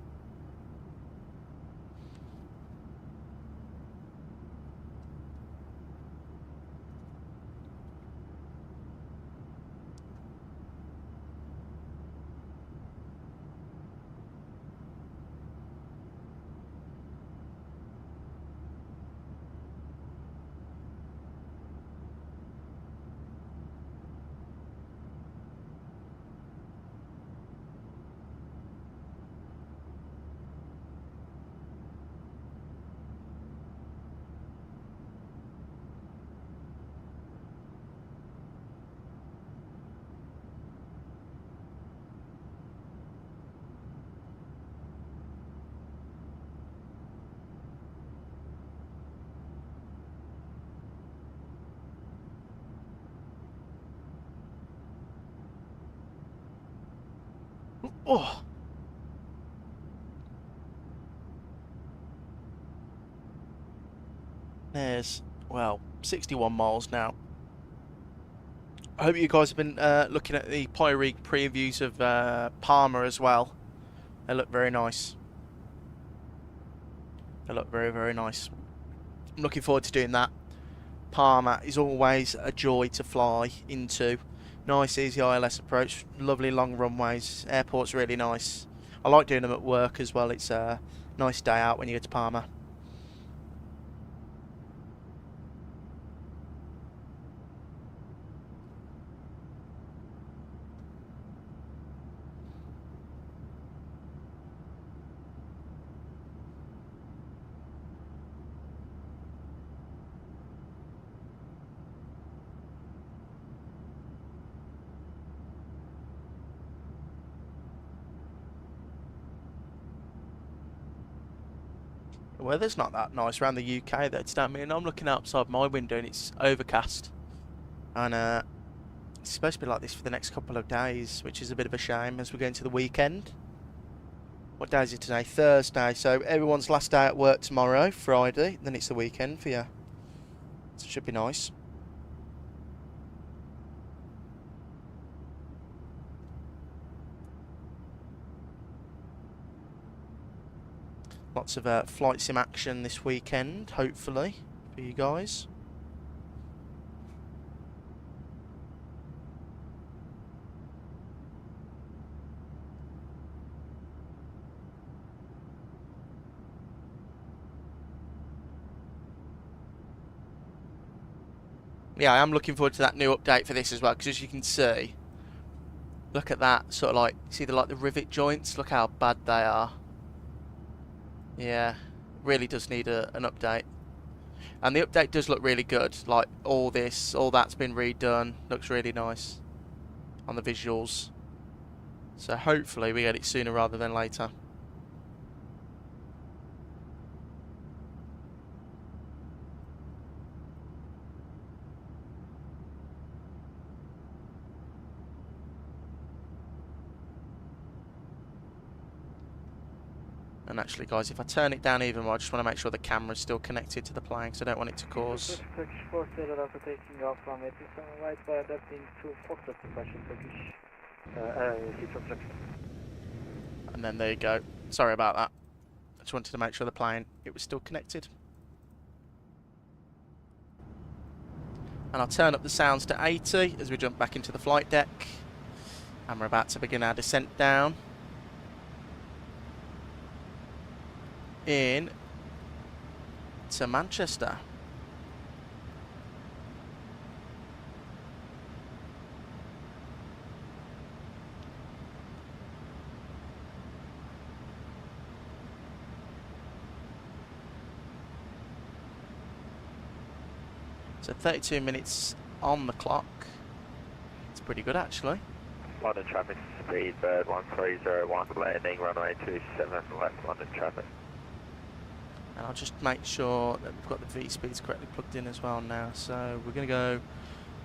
Oh! There's, well, 61 miles now. I hope you guys have been looking at the Pyrig previews of Palma as well. They look very nice. They look very, very nice. I'm looking forward to doing that. Palma is always a joy to fly into. Nice, easy ILS approach. Lovely long runways. Airport's really nice. I like doing them at work as well. It's a nice day out when you go to Palma. The weather's not that nice around the UK though. I mean, I'm looking outside my window and it's overcast. And it's supposed to be like this for the next couple of days, which is a bit of a shame as we go into the weekend. What day is it today? Thursday. So everyone's last day at work tomorrow, Friday. Then it's the weekend for you. So it should be nice. Lots of flight sim action this weekend, hopefully, for you guys. Yeah, I am looking forward to that new update for this as well, because as you can see, look at that, sort of like, see the rivet joints, look how bad they are. Yeah, really does need an update. And the update does look really good. Like all that's been redone. Looks really nice on the visuals. So hopefully we get it sooner rather than later. And actually, guys, if I turn it down even more, I just want to make sure the camera's still connected to the plane, because I don't want it to cause... taking off from it, right by adapting to Foxtrot depression, Turkish, And then there you go. Sorry about that. I just wanted to make sure the plane, it was still connected. And I'll turn up the sounds to 80 as we jump back into the flight deck. And we're about to begin our descent down in to Manchester. So 32 minutes on the clock. It's pretty good actually. London traffic, Speedbird 1301, landing runway 27 left London traffic. And I'll just make sure that we've got the V-speeds correctly plugged in as well now. So we're going to go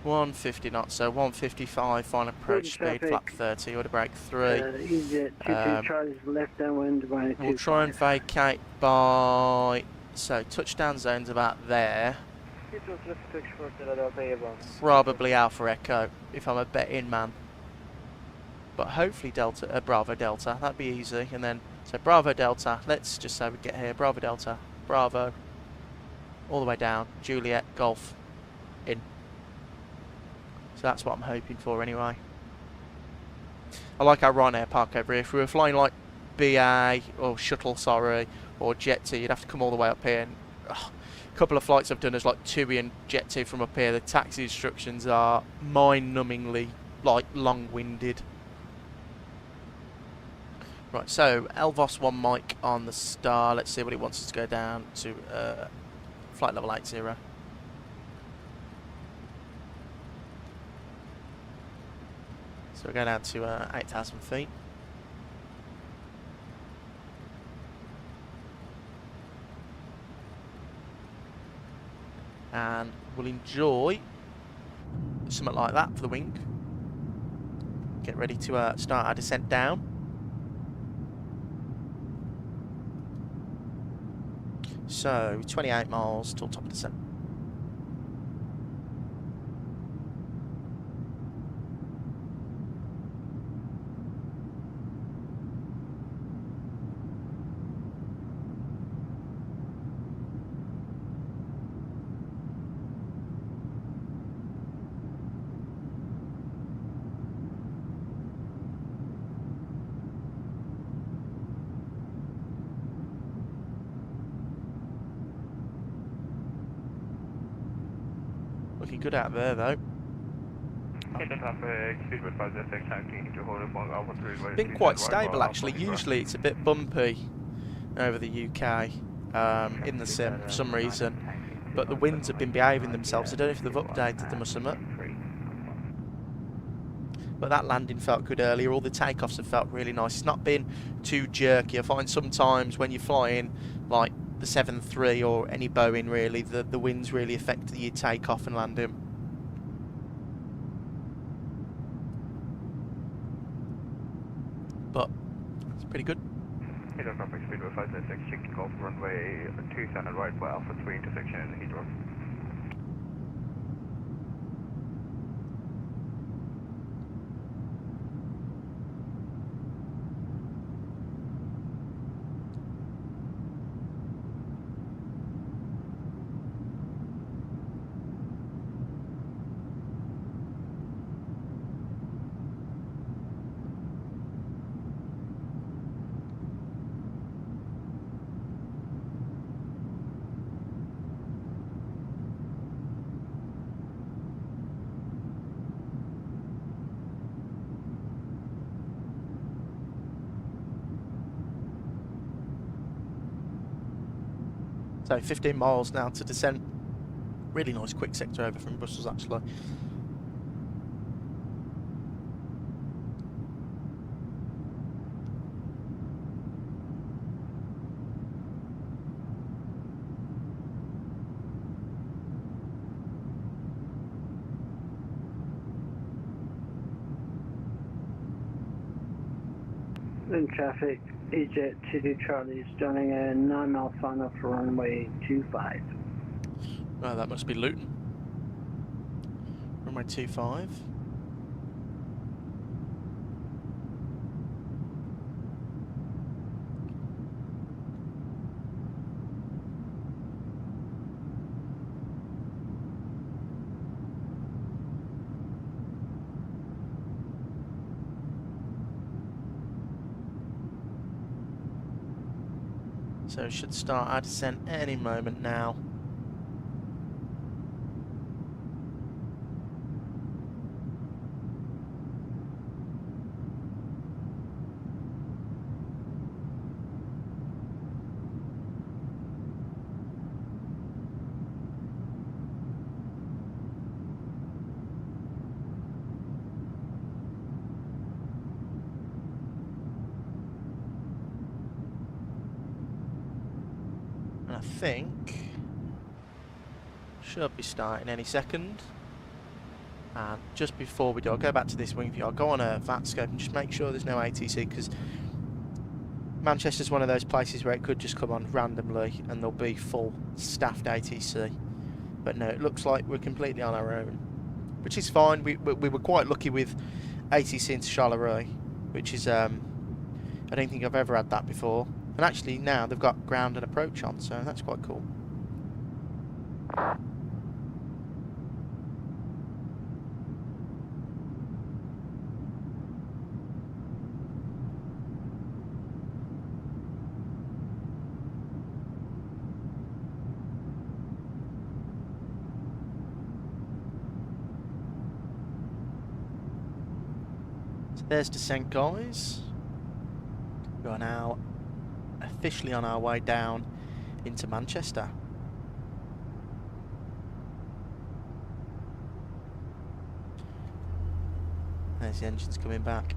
150 knots, so 155, final approach speed, flap 30, order brake 3. EGCC-EBCI-EGCC Charlie's left downwind, runway 25. We'll try and vacate by, so touchdown zone's about there. It was left switch for Philadelphia Airlines. Probably Alpha Echo, if I'm a betting man. But hopefully Delta, Bravo Delta, that'd be easy. And then, so Bravo Delta, let's just say we get here, Bravo Delta, Bravo, all the way down, Juliet, Golf, in. So that's what I'm hoping for anyway. I like our Ryanair park over here. If we were flying like BA, or Shuttle, sorry, or Jet 2, you'd have to come all the way up here. And, a couple of flights I've done as like TUI and Jet 2 from up here, the taxi instructions are mind-numbingly, like, long-winded. Right, so LVOS 1 mic on the star. Let's see what it wants us to go down to flight level 80. So we're going down to 8,000 feet. And we'll enjoy something like that for the wing. Get ready to start our descent down. So 28 miles till top of descent. Looking good out there though. Been quite stable actually. Usually it's a bit bumpy over the UK in the sim for some reason, but the winds have been behaving themselves. I don't know if they've updated them or something. But that landing felt good earlier. All the takeoffs have felt really nice. It's not been too jerky. I find sometimes when you're flying like the 7.3 or any Boeing really, the winds really affect your takeoff and landing. But it's pretty good. Traffic speed with 596, kicking off runway 27 right for Alpha 3 intersection in Heathrow. So 15 miles now to descent. Really nice quick sector over from Brussels actually. In traffic, EGCC Charlie is joining a 9 mile final for runway 25. Oh, that must be Luton. Runway 25. . So we should start our descent any moment now. I think should be starting any second. And just before we do, I'll go back to this wing view. I'll go on a VATScope and just make sure there's no ATC, because Manchester's one of those places where it could just come on randomly and there'll be full staffed ATC. But no, it looks like we're completely on our own, which is fine. We were quite lucky with ATC into Charleroi, which is I don't think I've ever had that before. And actually now they've got ground and approach on, so that's quite cool. So there's descent, guys. We are now officially on our way down into Manchester. There's the engines coming back.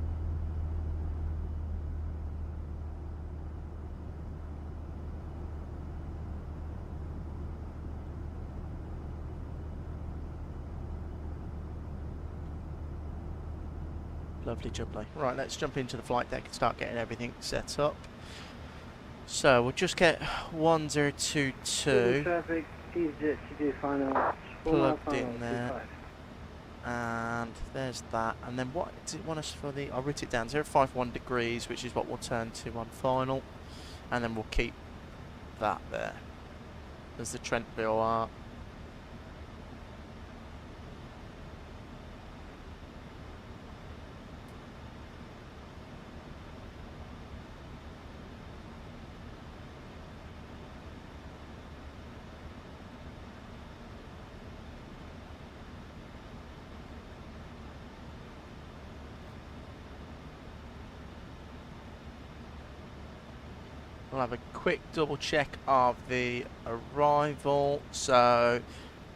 Lovely jubbly. Right, let's jump into the flight deck and start getting everything set up. So we'll just get 1022 traffic, EGCC final, plugged in there, and there's that. And then what does it want us for the? I'll route it down 051 degrees, which is what we'll turn to on final, and then we'll keep that there as the Trent VOR. We'll have a quick double check of the arrival. So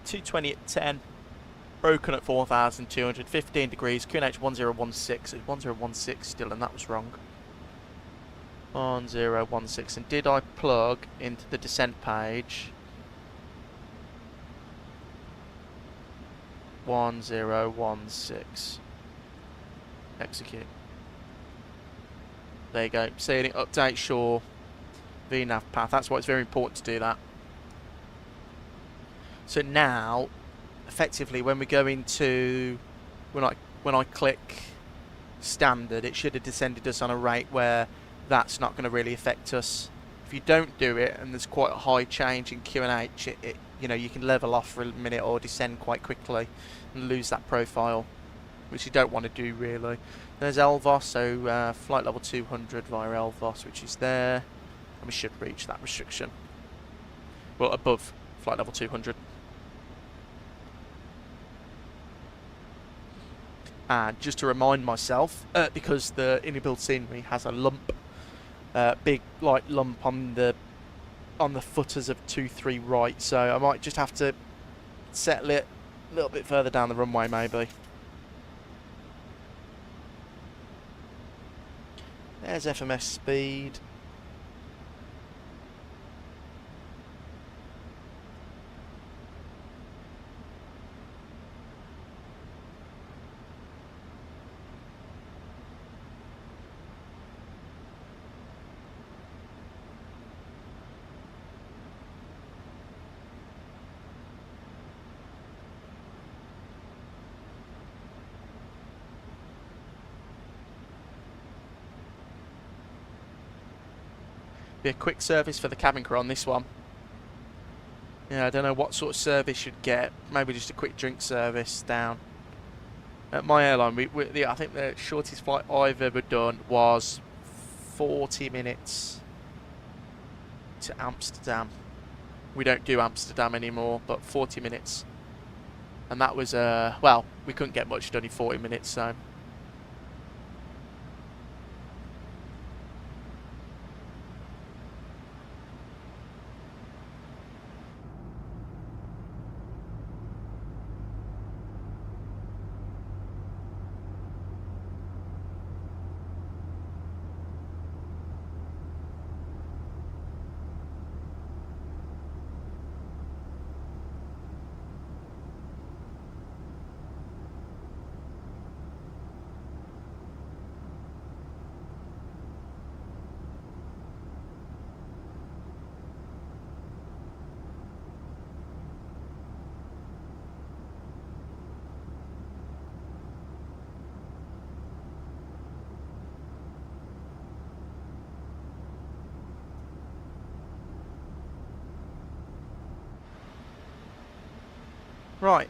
220 at 10, broken at 4,200, 15 degrees, QNH 1016. It's 1016 still, and that was wrong. 1016. And did I plug into the descent page? 1016. Execute. There you go. Seeing it update shore. VNAV path. That's why it's very important to do that. So now, effectively, when we go into when I click standard, it should have descended us on a rate where that's not going to really affect us. If you don't do it, and there's quite a high change in QNH, you know, you can level off for a minute or descend quite quickly and lose that profile, which you don't want to do really. There's LVOS, so flight level 200 via LVOS, which is there. And we should reach that restriction. Well, above flight level 200. And just to remind myself, because the inner-build scenery has a lump, big light lump on the footers of 23 right, so I might just have to settle it a little bit further down the runway, maybe. There's FMS speed. Be a quick service for the cabin crew on this one. Yeah, I don't know what sort of service you'd get. Maybe just a quick drink service down. At my airline, I think the shortest flight I've ever done was 40 minutes. to Amsterdam. We don't do Amsterdam anymore, but 40 minutes. And that was, well, we couldn't get much done in 40 minutes, so... Right.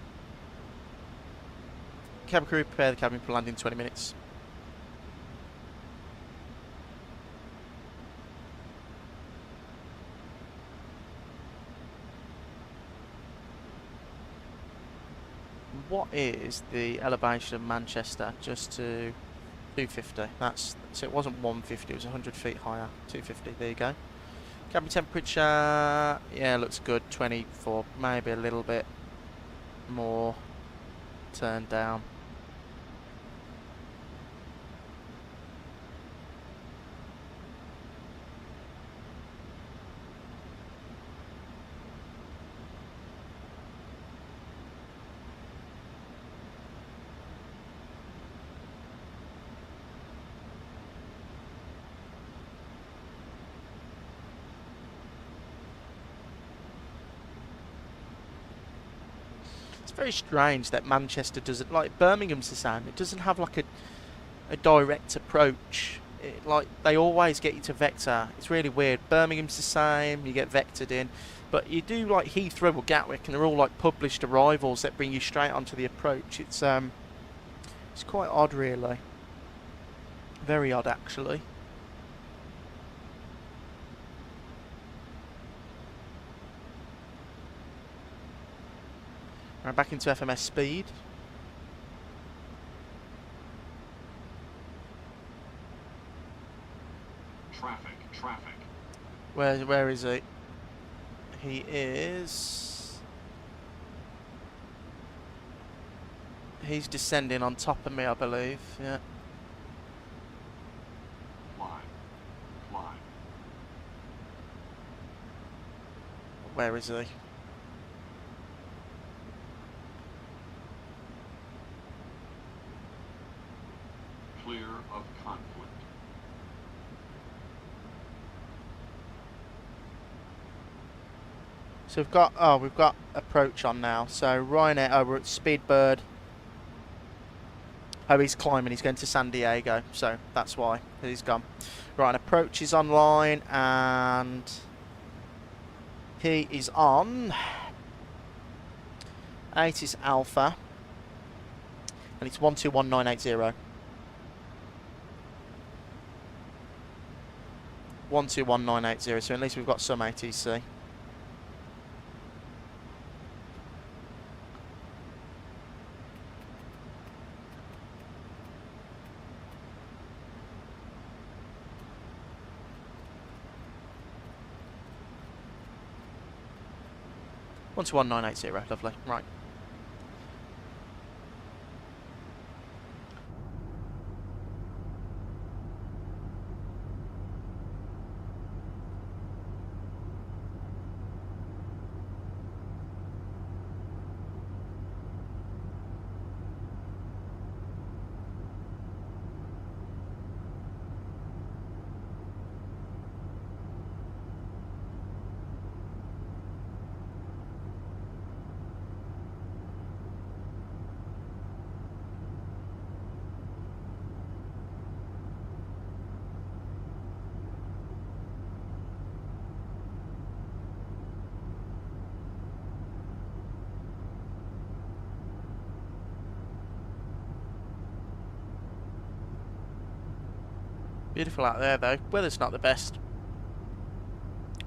Cabin crew, prepare the cabin for landing in 20 minutes. What is the elevation of Manchester? Just to 250. That's so it wasn't 150, it was 100 feet higher. 250, there you go. Cabin temperature, yeah, looks good. 24, maybe a little bit more turned down. It's very strange that Manchester doesn't, like Birmingham's the same, it doesn't have like a direct approach. Like they always get you to vector. It's really weird. Birmingham's the same, you get vectored in, but you do like Heathrow or Gatwick and they're all like published arrivals that bring you straight onto the approach. It's quite odd really. Very odd actually. Right, back into FMS speed. Traffic. Where is he? He is... He's descending on top of me, I believe. Yeah. Climb. Where is he? Clear of conflict. So we've got approach on now. So Ryanair, we're at Speedbird. Oh, he's climbing. He's going to San Diego. So that's why he's gone. Right, and approach is online, and he is on 8 is Alpha, and it's 121980. 121980. So at least we've got some ATC. One to 1980, lovely. Right. Beautiful out there though. Weather's not the best.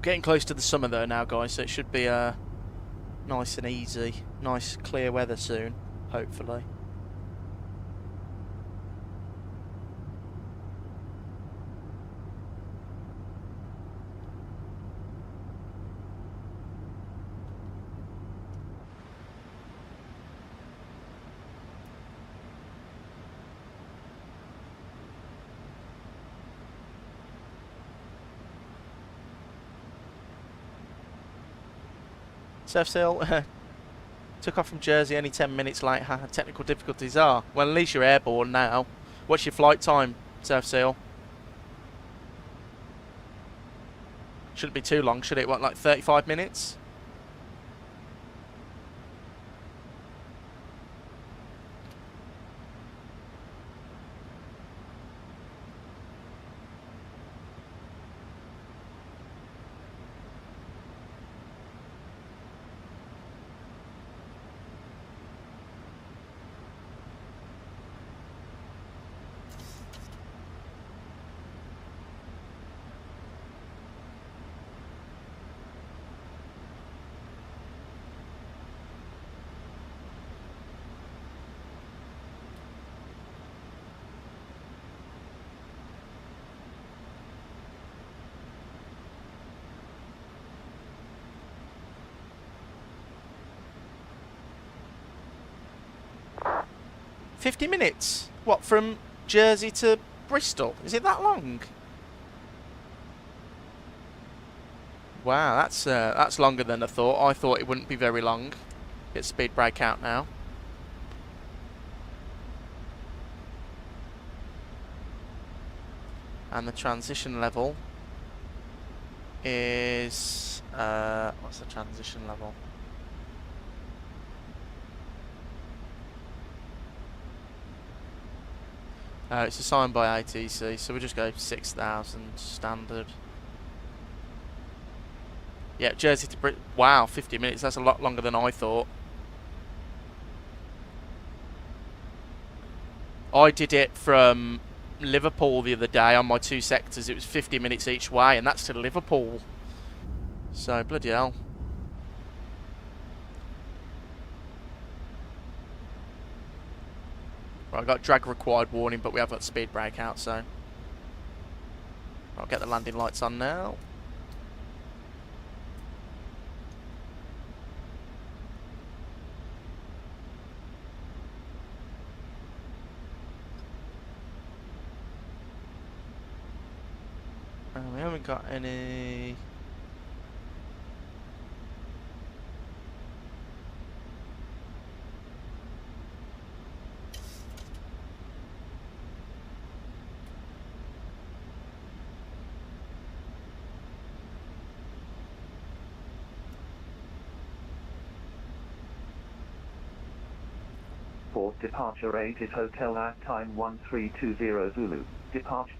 Getting close to the summer though now, guys, so it should be nice and easy. Nice clear weather soon, hopefully. Surf Seal took off from Jersey only 10 minutes late. Technical difficulties are. Well, at least you're airborne now. What's your flight time, Surf Seal? Shouldn't be too long, should it? What, like 35 minutes? $50 minutes? What, from Jersey to Bristol? Is it that long? Wow, that's longer than I thought. I thought it wouldn't be very long. Get speed brake out now. And the transition level is what's the transition level? It's assigned by ATC, so we'll just go 6,000 standard. Yeah, Jersey to Brit. Wow, 50 minutes. That's a lot longer than I thought. I did it from Liverpool the other day on my 2 sectors. It was 50 minutes each way, and that's to Liverpool. So, bloody hell. Right, I got drag required warning, but we have got speed brake out, so I'll get the landing lights on now. We haven't got any. Departure rate is Hotel at time 1320 Zulu. Departure.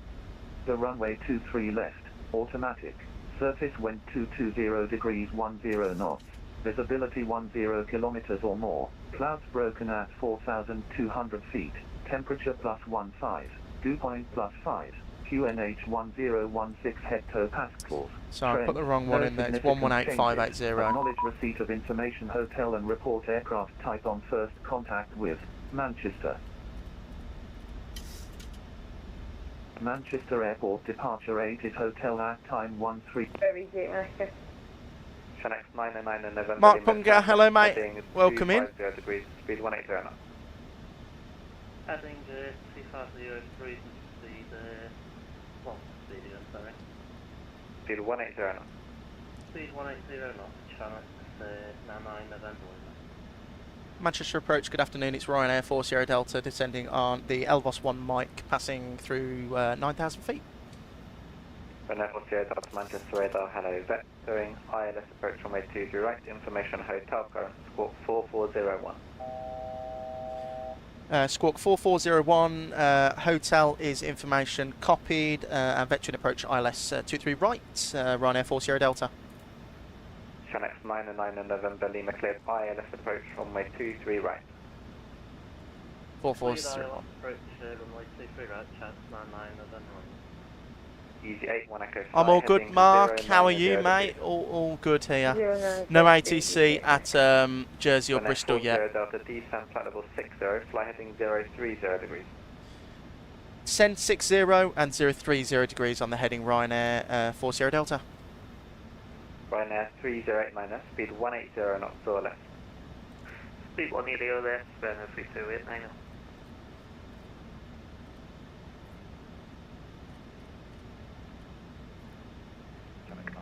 The runway 23 left. Automatic. Surface wind 220 degrees 10 knots. Visibility 10 kilometers or more. Clouds broken at 4,200 feet. Temperature +15. Dew point +5. QNH 1016 hectopascals. Sorry, I put the wrong one in there. It's 118580. Acknowledge receipt of information hotel and report aircraft type on first contact with Manchester. Manchester Airport departure rate is Hotel at time 13. Channex 909 and November. Mark Punga, hello mate. Welcome in. Degrees, speed 180 knots. Adding 2503 speed, well, speed again, sorry. Speed 180 knots. Speed 180 knots, Channex 99 November. Manchester approach, good afternoon. It's Ryanair 4 Sierra Delta descending on the Elvos 1 mic, passing through 9,000 feet. Ryanair 4 Sierra Delta, Manchester radar, hello. Vectoring ILS approach runway 23 right, information hotel, current squawk 4401. Squawk 4401, hotel is information copied, and vectoring approach ILS 23 right, Ryanair 4 Sierra Delta. Channex 909 and November Lima cleared ILS approach runway 23 right. 440. Approach runway 23 right, Channex 99 November. Easy 81 Echo. I'm all good, heading Mark. 090 How are you, mate? degrees. All good here. 09 No ATC at Jersey or Runway Bristol 40 yet. Delta, descent flight level 60, fly heading 030 degrees. Send 60 and 030 degrees on the heading Ryanair 40 Delta. Ryanair 308 speed 180 knots or less. Speed 180 left, Ryanair 328neo.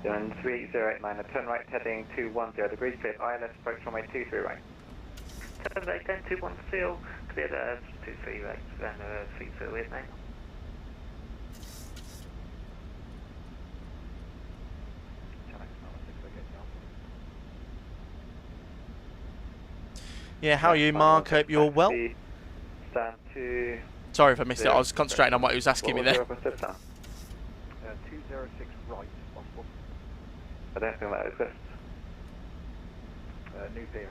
Dillon 3089, turn right heading 210 degrees, clear ILS, approach runway 23 right. Turn right then 210, clear the 23 right, Ryanair 328neo. Yeah, how are you, Mark? Hope you're well. Stand to... Sorry if I missed it. I was concentrating on what he was asking me there. 206 right, possible. I don't think that exists. New pier.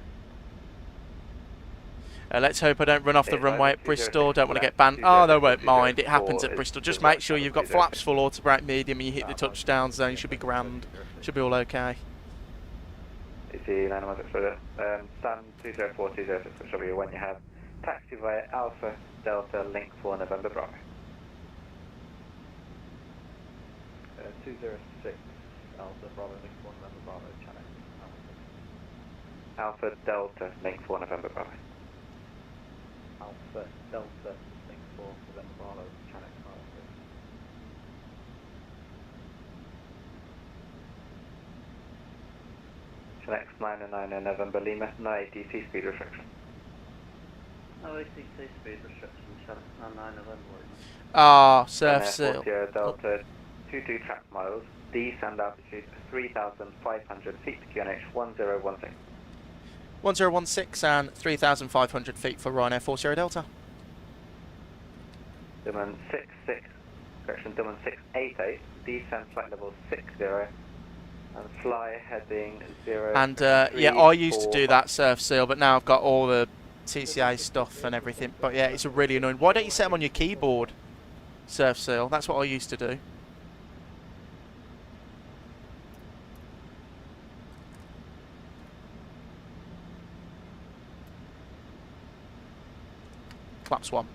Let's hope I don't run off the runway at Bristol. Don't want to get banned. Oh, they won't mind. It happens at Bristol. Just make sure you've got flaps full, auto brake medium, and you hit the touchdown zone. You should be grand. Should be all okay. EC 916 for stand 20420, which will be when you have taxi via Alpha Delta Link 4 November Bravo. 206 Alpha Bravo Link 4 November Bravo, channel. Alpha Delta Link 4 November Bravo. Alpha Delta Link 4 November Bravo, channel. Channel 909 November Lima, no ATC speed restriction. No ATC speed restriction, channel 99 November. Ah, surf seal. Delta 22 track miles, descend altitude 3,500 feet, QNH 1016. 1016 and 3,500 feet for Ryanair 40 Delta. Dillon 688, descend flight level 60, and fly heading 0. And yeah, I used to do that surf seal, but now I've got all the TCA stuff and everything. But yeah, it's really annoying. Why don't you set them on your keyboard? Surf seal. That's what I used to do. Flaps 1.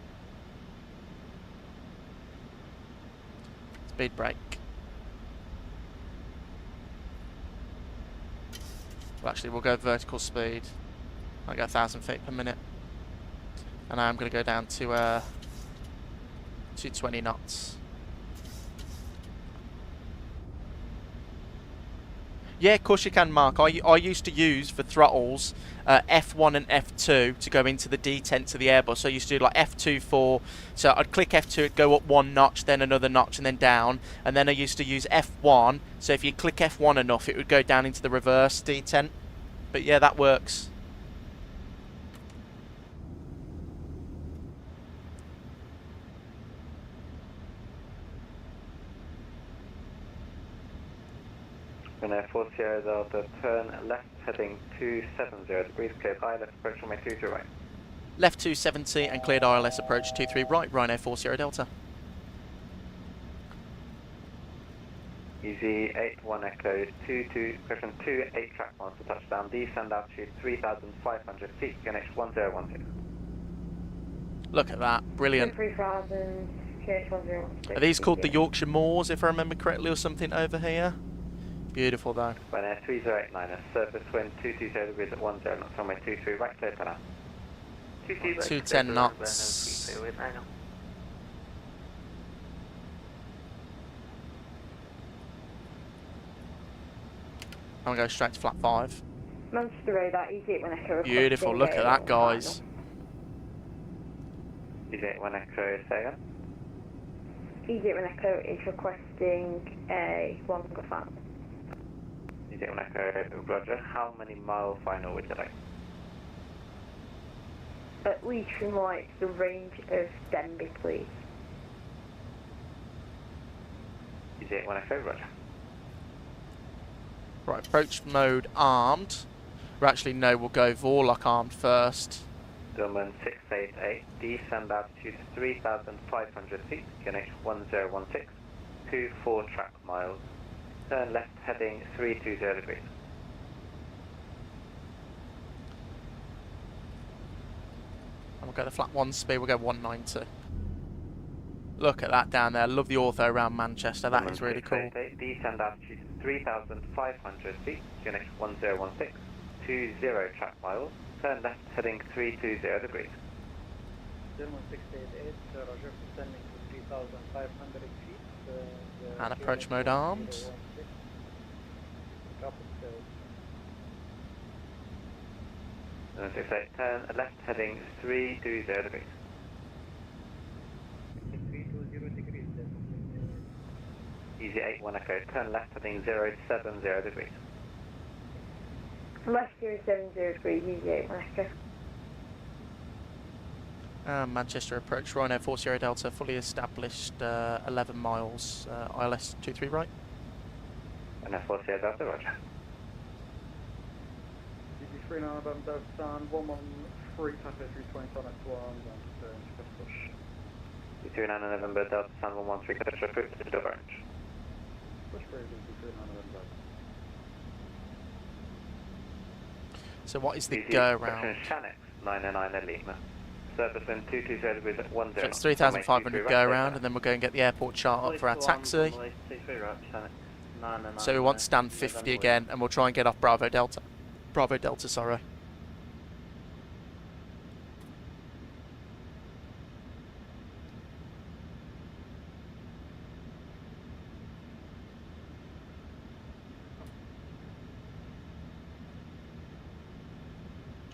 Speed brake. Well, actually, we'll go vertical speed. I go 1,000 feet per minute. And I'm going to go down to 220 knots. Yeah, of course you can, Mark. I used to use for throttles F1 and F2 to go into the detent to the Airbus. So I used to do like F2 for, so I'd click F2, it'd go up one notch, then another notch, and then down. And then I used to use F1, so if you click F1 enough, it would go down into the reverse detent. But yeah, that works. Ryanair 40 Delta, turn left heading 270 degrees, cleared ILS approach runway 23 right. Left 270 and cleared ILS approach 23 right, Ryanair 40 Delta. Easy 81 Echo 22, question 28 track miles to touchdown, descend altitude 3,500 feet, QNH 1016. Look at that, brilliant. 3000, QH 1016. Are these called the Yorkshire Moors, if I remember correctly, or something over here? Beautiful though. Ryanair 3089, surface wind 220 degrees at 10 knots, runway 23 right, clear for now. 210 knots. I'm going to go straight to flat 5. Manchester radar, EG1 Echo. Beautiful, look at that, guys. EG1 Echo, say again? EG1 Echo is requesting a longer fan. EG1 Echo, Roger. How many mile final would you like? At least from like the range of Denby, please. EG1 Echo, Roger. Right, approach mode armed. Or actually, no, we'll go Vorlock armed first. Dillon 688, descend altitude 3,500 feet, QNH 1016. 24 track miles. Turn left heading 320 degrees. And we'll go the flat 1 speed, we'll go 190. Look at that down there. Love the ortho around Manchester. That is really cool. Descend altitude 3,500 feet. Unit 1016. 20 track miles. Turn left heading 320 degrees. Dillon 688, Roger, descending to 3,500 feet. And approach mode armed. And 68, turn left heading 320 degrees. 320 degrees. Easy 81 Echo, turn left heading 070 degrees. Left 070 degrees, easy 81 Echo. Manchester approach, Ryanair 40 Delta, fully established 11 miles, ILS 23 right. Ryanair 40 Delta, roger. DG3 now, Delta, Sun, 113, Takeoff 320, on F1, and push. DG3 9 November, Delta, Sun 113, Takeoff, approach to the orange. Push for DG3 9 November. So what is the go round? Shanix 999 Lima. Surface wind 220 degrees at 10. It's 3,500 go around, and then we'll go and get the airport chart up for our taxi. So we want stand 50 again, and we'll try and get off Bravo Delta. Bravo Delta, sorry.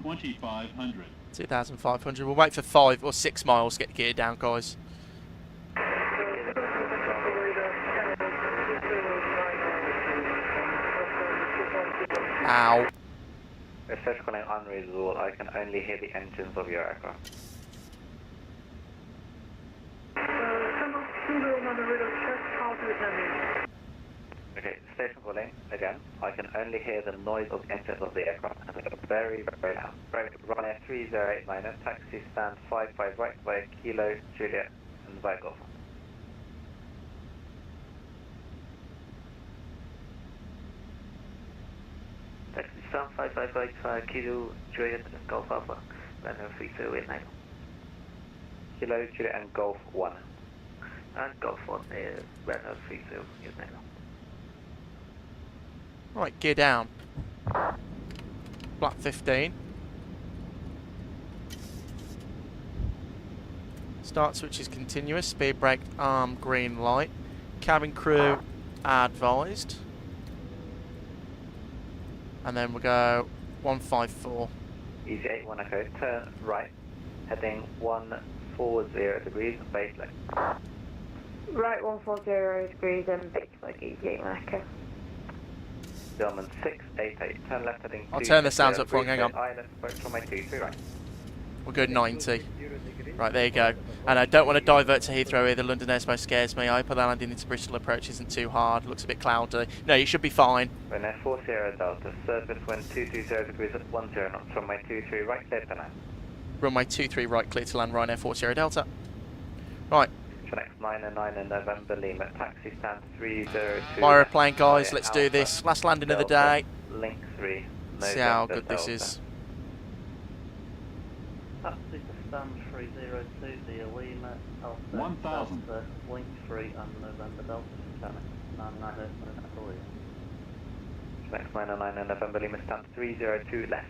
$2,500. 2,500. We'll wait for 5 or 6 miles to get geared down, guys. Ow. If such calling unreasonable, I can only hear the engines of your aircraft. Okay, station calling again. I can only hear the noise of the engines of the aircraft. Very, very loud. Ryanair 3089, taxi stand 55 right via Kilo, Juliet, and via Golf. Taxi stand 55 right via Kilo, Juliet, and Golf Alpha. Ryanair 3089. Kilo, Juliet, and Golf 1. And Golf 1 is Ryanair 3089. Right, gear down. Flat 15. Start switch is continuous. Speed brake arm green light. Cabin crew advised. And then we'll go 154. Easy 81 Echo, turn right, heading 140 degrees, base leg. Right 140 degrees and base leg, easy 81 Echo. Dillon 688, turn left heading 2. I'll turn the sounds up for hang on. Island approach from my 23 right. We'll go 90. Right, there you go. And I don't want to divert to Heathrow either. London airspace scares me. I hope that landing into Bristol approach isn't too hard. Looks a bit cloudy. No, you should be fine. Ryanair 40 Delta, surface wind 220 degrees at 10 knots from my 23 right, clear to land. Runway 23 right, clear to land, Ryanair 40 Delta. Right. Shanix 909 in November, Lima, taxi stand 302. My aeroplane, guys, let's do this. Last landing of the day. Link 3. See how good this is. Taxi to stand 302, dear Lima, Alpha 1,000. Delta, Link 3 and November Delta, Shanix 998 November Lima. Shanix 909 in November, Lima, stand 302 left.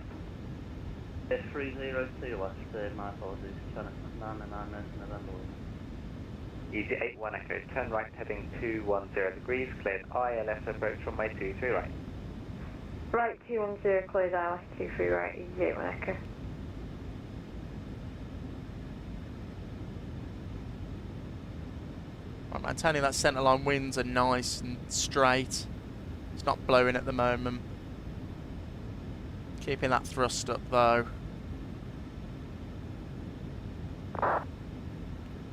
302 left, my apologies, Shanix 998 November Lima. Easy 81 Echo, turn right heading 210 degrees, cleared ILS approach from my 23 right. Right 210 cleared ILS 23 right, easy 81 Echo. Right, maintaining that centre line, winds are nice and straight. It's not blowing at the moment. Keeping that thrust up though.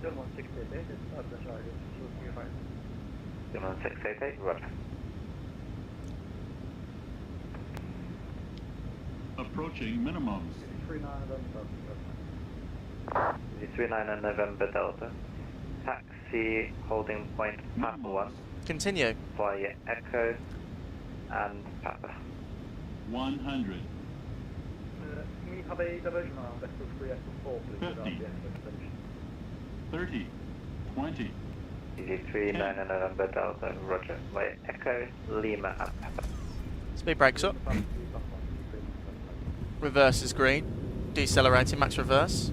Dillon 688, that's right, it's right. Dillon 688, roger. Approaching minimums. 39 November. 39 November Delta. taxi holding point Papa 1. Continue. Via Echo and Papa. 100. Can we have a diversion on vessel 3F4, please, without the 50. extension? 30. 20. EG3 9 November Delta, roger. Via Echo, Lima and Papa. Speed brakes up. Reverse is green. Decelerating, max reverse.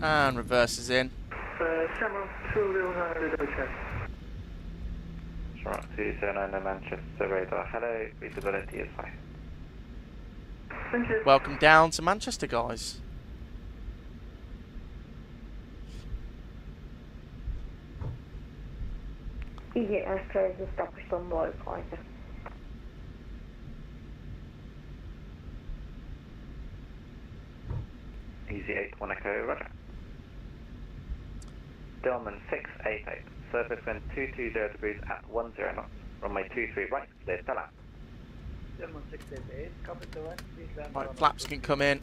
And reverse is in. Shamrock 209, double check. Shamrock 209 Manchester radar. Hello, visibility is fine. Thank you. Welcome down to Manchester, guys. EGCC is established on low flight. Easy 81 Echo, roger. Dillon 688, surface wind 220 degrees at 10 knots. Runway 23 right, clear Stella. Dillon 688, copy to right, please land Right, on flaps can come in.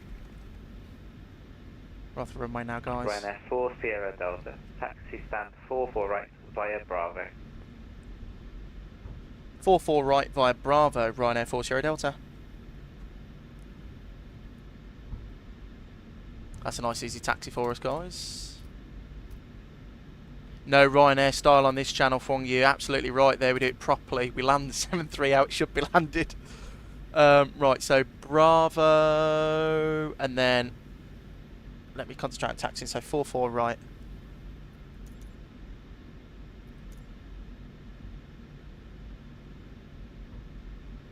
We're off the runway now, guys. Ryanair 4 Sierra Delta, taxi stand 44 right via Bravo. 4-4 right via Bravo, Ryanair 4 Sierra Delta. That's a nice easy taxi for us, guys. No Ryanair style on this channel from you. Absolutely right there. We do it properly. We land the 7-3 how it should be landed. Right, so Bravo, and then let me concentrate on taxiing. So 4-4 right.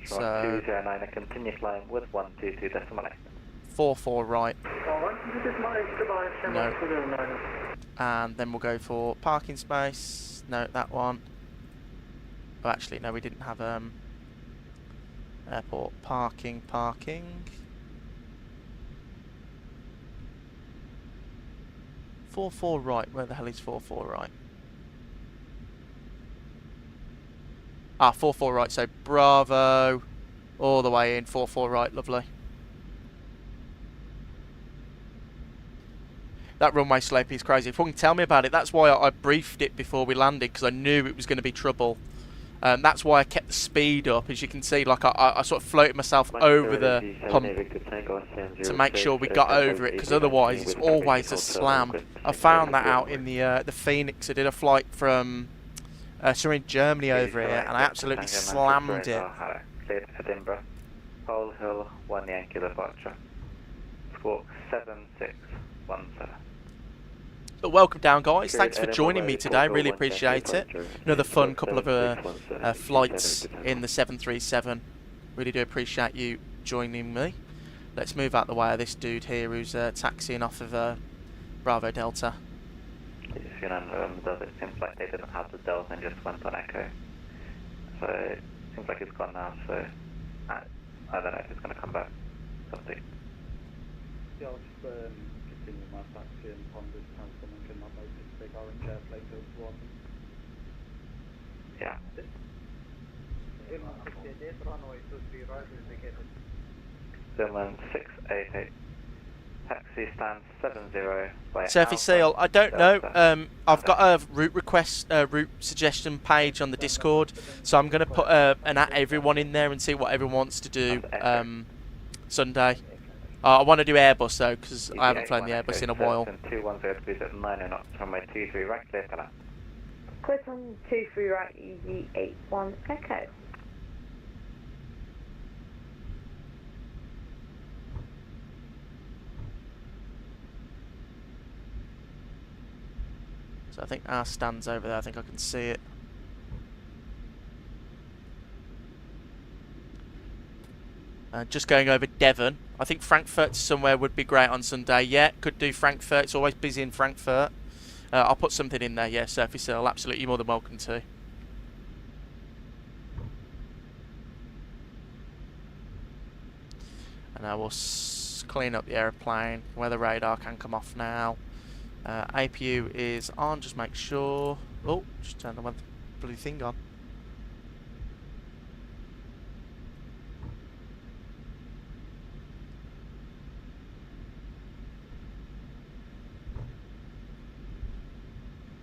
So 209, a continuous line with 122 decimal 8. 4-4 right. Alright, this is my goodbye, Shamrock 209. And then we'll go for parking space. No, that one. Oh, actually, no, we didn't have airport parking. 4-4 right. Where the hell is 4-4 right? Ah, 4-4 right. So Bravo, all the way in. 4-4 right. Lovely. That runway slope is crazy. If you can tell me about it, that's why I briefed it before we landed, because I knew it was going to be trouble. That's why I kept the speed up. As you can see, like I sort of floated myself over the hump to make sure we got over it, because otherwise it's always a slam. I found that out in the Phoenix. I did a flight from somewhere in Germany over here, and I absolutely slammed it. Cleared Edinburgh, Pole Hill 1 Yankee departure. Squawk 7617. But welcome down, guys. Thanks for joining me today. Really appreciate it. Another fun couple of flights in the 737. Really do appreciate you joining me. Let's move out the way of this dude here who's taxiing off of Bravo Delta. It seems like they didn't have the Delta and just went on Echo. So it seems like it's gone now, so I don't know if it's going to come back. Something. Yeah, I'll just continue my taxi and upon this transform and can not notice the big orange airplane goes towards me. Yeah. Dillon 688. Taxi stand 70 by Surface Seal, I don't know. I've got a route request, route suggestion page on the Discord, so I'm going to put an at everyone in there and see what everyone wants to do Sunday. I want to do Airbus though, because I haven't flown the Airbus in a while. 210 degrees at 9 knots, runway 23 right, clear for that. Clear on 23 right, easy 81 Echo. So I think our stand's over there. I think I can see it. Just going over Devon. I think Frankfurt somewhere would be great on Sunday. Yeah, could do Frankfurt. It's always busy in Frankfurt. I'll put something in there. Yeah, Surface Seal. Absolutely, you're more than welcome to. And I will clean up the aeroplane where the radar can come off now. APU is on, just make sure. Oh, just turn the one blue thing on.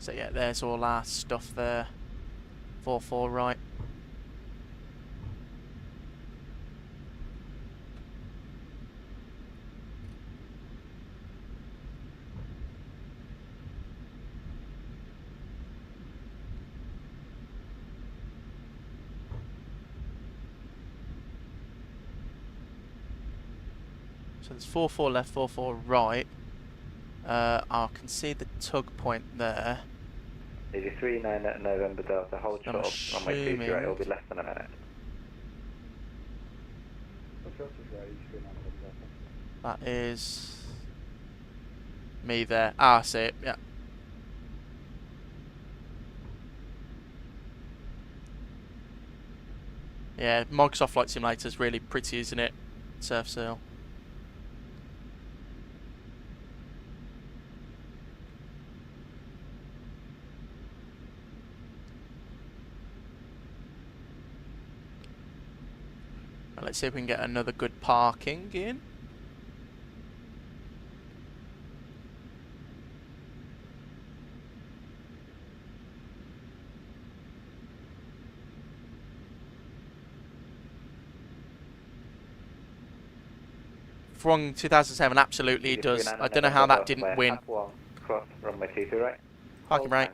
So yeah, there's all our stuff there. 4-4 right. So there's 4-4 left, 4-4 right. I can see the tug point there. EG39 at November Delta, hold I'm short, runway 23, it will be assuming less than a minute. that is me there. Ah, I see it, yeah. Yeah, Microsoft Flight Simulator is really pretty, isn't it? Surf Seal. Let's see if we can get another good parking in. From 2007, absolutely it does. I don't know how that didn't win. Cross, runway 23 right. Parking brake.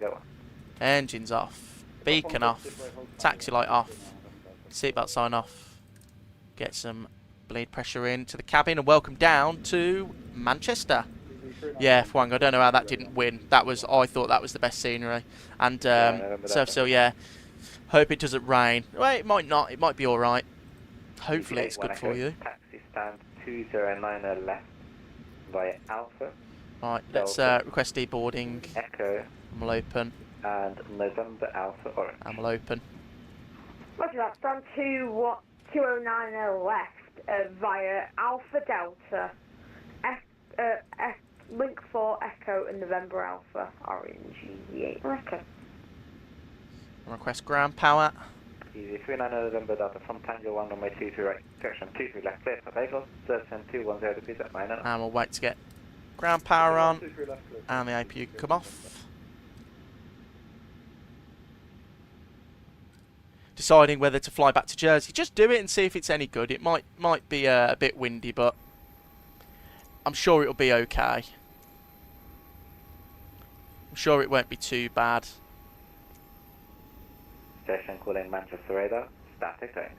Engines off. Beacon off. Taxi light off. Seatbelt sign off. Get some bleed pressure into the cabin and welcome down to Manchester. Yeah, Fwang, I don't know how that didn't win. I thought that was the best scenery. And so yeah, hope it doesn't rain. Well, it might not. It might be all right. Hopefully it's good for you. Taxi stand 209 left via Alpha. Right, let's request deboarding. Echo. I'm will open. And November Alpha Orange. I'm will open. Roger that, stand 2090 left via Alpha Delta, Link 4 Echo and November Alpha Orange, EV8 Echo. Request ground power. EG39 November Delta from Tango 1 runway 23 right, direction 23 left, clear for takeoff, 210 degrees at minor. And we'll wait to get ground power on, and the APU can come off. Deciding whether to fly back to Jersey. Just do it and see if it's any good. It might be a bit windy, but I'm sure it'll be okay. I'm sure it won't be too bad. Station calling Manchester radar, static only.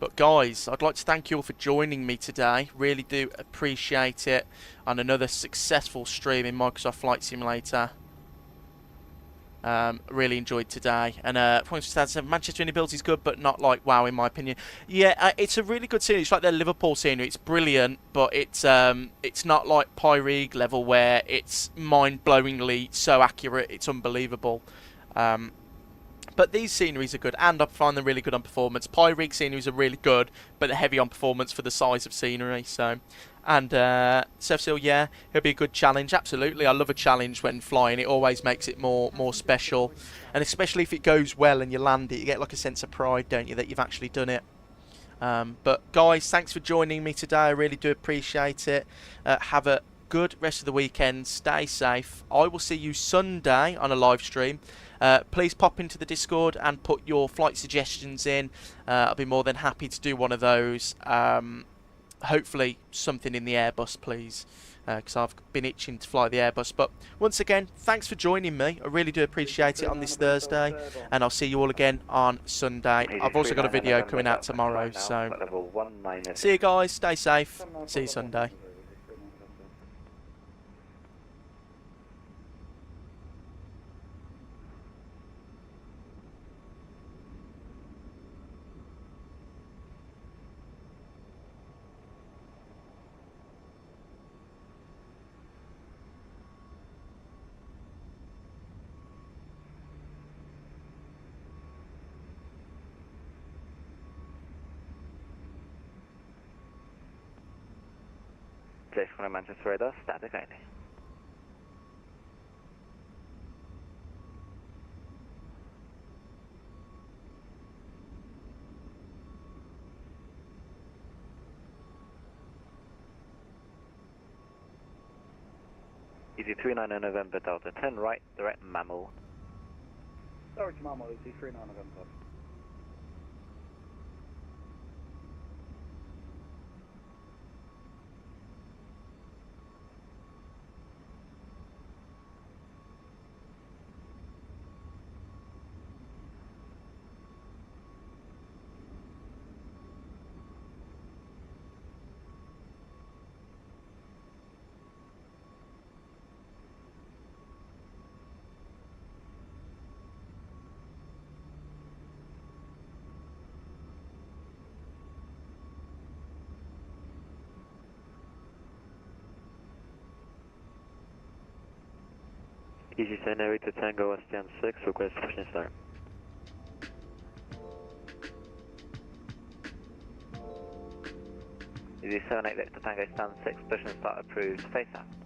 But guys, I'd like to thank you all for joining me today. Really do appreciate it on another successful stream in Microsoft Flight Simulator. Really enjoyed today. And Manchester Inability is good, but not like wow in my opinion. Yeah, it's a really good scenery. It's like their Liverpool scenery. It's brilliant, but it's not like Pyrig level where it's mind-blowingly so accurate. It's unbelievable. But these sceneries are good, and I find them really good on performance. Pyrig sceneries are really good, but they're heavy on performance for the size of scenery. So, and Surf Seal, yeah, it'll be a good challenge. Absolutely, I love a challenge when flying. It always makes it more special, and especially if it goes well and you land it, you get like a sense of pride, don't you, that you've actually done it. But guys, thanks for joining me today. I really do appreciate it. Have a good rest of the weekend. Stay safe. I will see you Sunday on a live stream. Please pop into the Discord and put your flight suggestions in. I'll be more than happy to do one of those. Hopefully something in the Airbus, please, because I've been itching to fly the Airbus. But once again, thanks for joining me. I really do appreciate it on this Thursday, and I'll see you all again on Sunday. I've also got a video coming out tomorrow, so see you guys. Stay safe. See you Sunday. Station calling Manchester radar, static only. EG39 November Delta, turn right, direct mammal. Direct mammal, EG39 November. EG10 to Tango STM 6, request pushing start. EG78 to Tango stand 6, pushing start approved, face out.